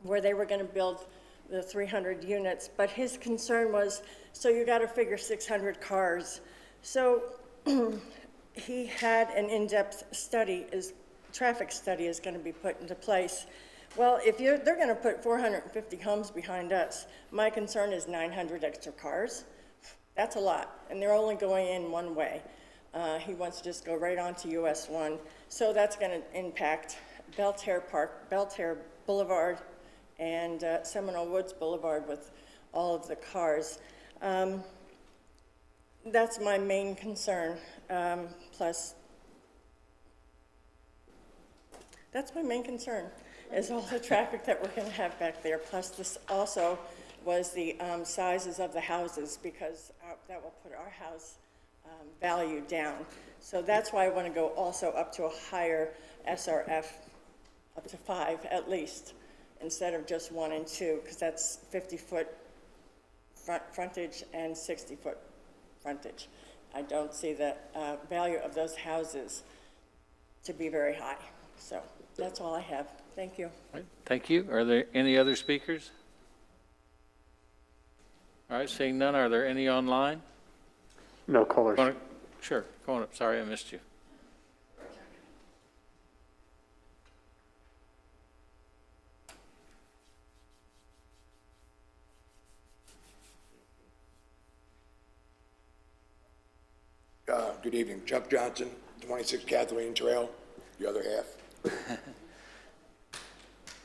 where they were going to build the 300 units, but his concern was, so you got to figure 600 cars. So he had an in-depth study, traffic study is going to be put into place. Well, if they're going to put 450 homes behind us, my concern is 900 extra cars. That's a lot, and they're only going in one way. He wants to just go right on to US 1. So that's going to impact Belterre Boulevard and Seminole Woods Boulevard with all of the cars. That's my main concern. Plus, that's my main concern, is all the traffic that we're going to have back there. Plus, this also was the sizes of the houses, because that will put our house value down. So that's why I want to go also up to a higher SRF, up to 5 at least, instead of just 1 and 2, because that's 50-foot frontage and 60-foot frontage. I don't see the value of those houses to be very high. So that's all I have. Thank you. All right, thank you. Are there any other speakers? All right, seeing none, are there any online? No callers. Sure, go on up. Sorry, I missed you. Good evening. Chuck Johnson, 26 Kathleen Trail, the other half.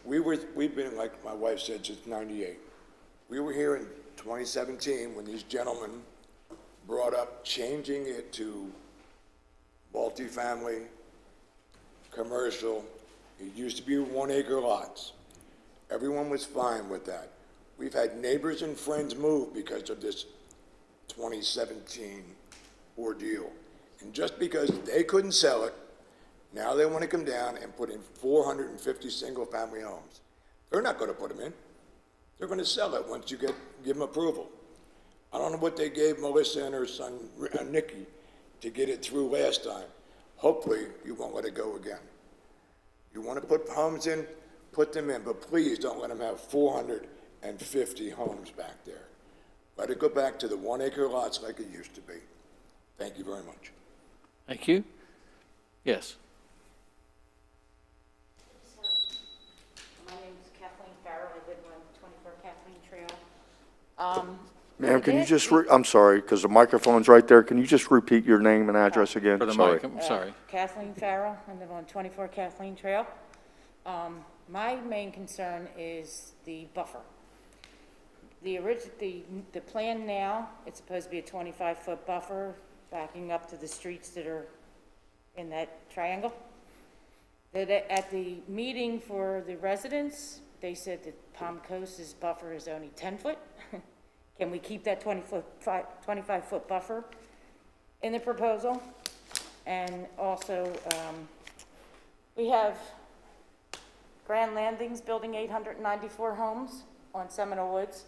We've been, like my wife said, since '98. We were here in 2017 when these gentlemen brought up changing it to multifamily, commercial. It used to be 1 acre lots. Everyone was fine with that. We've had neighbors and friends move because of this 2017 ordeal. And just because they couldn't sell it, now they want to come down and put in 450 single-family homes. They're not going to put them in. They're going to sell it once you give them approval. I don't know what they gave Melissa and her son, Nikki, to get it through last time. Hopefully, you won't let it go again. You want to put homes in, put them in, but please don't let them have 450 homes back there. Let it go back to the 1 acre lots like it used to be. Thank you very much. Thank you. Yes. My name is Kathleen Farrell. I live on 24 Kathleen Trail. Ma'am, can you just, I'm sorry, because the microphone's right there. Can you just repeat your name and address again? For the Sorry. mic, I'm sorry. Kathleen Farrell. I live on 24 Kathleen Trail. My main concern is the buffer. The plan now, it's supposed to be a 25-foot buffer backing up to the streets that are in that triangle. At the meeting for the residents, they said that Palm Coast's buffer is only 10 foot. Can we keep that 25-foot buffer in the proposal? And also, we have Grand Landings building 894 homes on Seminole Woods.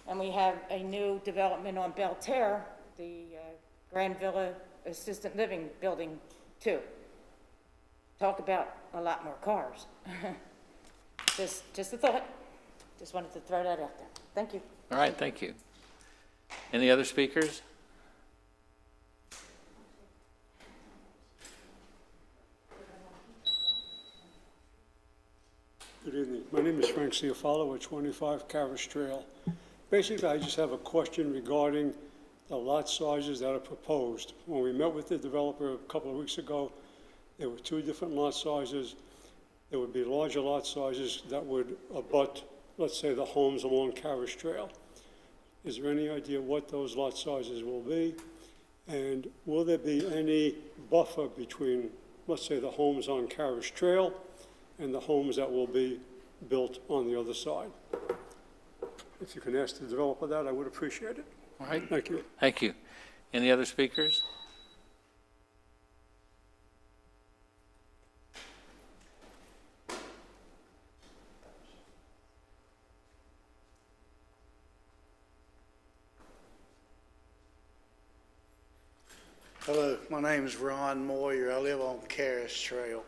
And we have a new development on Belterre, the Grand Villa Assistant Living Building 2. Talk about a lot more cars. Just a thought. Just wanted to throw that out there. Thank you. All right, thank you. Any other speakers? Good evening. My name is Frank Ciafalo at 25 Carriage Trail. Basically, I just have a question regarding the lot sizes that are proposed. When we met with the developer a couple of weeks ago, there were 2 different lot sizes. There would be larger lot sizes that would abut, let's say, the homes along Carriage Trail. Is there any idea what those lot sizes will be? And will there be any buffer between, let's say, the homes on Carriage Trail and the homes that will be built on the other side? If you can ask the developer that, I would appreciate it. All right. Thank you. Thank you. Any other speakers? Hello, my name is Ron Moyer. I live on Carriage Trail.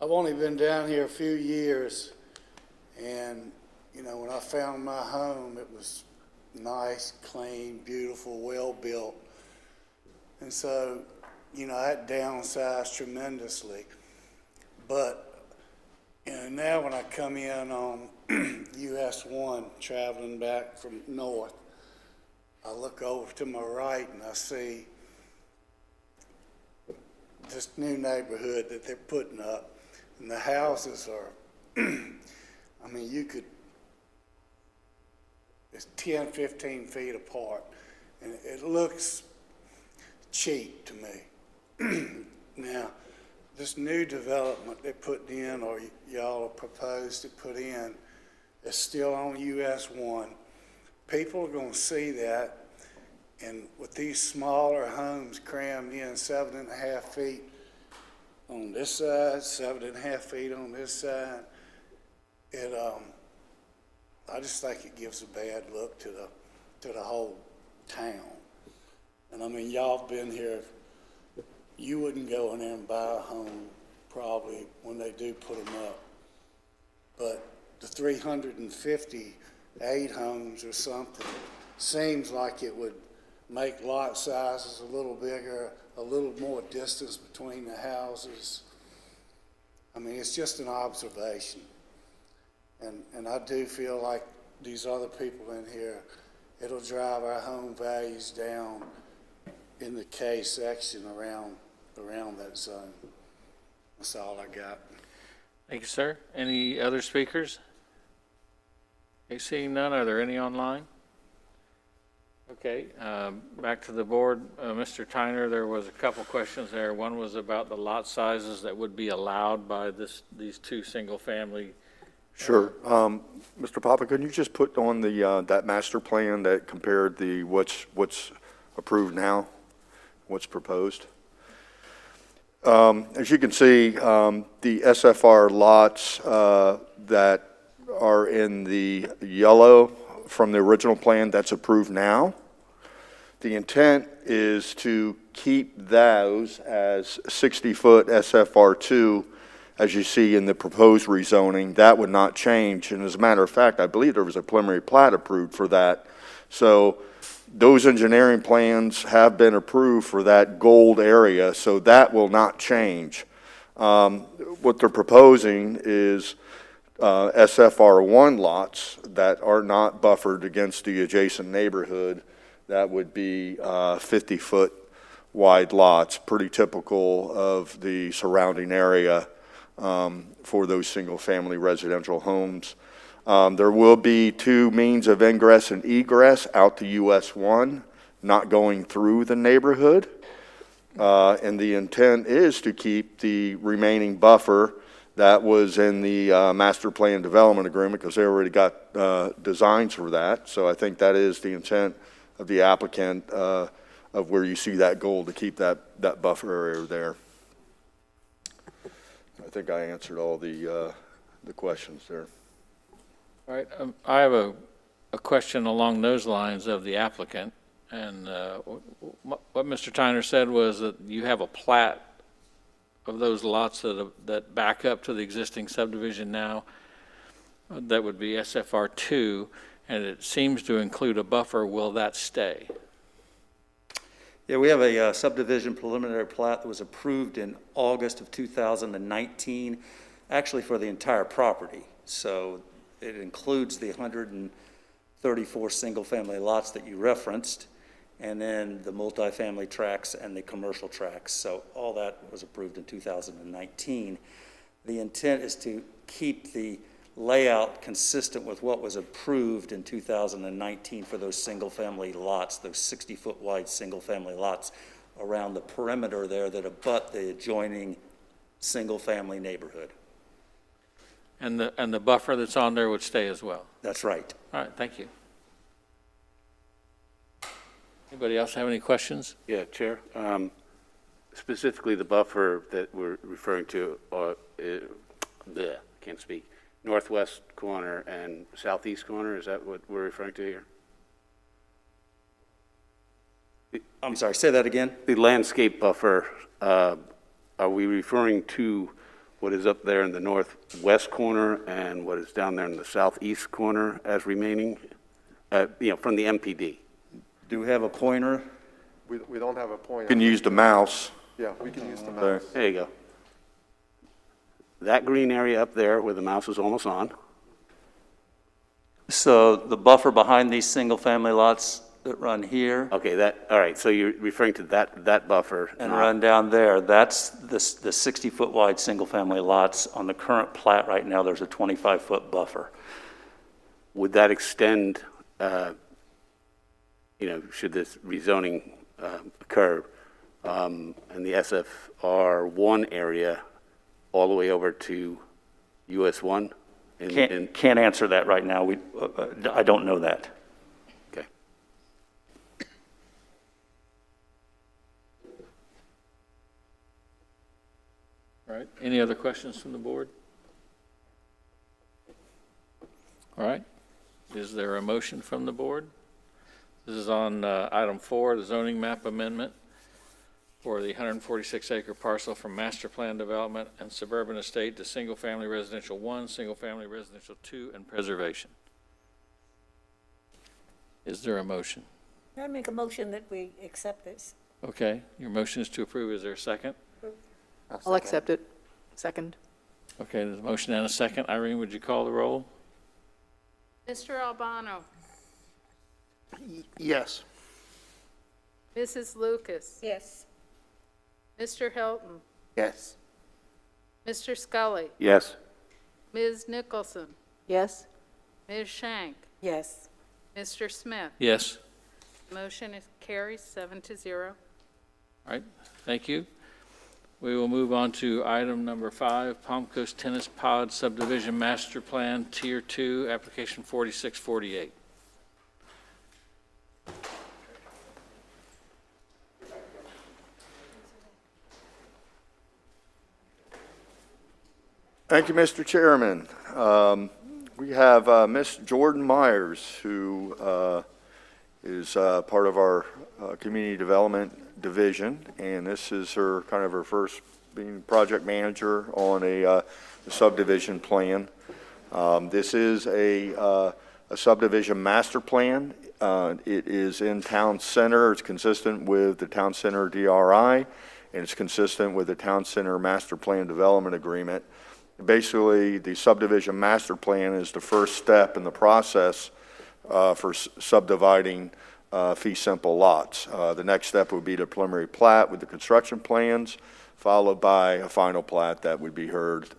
I've only been down here a few years, and, you know, when I found my home, it was nice, clean, beautiful, well-built. And so, you know, that downsized tremendously. But, you know, now when I come in on US 1, traveling back from north, I look over to my right and I see this new neighborhood that they're putting up, and the houses are, I mean, it's 10, 15 feet apart, and it looks cheap to me. Now, this new development they're putting in, or y'all proposed to put in, is still on US 1. People are going to see that. And with these smaller homes crammed in 7.5 feet on this side, 7.5 feet on this side, I just think it gives a bad look to the whole town. And I mean, y'all been here. You wouldn't go in there and buy a home probably when they do put them up. But the 358 homes or something seems like it would make lot sizes a little bigger, a little more distance between the houses. I mean, it's just an observation. And I do feel like these other people in here, it'll drive our home values down in the K section around that zone. That's all I got. Thank you, sir. Any other speakers? Okay, seeing none, are there any online? Okay, back to the board. Mr. Tyner, there was a couple questions there. One was about the lot sizes that would be allowed by these two single-family. Sure. Mr. Papa, can you just put on the, that master plan that compared the, what's approved now, what's proposed? As you can see, the SFR lots that are in the yellow from the original plan that's approved now, the intent is to keep those as 60-foot SFR2, as you see in the proposed rezoning. That would not change. And as a matter of fact, I believe there was a preliminary plat approved for that. So those engineering plans have been approved for that gold area, so that will not change. What they're proposing is SFR1 lots that are not buffered against the adjacent neighborhood. That would be 50-foot wide lots, pretty typical of the surrounding area for those single-family residential homes. There will be two means of ingress and egress out to US 1, not going through the neighborhood. And the intent is to keep the remaining buffer that was in the master plan development agreement, because they already got designs for that. So I think that is the intent of the applicant of where you see that goal, to keep that buffer area there. I think I answered all the questions there. All right, I have a question along those lines of the applicant. And what Mr. Tyner said was that you have a plat of those lots that back up to the existing subdivision now. That would be SFR2, and it seems to include a buffer. Will that stay? Yeah, we have a subdivision preliminary plat that was approved in August of 2019, actually for the entire property. So it includes the 134 single-family lots that you referenced, and then the multifamily tracts and the commercial tracts. So all that was approved in 2019. The intent is to keep the layout consistent with what was approved in 2019 for those single-family lots, those 60-foot wide single-family lots around the perimeter there that abut the adjoining single-family neighborhood. And the buffer that's on there would stay as well? That's right. All right, thank you. Anybody else have any questions? Yeah, Chair. Specifically, the buffer that we're referring to, can't speak, northwest corner and southeast corner, is that what we're referring to here? I'm sorry, say that again? The landscape buffer, are we referring to what is up there in the northwest corner and what is down there in the southeast corner as remaining, from the MPD? Do we have a pointer? We don't have a pointer. You can use the mouse. Yeah, we can use the mouse. There you go. That green area up there where the mouse is almost on. So the buffer behind these single-family lots that run here. Okay, all right, so you're referring to that buffer. And run down there, that's the 60-foot wide single-family lots. On the current plat right now, there's a 25-foot buffer. Would that extend, should this rezoning occur, and the SFR1 area all the way over to US 1? Can't answer that right now. I don't know that. Okay. All right, any other questions from the board? All right, is there a motion from the board? This is on item 4, the zoning map amendment for the 146-acre parcel from master plan development and suburban estate to single-family residential 1, single-family residential 2, and preservation. Is there a motion? I make a motion that we accept this. Okay, your motion is to approve. Is there a second? I'll accept it. Second. Okay, there's a motion and a second. Irene, would you call the roll? Mr. Albano, Yes. Mrs. Lucas. Yes. Mr. Hilton. Yes. Mr. Scully. Yes. Ms. Nicholson. Yes? Ms. Shank. Yes. Mr. Smith. Yes. Motion is carries 7-0. All right, thank you. We will move on to item number 5, Palm Coast Tennis Pod Subdivision Master Plan, Tier 2, Application 4648. Thank you, Mr. Chairman. We have Ms. Jordan Myers, who is part of our Community Development Division, and this is her first being project manager on a subdivision plan. This is a subdivision master plan. It is in town center. It's consistent with the town center DRI, and it's consistent with the town center master plan development agreement. Basically, the subdivision master plan is the first step in the process for subdividing fee simple lots. The next step would be the preliminary plat with the construction plans, followed by a final plat that would be heard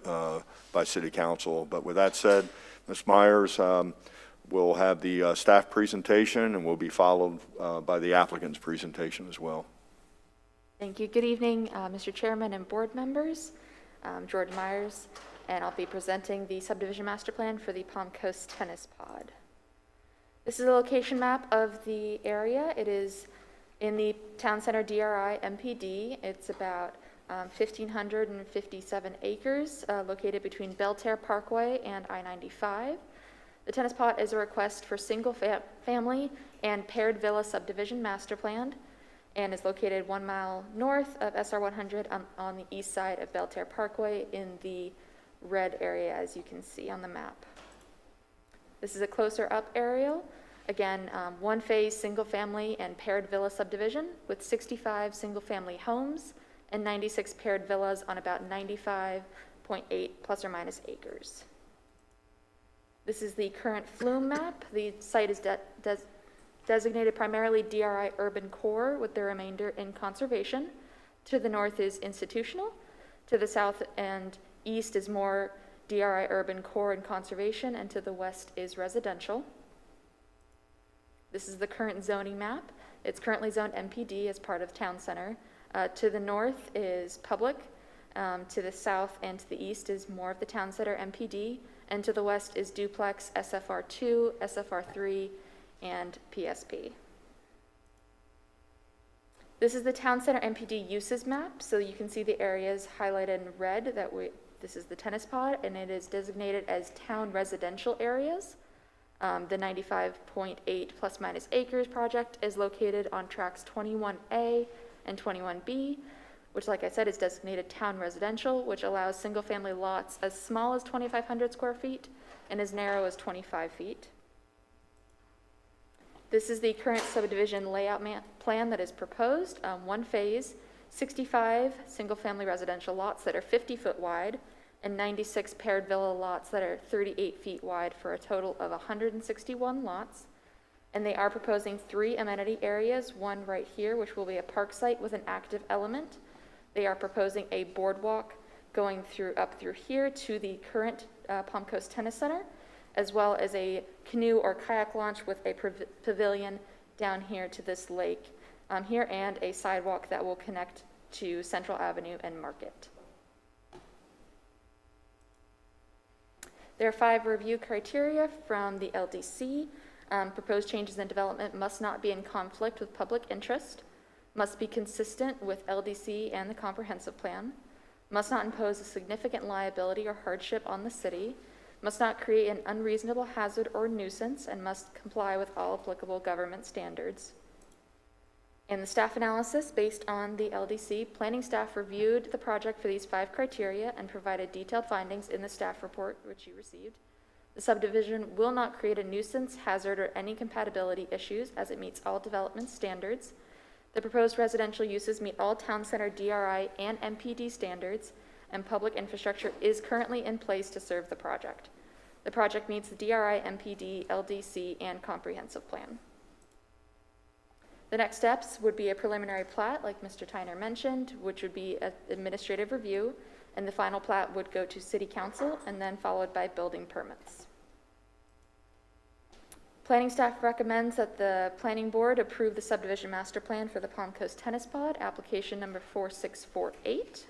by City Council. But with that said, Ms. Myers will have the staff presentation and will be followed by the applicant's presentation as well. Thank you. Good evening, Mr. Chairman and board members. I'm Jordan Myers, and I'll be presenting the subdivision master plan for the Palm Coast Tennis Pod. This is a location map of the area. It is in the Town Center DRI MPD. It's about 1,557 acres located between Belterre Parkway and I-95. The tennis pod is a request for single family and paired villa subdivision master plan and is located 1 mile north of SR 100 on the east side of Belterre Parkway in the red area, as you can see on the map. This is a closer up aerial. Again, one phase single family and paired villa subdivision with 65 single family homes and 96 paired villas on about 95.8 plus or minus acres. This is the current flume map. The site is designated primarily DRI urban core with the remainder in conservation. To the north is institutional. To the south and east is more DRI urban core and conservation, and to the west is residential. This is the current zoning map. It's currently zoned MPD as part of Town Center. To the north is public. To the south and to the east is more of the Town Center MPD, and to the west is duplex, SFR2, SFR3, and PSP. This is the Town Center MPD uses map, so you can see the areas highlighted in red. This is the tennis pod, and it is designated as town residential areas. The 95.8 plus minus acres project is located on tracks 21A and 21B, which, like I said, is designated town residential, which allows single-family lots as small as 2,500 square feet and as narrow as 25 feet. This is the current subdivision layout plan that is proposed. One phase, 65 single-family residential lots that are 50 foot wide and 96 paired villa lots that are 38 feet wide for a total of 161 lots. And they are proposing 3 amenity areas, one right here, which will be a park site with an active element. They are proposing a boardwalk going up through here to the current Palm Coast Tennis Center, as well as a canoe or kayak launch with a pavilion down here to this lake here, and a sidewalk that will connect to Central Avenue and Market. There are 5 review criteria from the LDC. Proposed changes in development must not be in conflict with public interest, must be consistent with LDC and the comprehensive plan, must not impose a significant liability or hardship on the city, must not create an unreasonable hazard or nuisance, and must comply with all applicable government standards. In the staff analysis based on the LDC, planning staff reviewed the project for these 5 criteria and provided detailed findings in the staff report, which you received. The subdivision will not create a nuisance, hazard, or any compatibility issues as it meets all development standards. The proposed residential uses meet all Town Center DRI and MPD standards, and public infrastructure is currently in place to serve the project. The project meets the DRI, MPD, LDC, and comprehensive plan. The next steps would be a preliminary plat, like Mr. Tyner mentioned, which would be an administrative review, and the final plat would go to City Council and then followed by building permits. Planning staff recommends that the Planning Board approve the subdivision master plan for the Palm Coast Tennis Pod, application number 4648.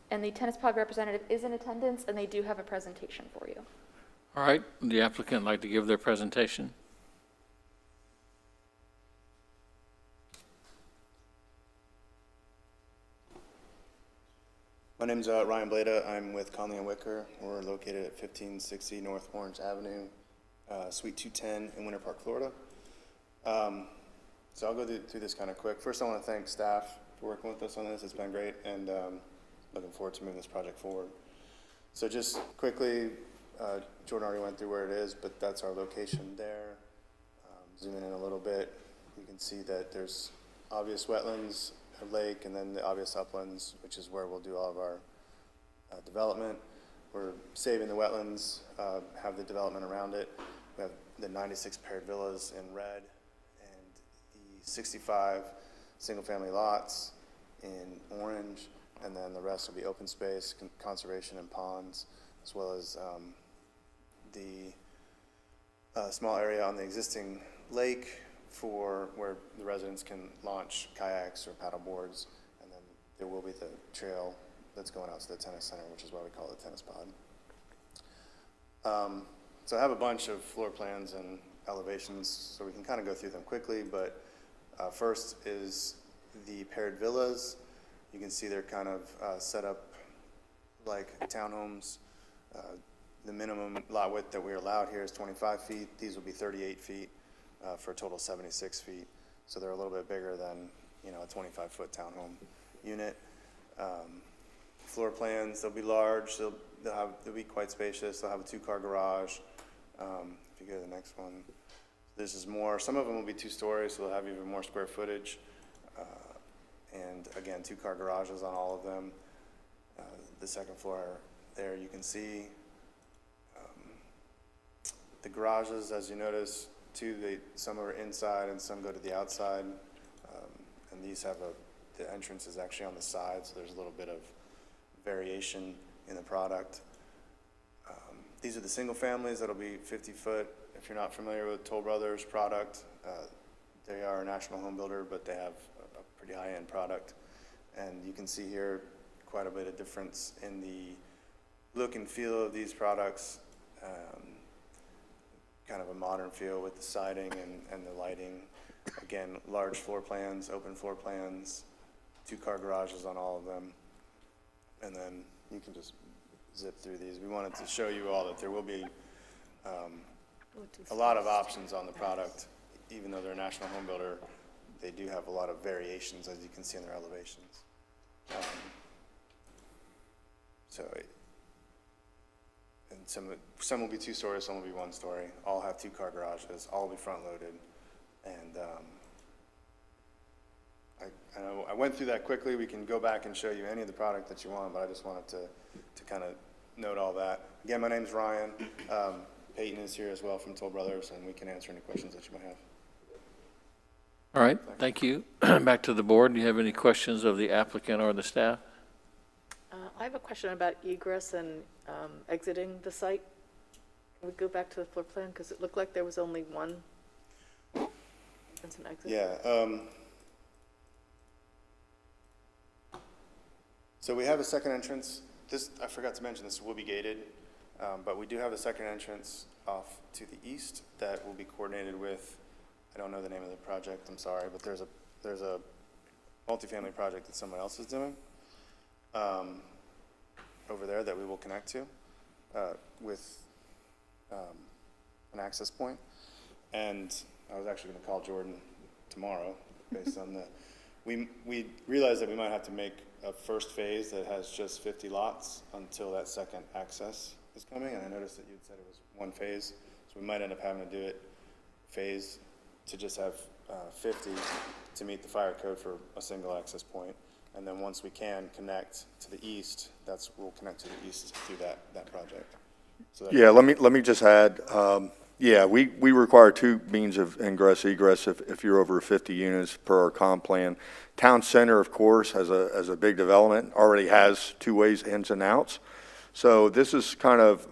And the Tennis Pod representative is in attendance, and they do have a presentation for you. All right, would the applicant like to give their presentation? My name's Ryan Blada. I'm with Conley and Wicker. We're located at 1560 North Orange Avenue, Suite 210 in Winter Park, Florida. So I'll go through this kind of quick. First, I want to thank staff for working with us on this. It's been great, and looking forward to moving this project forward. So just quickly, Jordan already went through where it is, but that's our location there. Zooming in a little bit, you can see that there's obvious wetlands, a lake, and then the obvious uplands, which is where we'll do all of our development. We're saving the wetlands, have the development around it. We have the 96 paired villas in red and the 65 single-family lots in orange, and then the rest will be open space, conservation, and ponds, as well as the small area on the existing lake for where the residents can launch kayaks or paddle boards, and then there will be the trail that's going out to the tennis center, which is why we call it Tennis Pod. So I have a bunch of floor plans and elevations, so we can kind of go through them quickly, but first is the paired villas. You can see they're kind of set up like townhomes. The minimum lot width that we're allowed here is 25 feet. These will be 38 feet for a total of 76 feet. So they're a little bit bigger than, you know, a 25-foot townhome unit. Floor plans, they'll be large. They'll be quite spacious. They'll have a 2-car garage. If you go to the next one, this is more. Some of them will be 2 stories, so they'll have even more square footage. And again, 2-car garages on all of them. The second floor there, you can see the garages, as you notice, some are inside and some go to the outside. And these have the entrance is actually on the side, so there's a little bit of variation in the product. These are the single families that'll be 50 foot. If you're not familiar with Toll Brothers product, they are a national home builder, but they have a pretty high-end product. And you can see here quite a bit of difference in the look and feel of these products. Kind of a modern feel with the siding and the lighting. Again, large floor plans, open floor plans, 2-car garages on all of them. And then you can just zip through these. We wanted to show you all that there will be a lot of options on the product. Even though they're a national home builder, they do have a lot of variations, as you can see in their elevations. And some will be 2 stories, some will be 1 story. All have 2-car garages, all will be front loaded. And I know I went through that quickly. We can go back and show you any of the product that you want, but I just wanted to kind of note all that. Again, my name's Ryan. Peyton is here as well from Toll Brothers, and we can answer any questions that you might have. All right, thank you. Back to the board. Do you have any questions of the applicant or the staff? I have a question about egress and exiting the site. Can we go back to the floor plan? Because it looked like there was only one entrance and exit. Yeah. So we have a second entrance. This, I forgot to mention, this will be gated, but we do have a second entrance off to the east that will be coordinated with, I don't know the name of the project, I'm sorry, but there's a multifamily project that someone else is doing over there that we will connect to with an access point. And I was actually going to call Jordan tomorrow based on the, we realized that we might have to make a first phase that has just 50 lots until that second access is coming. And I noticed that you'd said it was 1 phase. So we might end up having to do it phase to just have 50 to meet the fire code for a single access point. And then once we can connect to the east, we'll connect to the east through that project. So Yeah, let me just add, Yeah, we require two means of ingress, egress if you're over 50 units per our comp plan. Town Center, of course, as a big development, already has two ways, ins and outs. So this is kind of,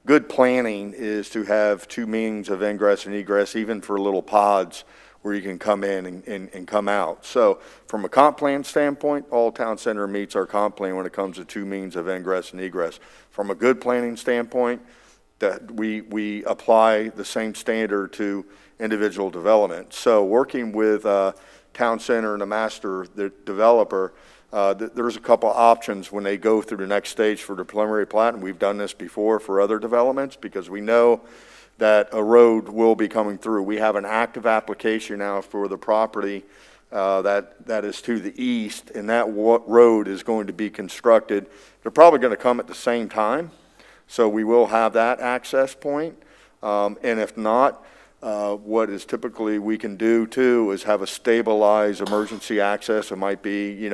good planning is to have two means of ingress and egress, even for little pods where you can come in and come out. So from a comp plan standpoint, all Town Center meets our comp plan when it comes to two means of ingress and egress. From a good planning standpoint, that we apply the same standard to individual development. So working with Town Center and the developer, there's a couple options when they go through the next stage for the preliminary plat, and we've done this before for other developments because we know that a road will be coming through. We have an active application now for the property that is to the east, and that road is going to be constructed. They're probably going to come at the same time, so we will have that access point. And if not, what is typically we can do too is have a stabilized emergency access. It might be,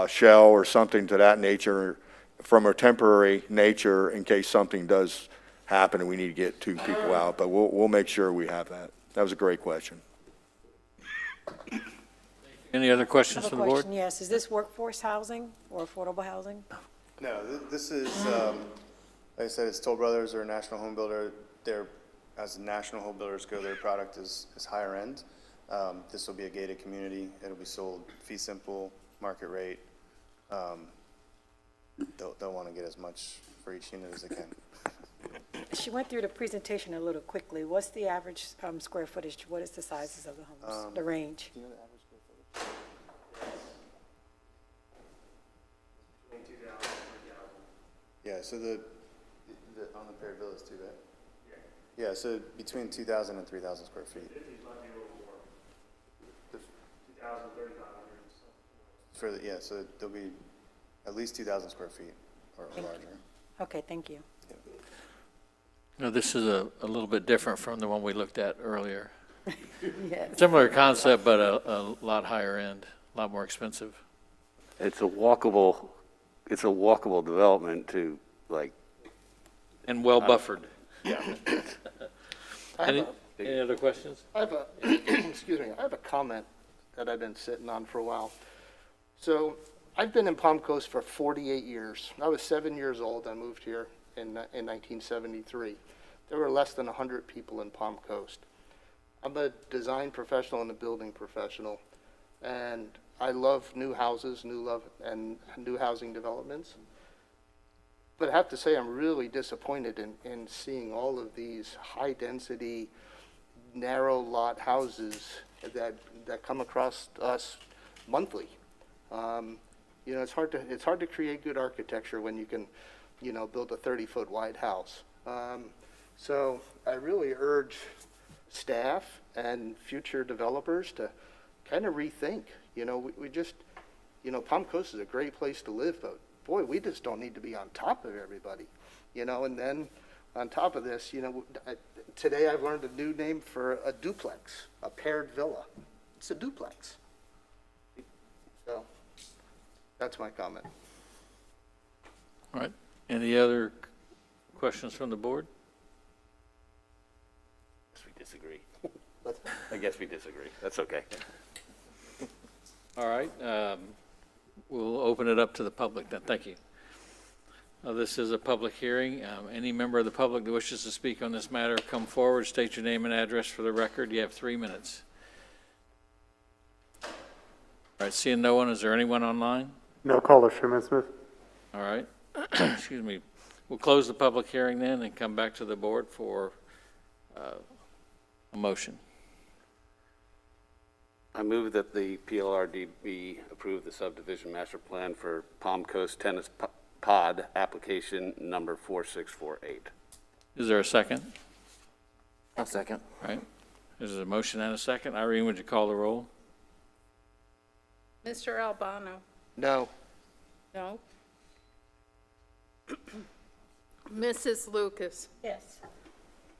Shell or something to that nature from a temporary nature in case something does happen and we need to get two people out, but we'll make sure we have that. That was a great question. Any other questions I have from a the board? question, yes. Is this workforce housing or affordable housing? No, this is, like I said, it's Toll Brothers or a national home builder. As national home builders go, their product is higher end. This will be a gated community. It'll be sold fee simple, market rate. They'll want to get as much for each unit as they can. She went through the presentation a little quickly. What's the average square footage? What is the sizes of the homes, the range? Do you know the average square footage? Between 2,000 and 3,000. Yeah, so the on the paired villas too, right? Yeah, so between 2,000 and 3,000 square feet. 50 might be a little more. 2,000, 3,500. So there'll be at least 2,000 square feet or larger. Okay, thank you. No, this is a little bit different from the one we looked at earlier. Yes. Similar concept, but a lot higher end, a lot more expensive. It's a walkable development to And well buffered. Yeah. Any other questions? I have excuse me, I have a comment that I've been sitting on for a while. So I've been in Palm Coast for 48 years. I was 7 years old. I moved here in 1973. There were less than 100 people in Palm Coast. I'm a design professional and a building professional, and I love new houses, new housing developments. But I have to say I'm really disappointed in seeing all of these high-density, narrow lot houses that come across us monthly. It's hard to create good architecture when you can, build a 30-foot wide house. So I really urge staff and future developers to kind of rethink. We just, Palm Coast is a great place to live, but boy, we just don't need to be on top of everybody, and then on top of this, today I've learned a new name for a duplex, a paired villa. It's a duplex. So that's my comment. All right. Any other questions from the board? I guess we disagree. That's okay. All right. We'll open it up to the public then. Thank you. This is a public hearing. Any member of the public that wishes to speak on this matter, come forward, state your name and address for the record. You have 3 minutes. All right. Seeing no one, is there anyone online? No caller, Chairman Smith. All right. Excuse me. We'll close the public hearing then and come back to the board for a motion. I move that the PLDRB approve the subdivision master plan for Palm Coast Tennis Pod application number 4648. Is there a second? I'll second. All right. There's a motion and a second. Irene, would you call the roll? Mr. Albano? No. No. Mrs. Lucas? Yes.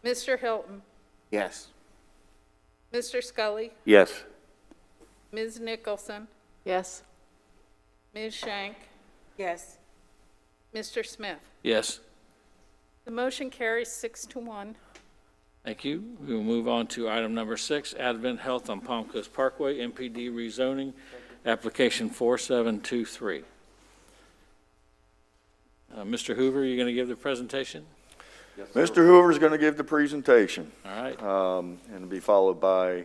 Mr. Hilton? Yes. Mr. Scully? Yes. Ms. Nicholson? Yes. Ms. Shank? Yes. Mr. Smith? Yes. The motion carries 6-1. Thank you. We will move on to item number 6, Advent Health on Palm Coast Parkway, MPD rezoning, application 4723. Mr. Hoover, you going to give the presentation? Mr. Hoover's going to give the presentation. All right. And it'll be followed by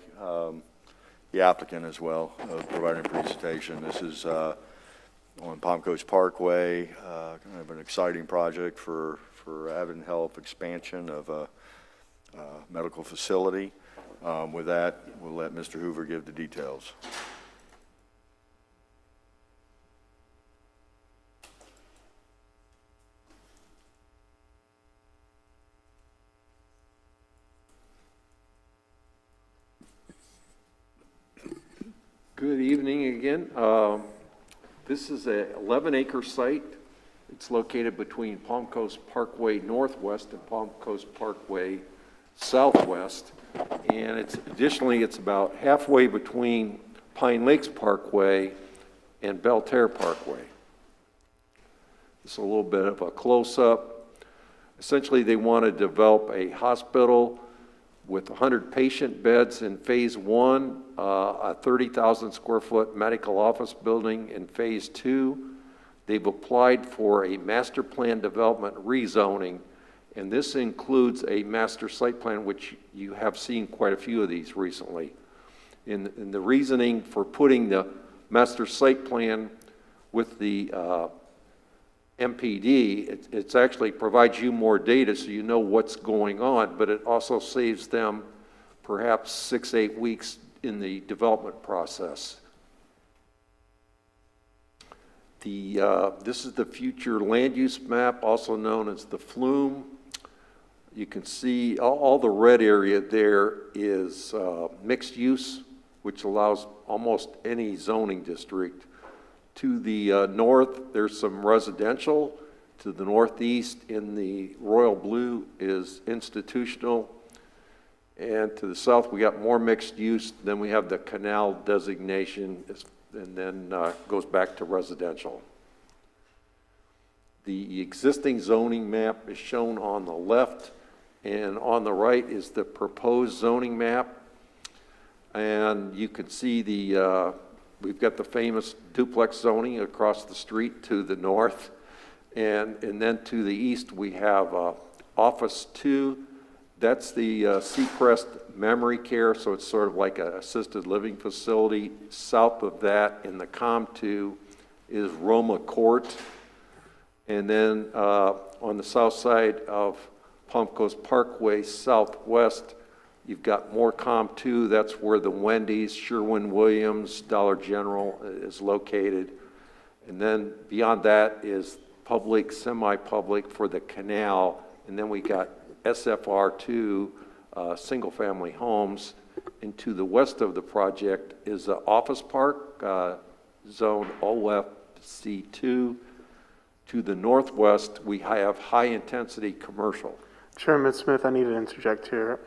the applicant as well, providing a presentation. This is on Palm Coast Parkway, kind of an exciting project for Advent Health expansion of a medical facility. With that, we'll let Mr. Hoover give the details. Good evening again. This is a 11-acre site. It's located between Palm Coast Parkway Northwest and Palm Coast Parkway Southwest. And additionally, it's about halfway between Pine Lakes Parkway and Belterre Parkway. This is a little bit of a close-up. Essentially, they want to develop a hospital with 100 patient beds in phase 1, a 30,000 square foot medical office building in phase 2. They've applied for a master plan development rezoning, and this includes a master site plan, which you have seen quite a few of these recently. In the reasoning for putting the master site plan with the MPD, it's actually provides you more data so you know what's going on, but it also saves them perhaps 6-8 weeks in the development process. This is the future land use map, also known as the flume. You can see all the red area there is mixed use, which allows almost any zoning district. To the north, there's some residential. To the northeast in the royal blue is institutional. And to the south, we got more mixed use. Then we have the canal designation, and then goes back to residential. The existing zoning map is shown on the left, and on the right is the proposed zoning map. And you can see we've got the famous duplex zoning across the street to the north. And then to the east, we have Office 2. That's the Seacrest Memory Care, so it's sort of like an assisted living facility. South of that, in the COM2, is Roma Court. And then on the south side of Palm Coast Parkway Southwest, you've got more COM2. That's where the Wendy's, Sherwin-Williams, Dollar General is located. And then beyond that is public, semi-public for the canal. And then we got SFR2, single-family homes. And to the west of the project is the office park, zone OFC2. To the northwest, we have high-intensity commercial. Chairman Smith, I need to interject here.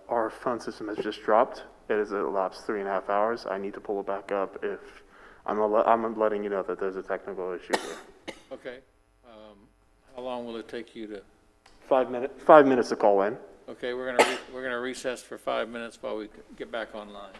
Our phone system has just dropped. It has elapsed 3.5 hours. I need to pull it back up. If I'm letting you know that there's a technical issue here. Okay. How long will it take you to? 5 minutes. 5 minutes to call in. Okay, we're gonna recess for 5 minutes while we get back online.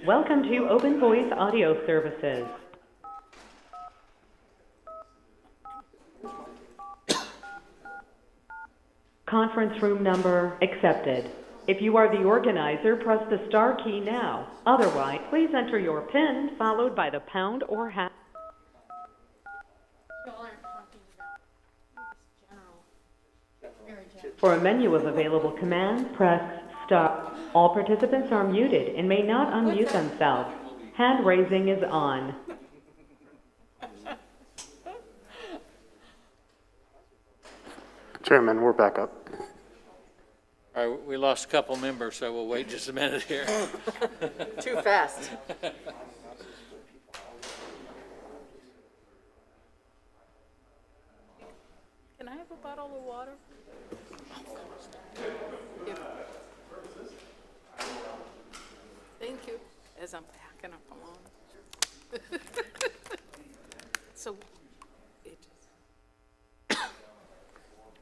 Welcome to Open Voice Audio Services. Conference room number accepted. If you are the organizer, press the star key now. Otherwise, please enter your PIN followed by the pound or hash. For a menu of available commands, press star. All participants are muted and may not unmute themselves. Hand raising is on. Chairman, we're back up. All right, we lost a couple members, so we'll wait just a minute here. Too fast. Can I have a bottle of water? Thank you. As I'm packing up along. So, it just.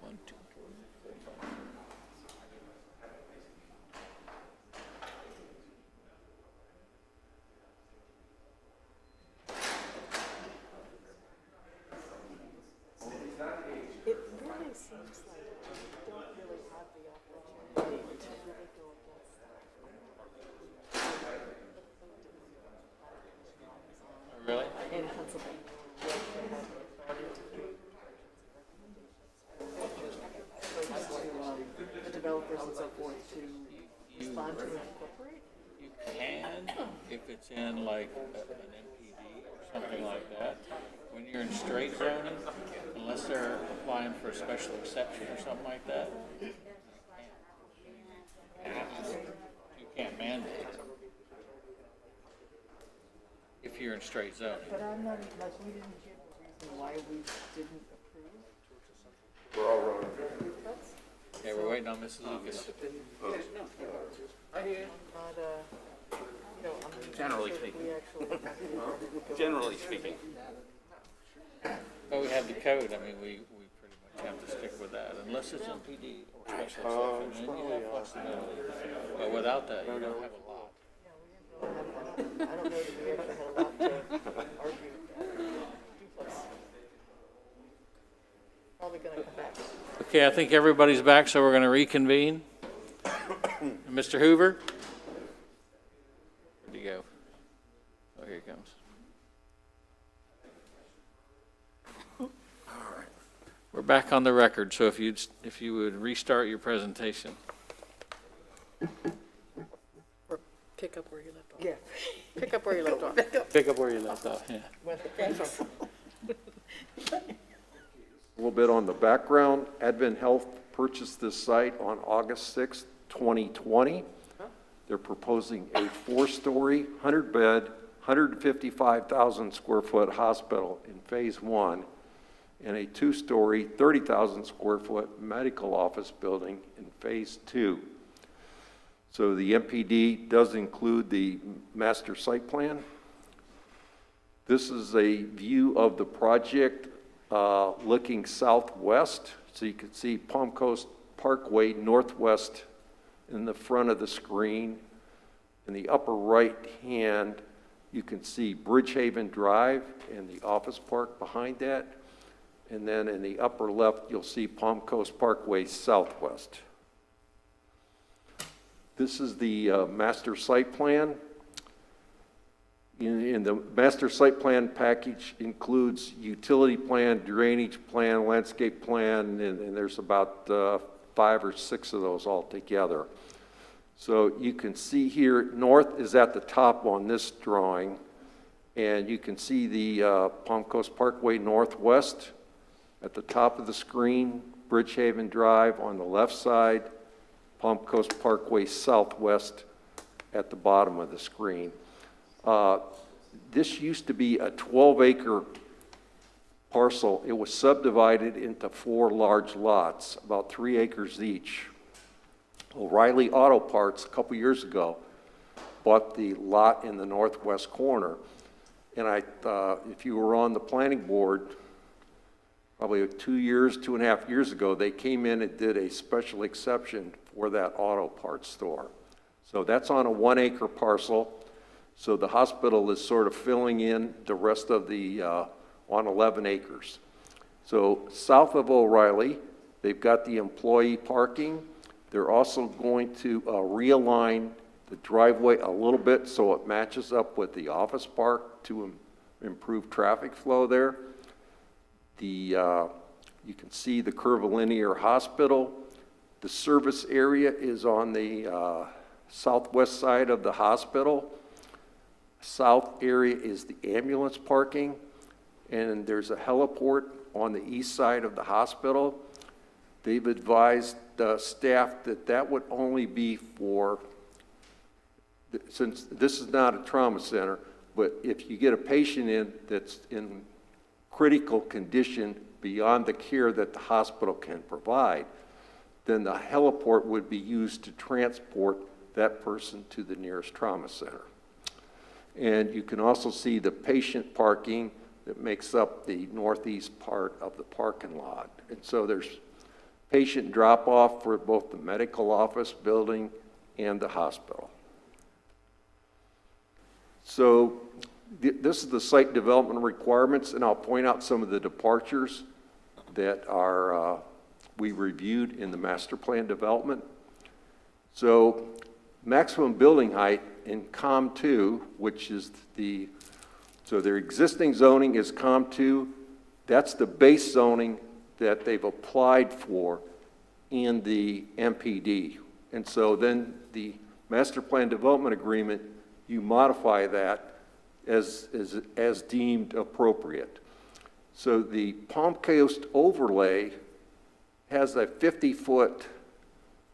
1, 2, 3, 4, 5. It really seems like we don't really have the opportunity to really go against that. Really? In Pennsylvania. We actually have the authority to make recommendations. The developers and so forth to respond to and incorporate. You can, if it's in like an MPD or something like that. When you're in straight zoning, unless they're applying for a special exception or something like that, you can't mandate it. If you're in straight zoning. But I'm not, like, we didn't give a reason why we didn't approve. We're all wrong. Yeah, we're waiting on Mrs. Lucas. I hear. Not, you know, I'm Generally sure speaking. we actually. Generally speaking. But we have the code, I mean, we pretty much have to stick with that, unless it's MPD or special exception, then you have flexibility. But without that, you don't have a lot. I don't know that we actually had a lot to argue with that. Probably gonna come back. Okay, I think everybody's back, so we're going to reconvene. Mr. Hoover? Where'd he go? Oh, here he comes. We're back on the record, so if you would restart your presentation. Or pick up where you left off. Yeah. Pick up where you left off. Pick up where you left off, yeah. Thanks. A little bit on the background. Advent Health purchased this site on August 6, 2020. They're proposing a 4-story, 100-bed, 155,000 square foot hospital in phase 1 and a 2-story, 30,000 square foot medical office building in phase 2. So the MPD does include the master site plan. This is a view of the project looking southwest. So you can see Palm Coast Parkway northwest in the front of the screen. In the upper right hand, you can see Bridgehaven Drive and the office park behind that. And then in the upper left, you'll see Palm Coast Parkway southwest. This is the master site plan. In the master site plan package includes utility plan, drainage plan, landscape plan, and there's about 5 or 6 of those all together. So you can see here, north is at the top on this drawing, and you can see the Palm Coast Parkway northwest at the top of the screen, Bridgehaven Drive on the left side, Palm Coast Parkway southwest at the bottom of the screen. This used to be a 12-acre parcel. It was subdivided into 4 large lots, about 3 acres each. O'Reilly Auto Parts, a couple years ago, bought the lot in the northwest corner. And if you were on the planning board, probably 2.5 years ago, they came in and did a special exception for that auto parts store. So that's on a 1-acre parcel. So the hospital is sort of filling in the rest of the, on 11 acres. So south of O'Reilly, they've got the employee parking. They're also going to realign the driveway a little bit so it matches up with the office park to improve traffic flow there. You can see the curvilinear hospital. The service area is on the southwest side of the hospital. South area is the ambulance parking, and there's a heliport on the east side of the hospital. they've advised staff that that would only be for, since this is not a trauma center, but if you get a patient in that's in critical condition beyond the care that the hospital can provide, then the heliport would be used to transport that person to the nearest trauma center. And you can also see the patient parking that makes up the northeast part of the parking lot. And so there's patient drop-off for both the medical office building and the hospital. So this is the site development requirements, and I'll point out some of the departures that are we reviewed in the master plan development. So maximum building height in COM 2, which is so their existing zoning is COM 2. That's the base zoning that they've applied for in the MPD. And so then the master plan development agreement, you modify that as deemed appropriate. So the Palm Coast overlay has a 50-foot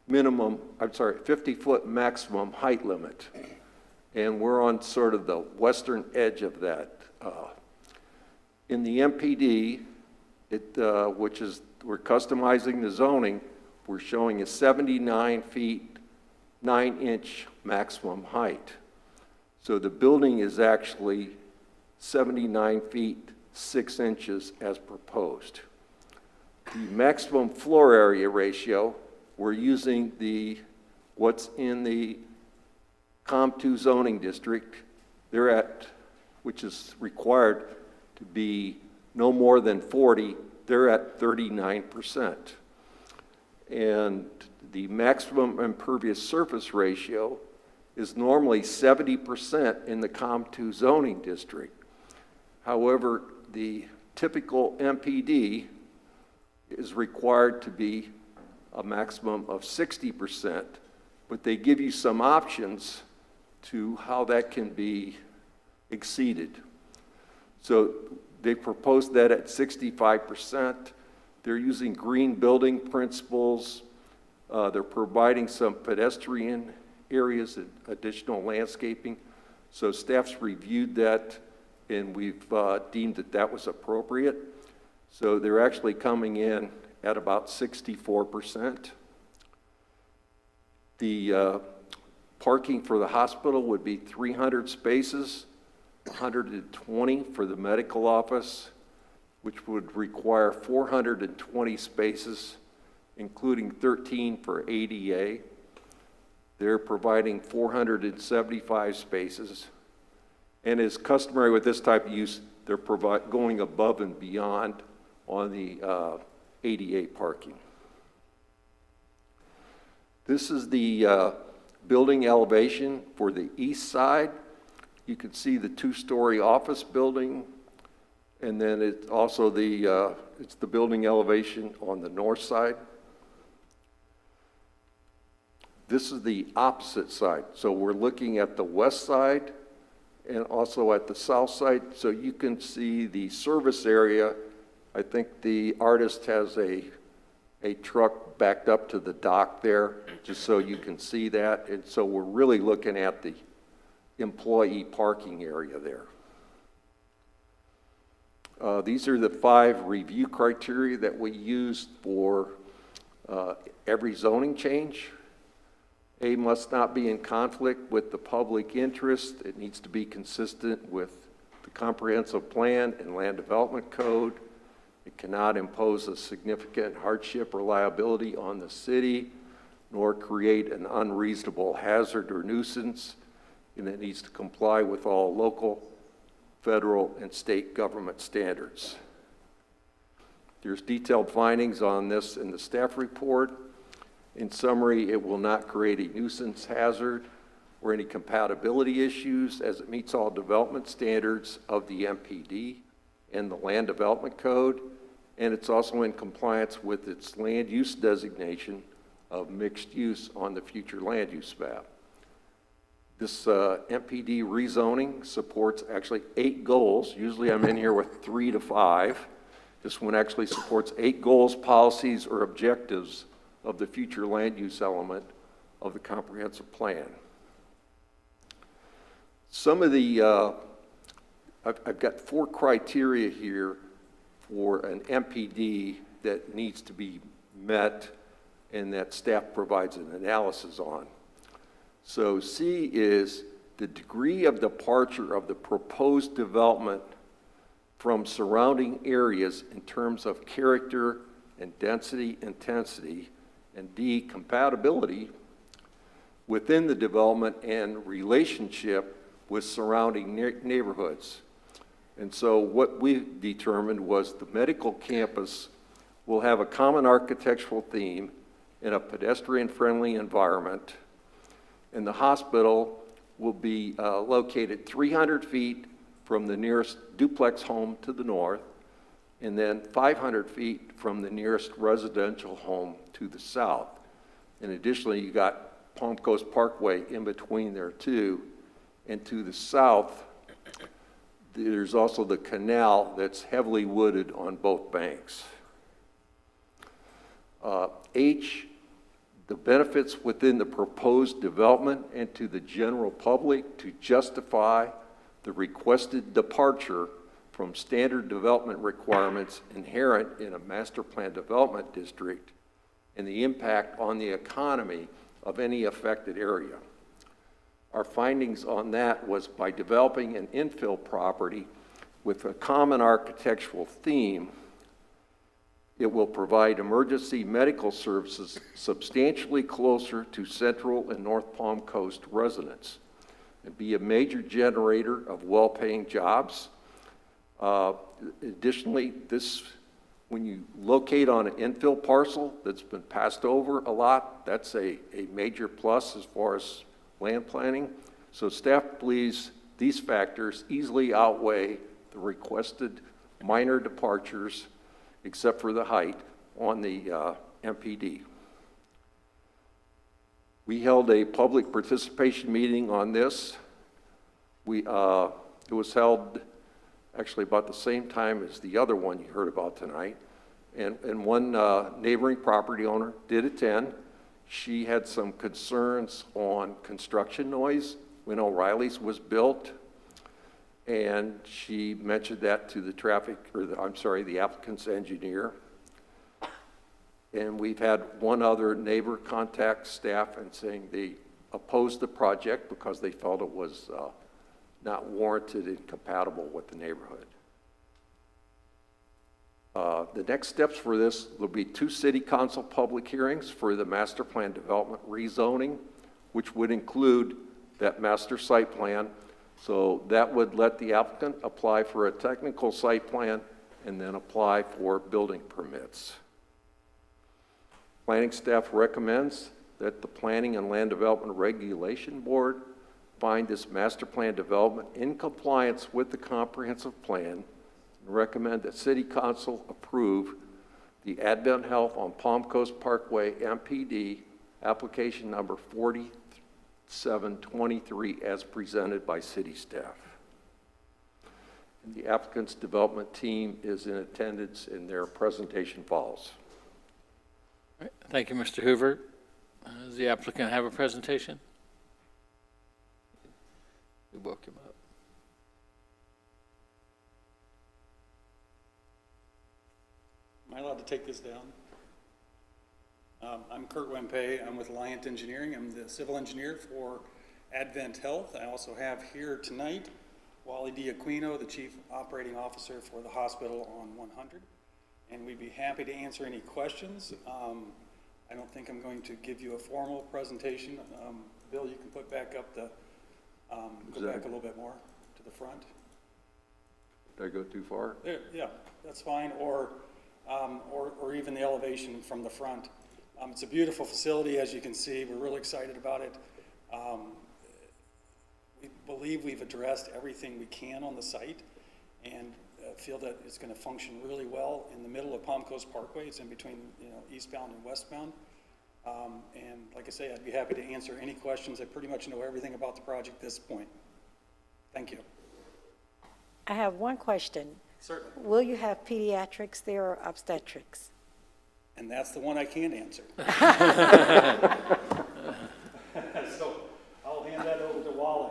minimum, 50-foot maximum height limit. And we're on sort of the western edge of that. In the MPD, which is, we're customizing the zoning, we're showing a 79 feet, 9-inch maximum height. So the building is actually 79 feet, 6 inches as proposed. The maximum floor area ratio, we're using what's in the COM 2 zoning district. They're at, which is required to be no more than 40, they're at 39%. And the maximum impervious surface ratio is normally 70% in the COM 2 zoning district. However, the typical MPD is required to be a maximum of 60%, but they give you some options to how that can be exceeded. So they proposed that at 65%. They're using green building principles. They're providing some pedestrian areas and additional landscaping. So staff's reviewed that, and we've deemed that that was appropriate. So they're actually coming in at about 64%. The parking for the hospital would be 300 spaces, 120 for the medical office, which would require 420 spaces, including 13 for ADA. They're providing 475 spaces. And as customary with this type of use, they're going above and beyond on the ADA parking. This is the building elevation for the east side. You can see the two-story office building, and then it's also it's the building elevation on the north side. This is the opposite side. So we're looking at the west side and also at the south side. So you can see the service area. I think the artist has a truck backed up to the dock there, just so you can see that. And so we're really looking at the employee parking area there. These are the 5 review criteria that we used for every zoning change. A, must not be in conflict with the public interest. It needs to be consistent with the comprehensive plan and land development code. It cannot impose a significant hardship or liability on the city, nor create an unreasonable hazard or nuisance, and it needs to comply with all local, federal, and state government standards. There's detailed findings on this in the staff report. In summary, it will not create a nuisance hazard or any compatibility issues, as it meets all development standards of the MPD and the land development code, and it's also in compliance with its land use designation of mixed use on the future land use map. This MPD rezoning supports actually 8 goals. Usually I'm in here with 3 to 5. This one actually supports 8 goals, policies, or objectives of the future land use element of the comprehensive plan. Some of the, I've got 4 criteria here for an MPD that needs to be met and that staff provides an analysis on. So C is the degree of departure of the proposed development from surrounding areas in terms of character and density intensity, and D, compatibility within the development and relationship with surrounding neighborhoods. And so what we determined was the medical campus will have a common architectural theme in a pedestrian-friendly environment, and the hospital will be located 300 feet from the nearest duplex home to the north, and then 500 feet from the nearest residential home to the south. And additionally, you got Palm Coast Parkway in between there too. And to the south, there's also the canal that's heavily wooded on both banks. H, the benefits within the proposed development and to the general public to justify the requested departure from standard development requirements inherent in a master plan development district and the impact on the economy of any affected area. Our findings on that was by developing an infill property with a common architectural theme, it will provide emergency medical services substantially closer to Central and North Palm Coast residents and be a major generator of well-paying jobs. Additionally, when you locate on an infill parcel that's been passed over a lot, that's a major plus as far as land planning. So staff believes these factors easily outweigh the requested minor departures, except for the height, on the MPD. We held a public participation meeting on this. It was held actually about the same time as the other one you heard about tonight. And one neighboring property owner did attend. She had some concerns on construction noise when O'Reilly's was built. And she mentioned that to the applicant's engineer. And we've had one other neighbor contact staff and saying they opposed the project because they felt it was not warranted and compatible with the neighborhood. The next steps for this will be 2 city council public hearings for the master plan development rezoning, which would include that master site plan. So that would let the applicant apply for a technical site plan and then apply for building permits. Planning staff recommends that the Planning and Land Development Regulation Board find this master plan development in compliance with the comprehensive plan and recommend that City Council approve the Advent Health on Palm Coast Parkway MPD application number 4723 as presented by city staff. And the applicant's development team is in attendance and their presentation follows. All right. Thank you, Mr. Hoover. Does the applicant have a presentation? We woke him up. Am I allowed to take this down? I'm Kurt Wempe. I'm with Alliant Engineering. I'm the civil engineer for Advent Health. I also have here tonight Wally Diaquino, the chief operating officer for the hospital on 100. And we'd be happy to answer any questions. I don't think I'm going to give you a formal presentation. Bill, you can put back up the, go back a little bit more to the front. Did I go too far? There, yeah, that's fine. Or even the elevation from the front. It's a beautiful facility, as you can see. We're really excited about it. We believe we've addressed everything we can on the site and feel that it's going to function really well in the middle of Palm Coast Parkway. It's in between, eastbound and westbound. And like I say, I'd be happy to answer any questions. I pretty much know everything about the project at this point. Thank you. I have one question. Certainly. Will you have pediatrics there or obstetrics? And that's the one I can't answer. So I'll hand that over to Wally.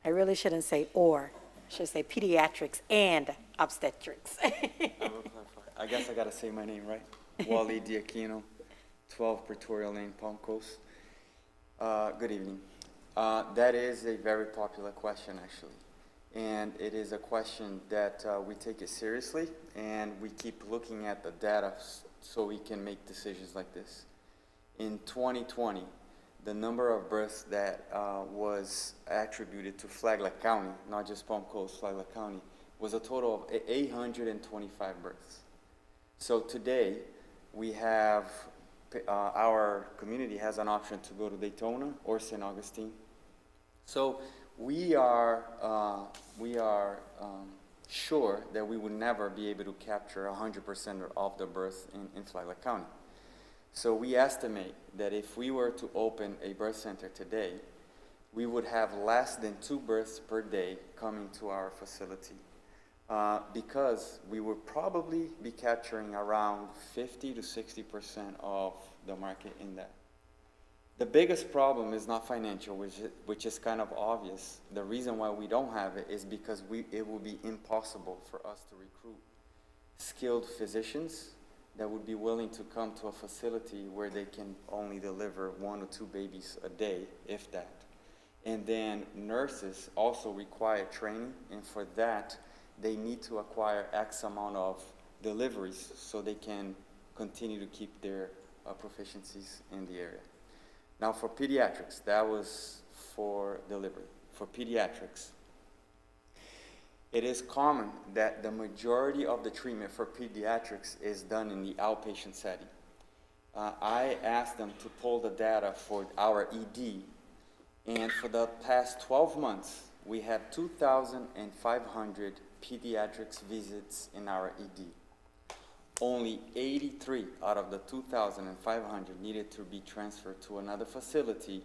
I really shouldn't say or, I should say pediatrics and obstetrics. I guess I gotta say my name, right? Wally Diaquino, 12 Pretoria Lane, Palm Coast. Good evening. That is a very popular question, actually. And it is a question that we take it seriously, and we keep looking at the data so we can make decisions like this. In 2020, the number of births that was attributed to Flagler County, not just Palm Coast, Flagler County, was a total of 825 births. So today, we have, our community has an option to go to Daytona or St. Augustine. So we are sure that we would never be able to capture 100% of the births in Flagler County. So we estimate that if we were to open a birth center today, we would have less than 2 births per day coming to our facility because we would probably be capturing around 50 to 60% of the market in that. The biggest problem is not financial, which is kind of obvious. The reason why we don't have it is because it would be impossible for us to recruit skilled physicians that would be willing to come to a facility where they can only deliver 1 or 2 babies a day, if that. And then nurses also require training, and for that, they need to acquire X amount of deliveries so they can continue to keep their proficiencies in the area. Now for pediatrics, that was for delivery. For pediatrics, it is common that the majority of the treatment for pediatrics is done in the outpatient setting. I asked them to pull the data for our ED, and for the past 12 months, we have 2,500 pediatrics visits in our ED. Only 83 out of the 2,500 needed to be transferred to another facility,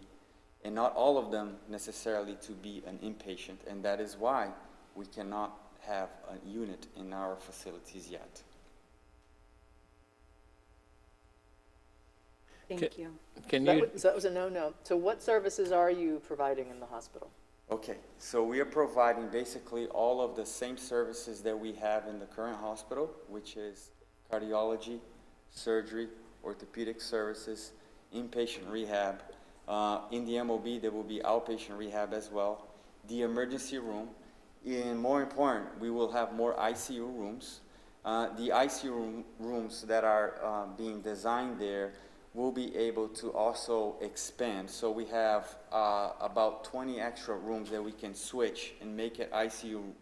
and not all of them necessarily to be an inpatient, and that is why we cannot have a unit in our facilities yet. Thank you. That was a no-no. So what services are you providing in the hospital? Okay, so we are providing basically all of the same services that we have in the current hospital, which is cardiology, surgery, orthopedic services, inpatient rehab. In the MOB, there will be outpatient rehab as well. The emergency room, and more important, we will have more ICU rooms. The ICU rooms that are being designed there will be able to also expand. So we have about 20 extra rooms that we can switch and make it ICU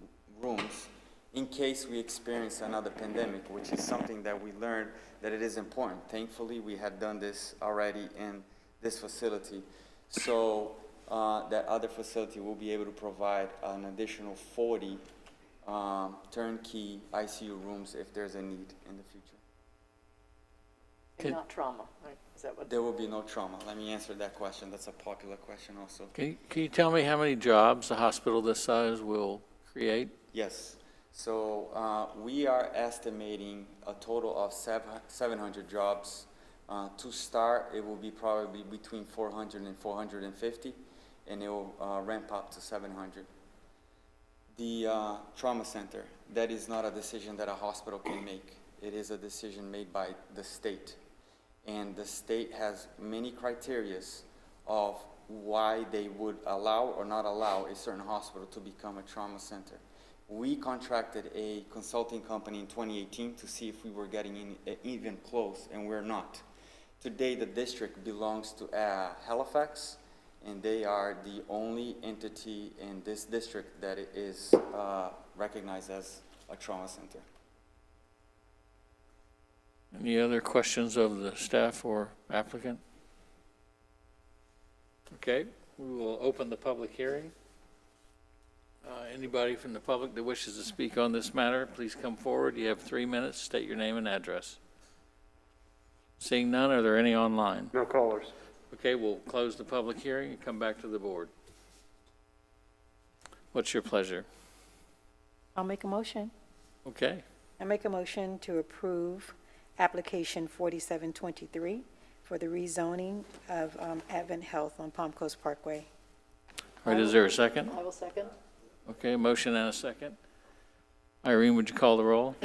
rooms in case we experience another pandemic, which is something that we learned that it is important. Thankfully, we had done this already in this facility. So that other facility will be able to provide an additional 40 turnkey ICU rooms if there's a need in the future. And not trauma, right? Is that what? There will be no trauma. Let me answer that question. That's a popular question also. Can you tell me how many jobs a hospital this size will create? Yes. So we are estimating a total of 700 jobs. To start, it will be probably between 400 and 450, and it will ramp up to 700. The trauma center, that is not a decision that a hospital can make. It is a decision made by the state. And the state has many criteria of why they would allow or not allow a certain hospital to become a trauma center. We contracted a consulting company in 2018 to see if we were getting even close, and we're not. Today, the district belongs to Halifax, and they are the only entity in this district that is recognized as a trauma center. Any other questions of the staff or applicant? Okay, we will open the public hearing. Anybody from the public that wishes to speak on this matter, please come forward. You have 3 minutes. State your name and address. Seeing none, are there any online? No callers. Okay, we'll close the public hearing and come back to the board. What's your pleasure? I'll make a motion. Okay. I make a motion to approve application 4723 for the rezoning of Advent Health on Palm Coast Parkway. All right, is there a second? I will second. Okay, motion and a second. Irene, would you call the roll?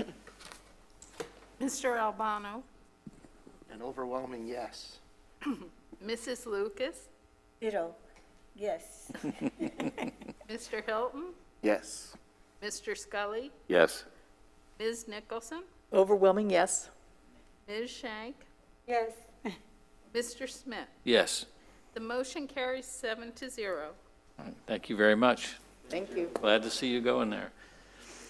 Mr. Albano, An overwhelming yes. Mrs. Lucas, Ditto, yes. Mr. Hilton, Yes. Mr. Scully, Yes. Ms. Nicholson, Overwhelming yes. Ms. Shank, Yes. Mr. Smith. Yes. The motion carries 7-0. All right, thank you very much. Thank you. Glad to see you going there.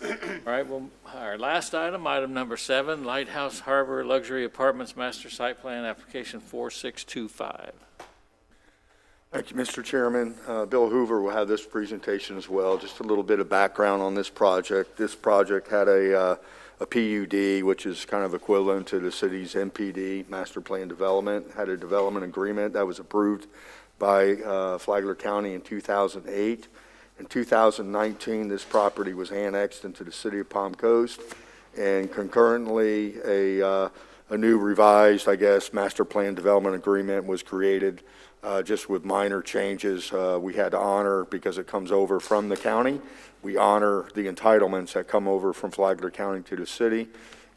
All right, well, our last item, item number 7, Lighthouse Harbor Luxury Apartments Master Site Plan Application 4625. Thank you, Mr. Chairman. Bill Hoover will have this presentation as well. Just a little bit of background on this project. This project had a PUD, which is kind of equivalent to the city's MPD, Master Plan Development, had a development agreement that was approved by Flagler County in 2008. In 2019, this property was annexed into the city of Palm Coast, and concurrently, a new revised, I guess, Master Plan Development Agreement was created, just with minor changes we had to honor because it comes over from the county. We honor the entitlements that come over from Flagler County to the city,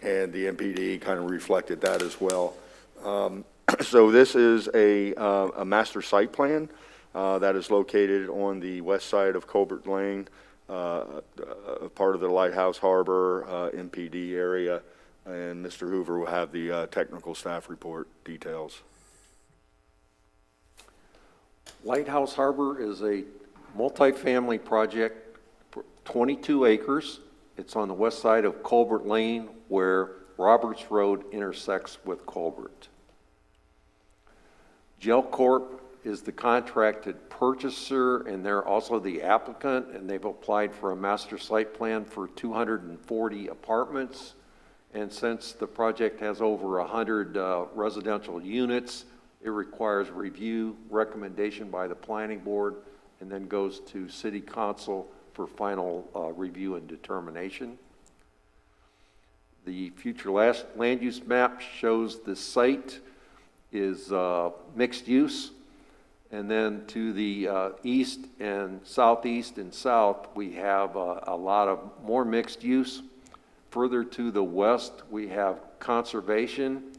and the MPD kind of reflected that as well. So this is a master site plan that is located on the west side of Colbert Lane, part of the Lighthouse Harbor MPD area, and Mr. Hoover will have the technical staff report details. Lighthouse Harbor is a multifamily project, 22 acres. It's on the west side of Colbert Lane where Roberts Road intersects with Colbert. Gel Corp is the contracted purchaser, and they're also the applicant, and they've applied for a master site plan for 240 apartments. And since the project has over 100 residential units, it requires review, recommendation by the planning board, and then goes to city council for final review and determination. The future land use map shows the site is mixed use. And then to the east and southeast and south, we have a lot of more mixed use. Further to the west, we have conservation.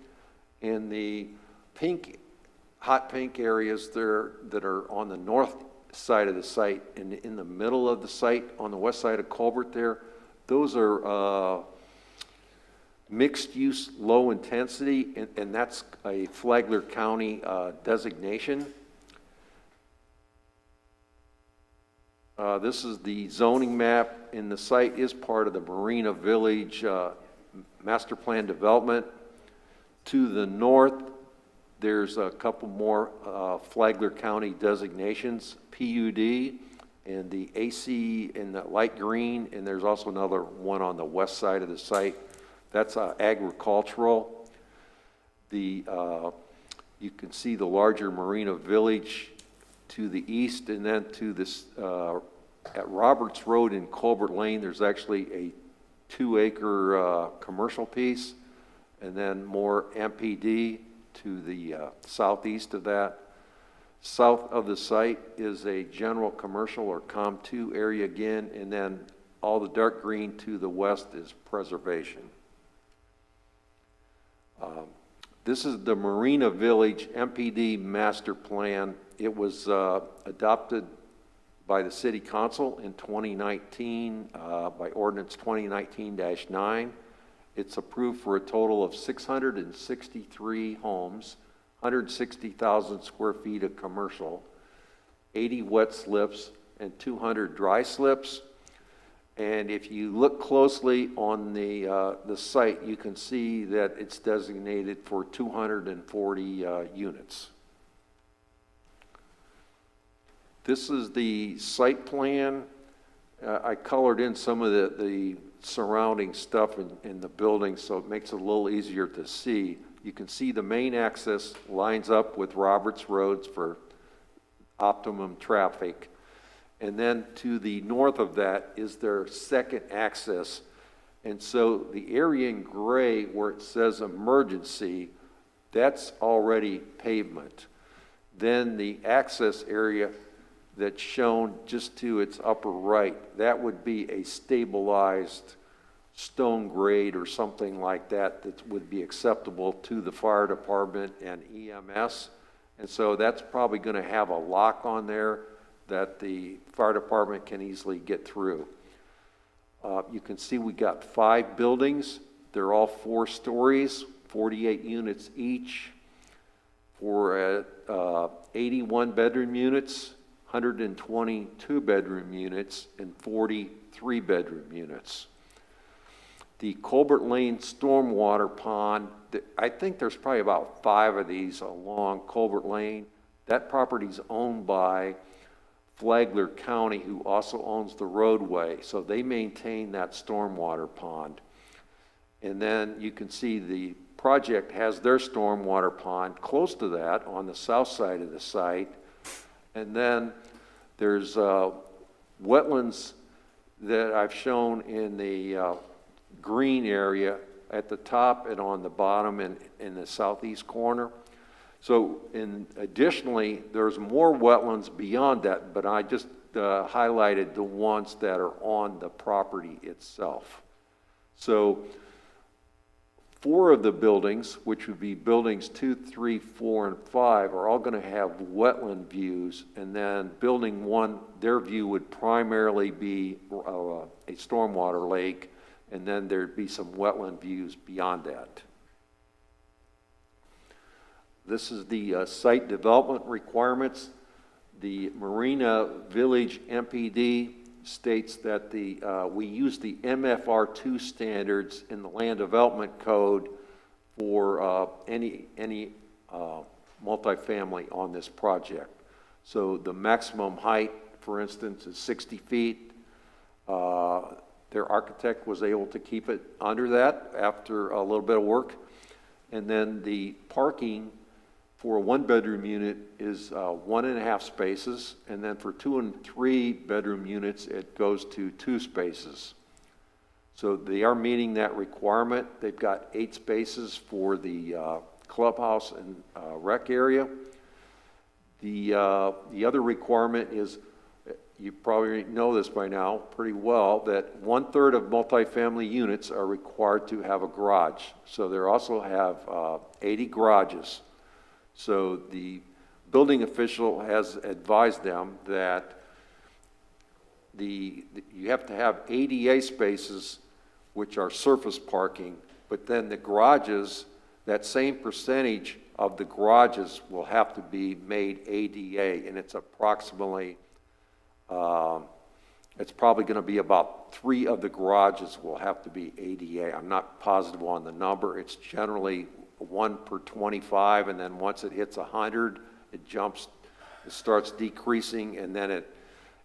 In the pink, hot pink areas there that are on the north side of the site and in the middle of the site on the west side of Colbert there, those are mixed use, low intensity, and that's a Flagler County designation. This is the zoning map, and the site is part of the Marina Village Master Plan Development. To the north, there's a couple more Flagler County designations, PUD, and the AC in the light green, and there's also another one on the west side of the site. That's agricultural. You can see the larger Marina Village to the east, and then to this at Roberts Road in Colbert Lane, there's actually a 2-acre commercial piece, and then more MPD to the southeast of that. South of the site is a general commercial or COM2 area again, and then all the dark green to the west is preservation. This is the Marina Village MPD master plan. It was adopted by the City Council in 2019 by Ordinance 2019-9. It's approved for a total of 663 homes, 160,000 square feet of commercial, 80 wet slips, and 200 dry slips. And if you look closely on the site, you can see that it's designated for 240 units. This is the site plan. I colored in some of the surrounding stuff in the building, so it makes it a little easier to see. You can see the main access lines up with Roberts Roads for optimum traffic. And then to the north of that is their second access. And so the area in gray where it says emergency, that's already pavement. Then the access area that's shown just to its upper right, that would be a stabilized stone grade or something like that that would be acceptable to the fire department and EMS. And so that's probably going to have a lock on there that the fire department can easily get through. You can see we got 5 buildings. They're all 4 stories, 48 units each, for 81 bedroom units, 122 bedroom units, and 43 bedroom units. The Colbert Lane stormwater pond, I think there's probably about 5 of these along Colbert Lane. That property's owned by Flagler County, who also owns the roadway, so they maintain that stormwater pond. And then you can see the project has their stormwater pond close to that on the south side of the site. And then there's wetlands that I've shown in the green area at the top and on the bottom in the southeast corner. So additionally, there's more wetlands beyond that, but I just highlighted the ones that are on the property itself. So 4 of the buildings, which would be buildings 2, 3, 4, and 5, are all going to have wetland views. And then building 1, their view would primarily be a stormwater lake, and then there'd be some wetland views beyond that. This is the site development requirements. The Marina Village MPD states that we use the MFR2 standards in the land development code for any multifamily on this project. So the maximum height, for instance, is 60 feet. Their architect was able to keep it under that after a little bit of work. And then the parking for a 1-bedroom unit is 1.5 spaces, and then for 2 and 3 bedroom units, it goes to 2 spaces. So they are meeting that requirement. They've got 8 spaces for the clubhouse and rec area. The other requirement is, you probably know this by now pretty well, that 1/3 of multifamily units are required to have a garage. So they also have 80 garages. So the building official has advised them that you have to have ADA spaces, which are surface parking, but then the garages, that same percentage of the garages will have to be made ADA, and it's approximately, it's probably going to be about 3 of the garages will have to be ADA. I'm not positive on the number. It's generally 1 per 25, and then once it hits 100, it starts decreasing, and then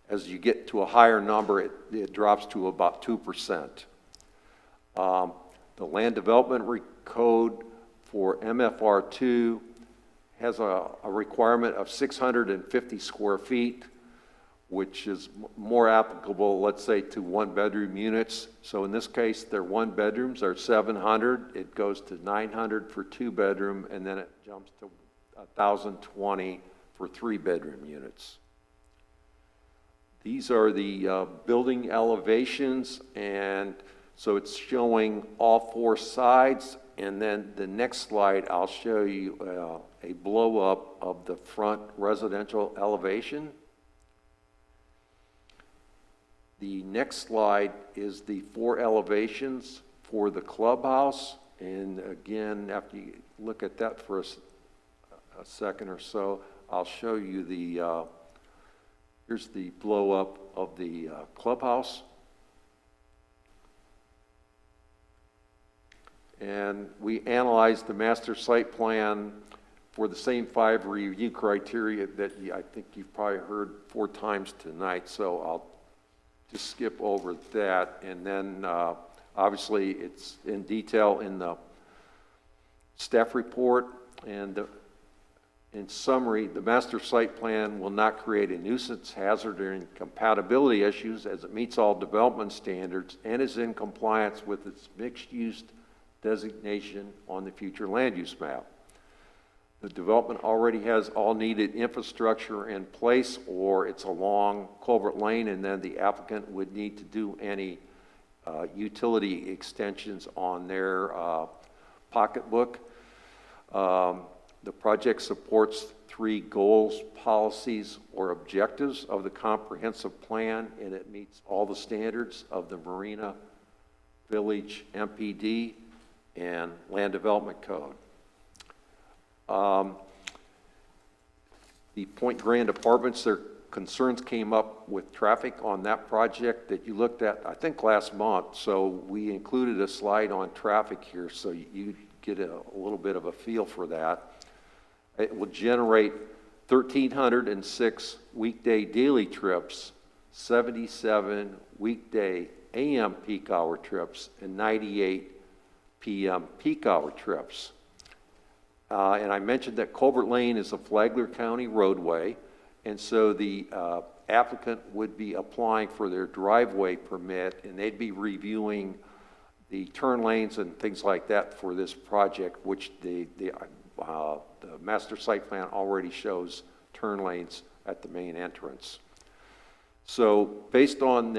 as you get to a higher number, it drops to about 2%. The land development code for MFR2 has a requirement of 650 square feet, which is more applicable, let's say, to 1-bedroom units. So in this case, their 1 bedrooms are 700. It goes to 900 for 2-bedroom, and then it jumps to 1,020 for 3-bedroom units. These are the building elevations, and so it's showing all 4 sides. And then the next slide, I'll show you a blow-up of the front residential elevation. The next slide is the 4 elevations for the clubhouse. And again, after you look at that for a second or so, I'll show you here's the blow up of the clubhouse. And we analyzed the master site plan for the same 5 review criteria that I think you've probably heard 4 times tonight. So I'll just skip over that, and then obviously it's in detail in the staff report, and In summary, the master site plan will not create a nuisance hazard or incompatibility issues as it meets all development standards and is in compliance with its mixed-use designation on the future land use map. The development already has all needed infrastructure in place, or it's along Culvert Lane, and then the applicant would need to do any utility extensions on their pocketbook. The project supports 3 goals, policies, or objectives of the comprehensive plan, and it meets all the standards of the Marina Village MPD and Land Development Code. The Point Grand Apartments, their concerns came up with traffic on that project that you looked at, I think, last month. So we included a slide on traffic here so you get a little bit of a feel for that. It will generate 1,306 weekday daily trips, 77 weekday AM peak hour trips, and 98 PM peak hour trips. And I mentioned that Culvert Lane is a Flagler County roadway, and so the applicant would be applying for their driveway permit, and they'd be reviewing the turn lanes and things like that for this project, which the master site plan already shows turn lanes at the main entrance. So based on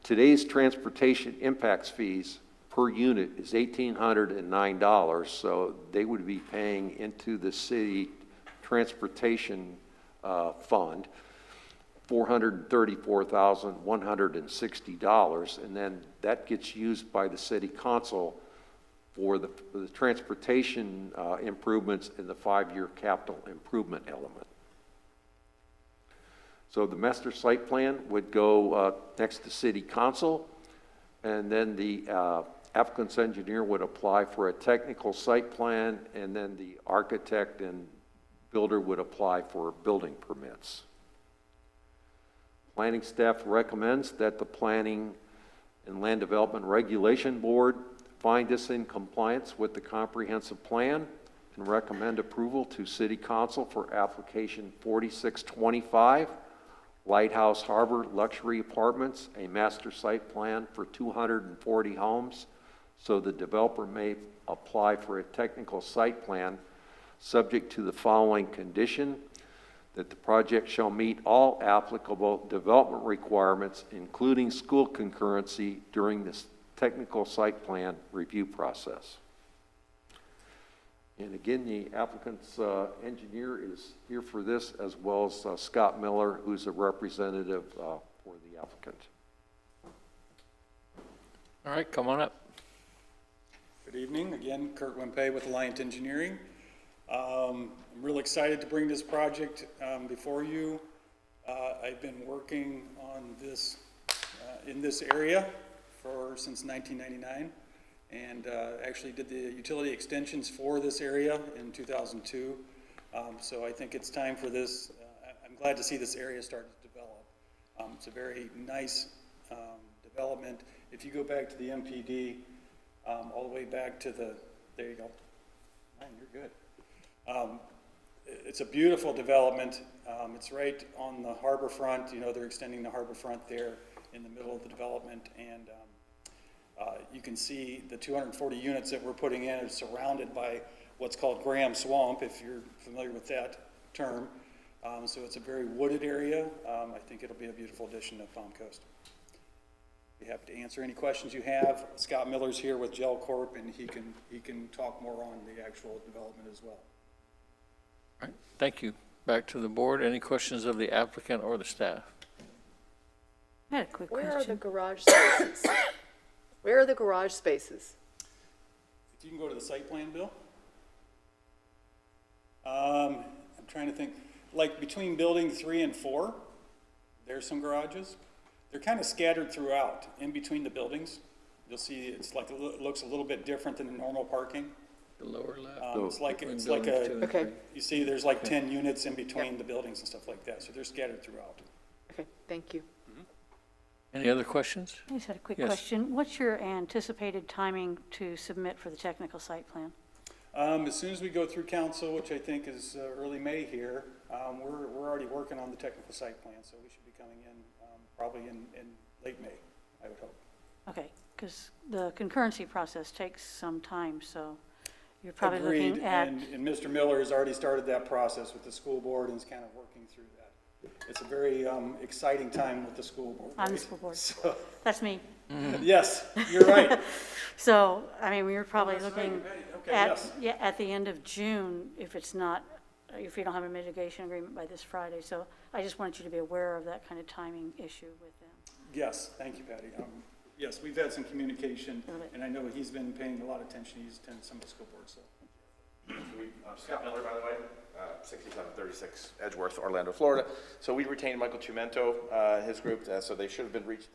today's transportation impacts fees per unit is $1,809, so they would be paying into the city transportation fund $434,160, and then that gets used by the city council for the transportation improvements in the 5-year capital improvement element. So the master site plan would go next to city council, and then the applicant's engineer would apply for a technical site plan, and then the architect and builder would apply for building permits. Planning staff recommends that the Planning and Land Development Regulation Board find this in compliance with the comprehensive plan and recommend approval to City Council for application 4625, Lighthouse Harbor Luxury Apartments, a master site plan for 240 homes, so the developer may apply for a technical site plan subject to the following condition: that the project shall meet all applicable development requirements, including school concurrency during this technical site plan review process. And again, the applicant's engineer is here for this, as well as Scott Miller, who's a representative for the applicant. All right, come on up. Good evening. Again, Kurt Wimpey with Alliant Engineering. I'm real excited to bring this project before you. I've been working on this in this area since 1999, and actually did the utility extensions for this area in 2002. So I think it's time for this. I'm glad to see this area start to develop. It's a very nice development. If you go back to the MPD, all the way back to there you go. Man, you're good. It's a beautiful development. It's right on the harbor front. You know, they're extending the harbor front there in the middle of the development, and you can see the 240 units that we're putting in are surrounded by what's called Graham Swamp, if you're familiar with that term. So it's a very wooded area. I think it'll be a beautiful addition to Palm Coast. Be happy to answer any questions you have. Scott Miller's here with Gel Corp, and he can talk more on the actual development as well. All right, thank you. Back to the board. Any questions of the applicant or the staff? I had a quick Where question. are the garage spaces? Where are the garage spaces? If you can go to the site plan, Bill. I'm trying to think, like between building 3 and 4, there's some garages. They're kind of scattered throughout in between the buildings. You'll see it looks a little bit different than the normal parking. The lower left. It's like Okay. You see there's like 10 units in between the buildings and stuff like that. So they're scattered throughout. Okay, thank you. Any other questions? I just had a quick Yes. question. What's your anticipated timing to submit for the technical site plan? As soon as we go through council, which I think is early May here, we're already working on the technical site plan, so we should be coming in probably in late May, I would hope. Okay, because the concurrency process takes some time, so you're probably Agreed, looking at. and Mr. Miller has already started that process with the school board and is kind of working through that. It's a very exciting time with the school board. On the right? school board. So, That's me. yes, you're right. So, I mean, we were probably that's looking right, Betty. Okay, at, yes. yeah, at the end of June, if it's not, if we don't have a mitigation agreement by this Friday. So I just wanted you to be aware of that kind of timing issue with them. Yes, thank you, Patty. Yes, we've had some communication, and I know he's been paying a lot of attention. He's attended some of the school boards, so. Scott Miller, by the way, 6736 Edgeworth, Orlando, Florida. So we retained Michael Chumento, his group, so they should have been reached.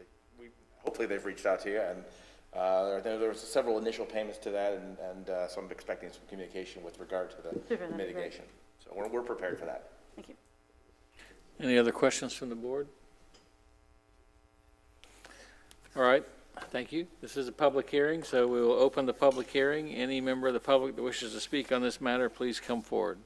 Hopefully they've reached out to you, and there was several initial payments to that, and so I'm expecting some communication with regard to the mitigation. So we're prepared for that. Thank you. Any other questions from the board? All right, thank you. This is a public hearing, so we will open the public hearing. Any member of the public that wishes to speak on this matter, please come forward.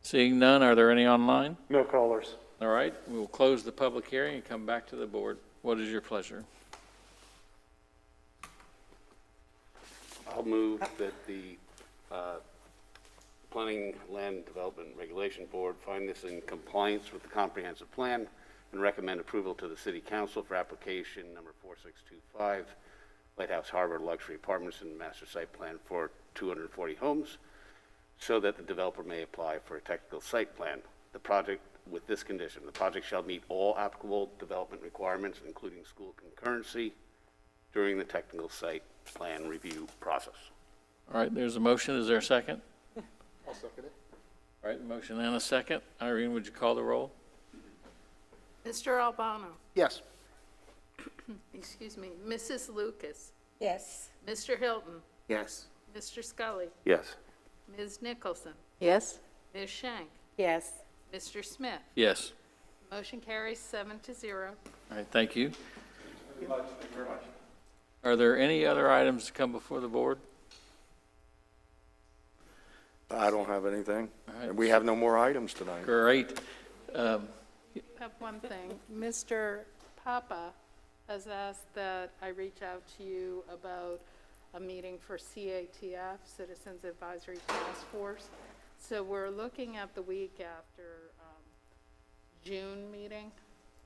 Seeing none, are there any online? No callers. All right, we will close the public hearing and come back to the board. What is your pleasure? I'll move that the Planning Land Development Regulation Board find this in compliance with the comprehensive plan and recommend approval to the City Council for application number 4625, Lighthouse Harbor Luxury Apartments and Master Site Plan for 240 homes, so that the developer may apply for a technical site plan. The project, with this condition, the project shall meet all applicable development requirements, including school concurrency, during the technical site plan review process. All right, there's a motion. Is there a second? I'll second it. All right, motion and a second. Irene, would you call the roll? Mr. Albano. Yes. Excuse me. Mrs. Lucas. Yes. Mr. Hilton. Yes. Mr. Scully. Yes. Ms. Nicholson. Yes? Ms. Shank. Yes. Mr. Smith. Yes. Motion carries 7-0. All right, thank you. Thank you very much. Are there any other items to come before the board? I don't have anything. All right. We have no more items tonight. Great. I have one thing. Mr. Papa has asked that I reach out to you about a meeting for CATF, Citizens Advisory Task Force. So we're looking at the week after June meeting,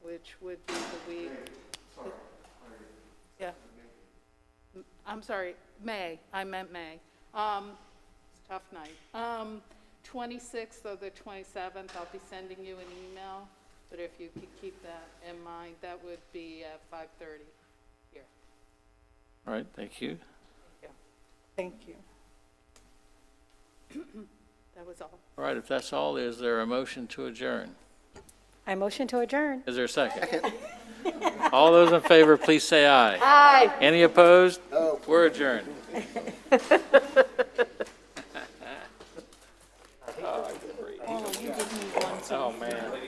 which would be the week. Yeah. I'm sorry, May. I meant May. It's a tough night. 26th or the 27th, I'll be sending you an email, but if you could keep that in mind, that would be at 5:30 here. All right, thank you. Thank you. That was all. All right, if that's all, is there a motion to adjourn? I motion to adjourn. Is there a second? All those in favor, please say aye. Aye. Any opposed? We're adjourned.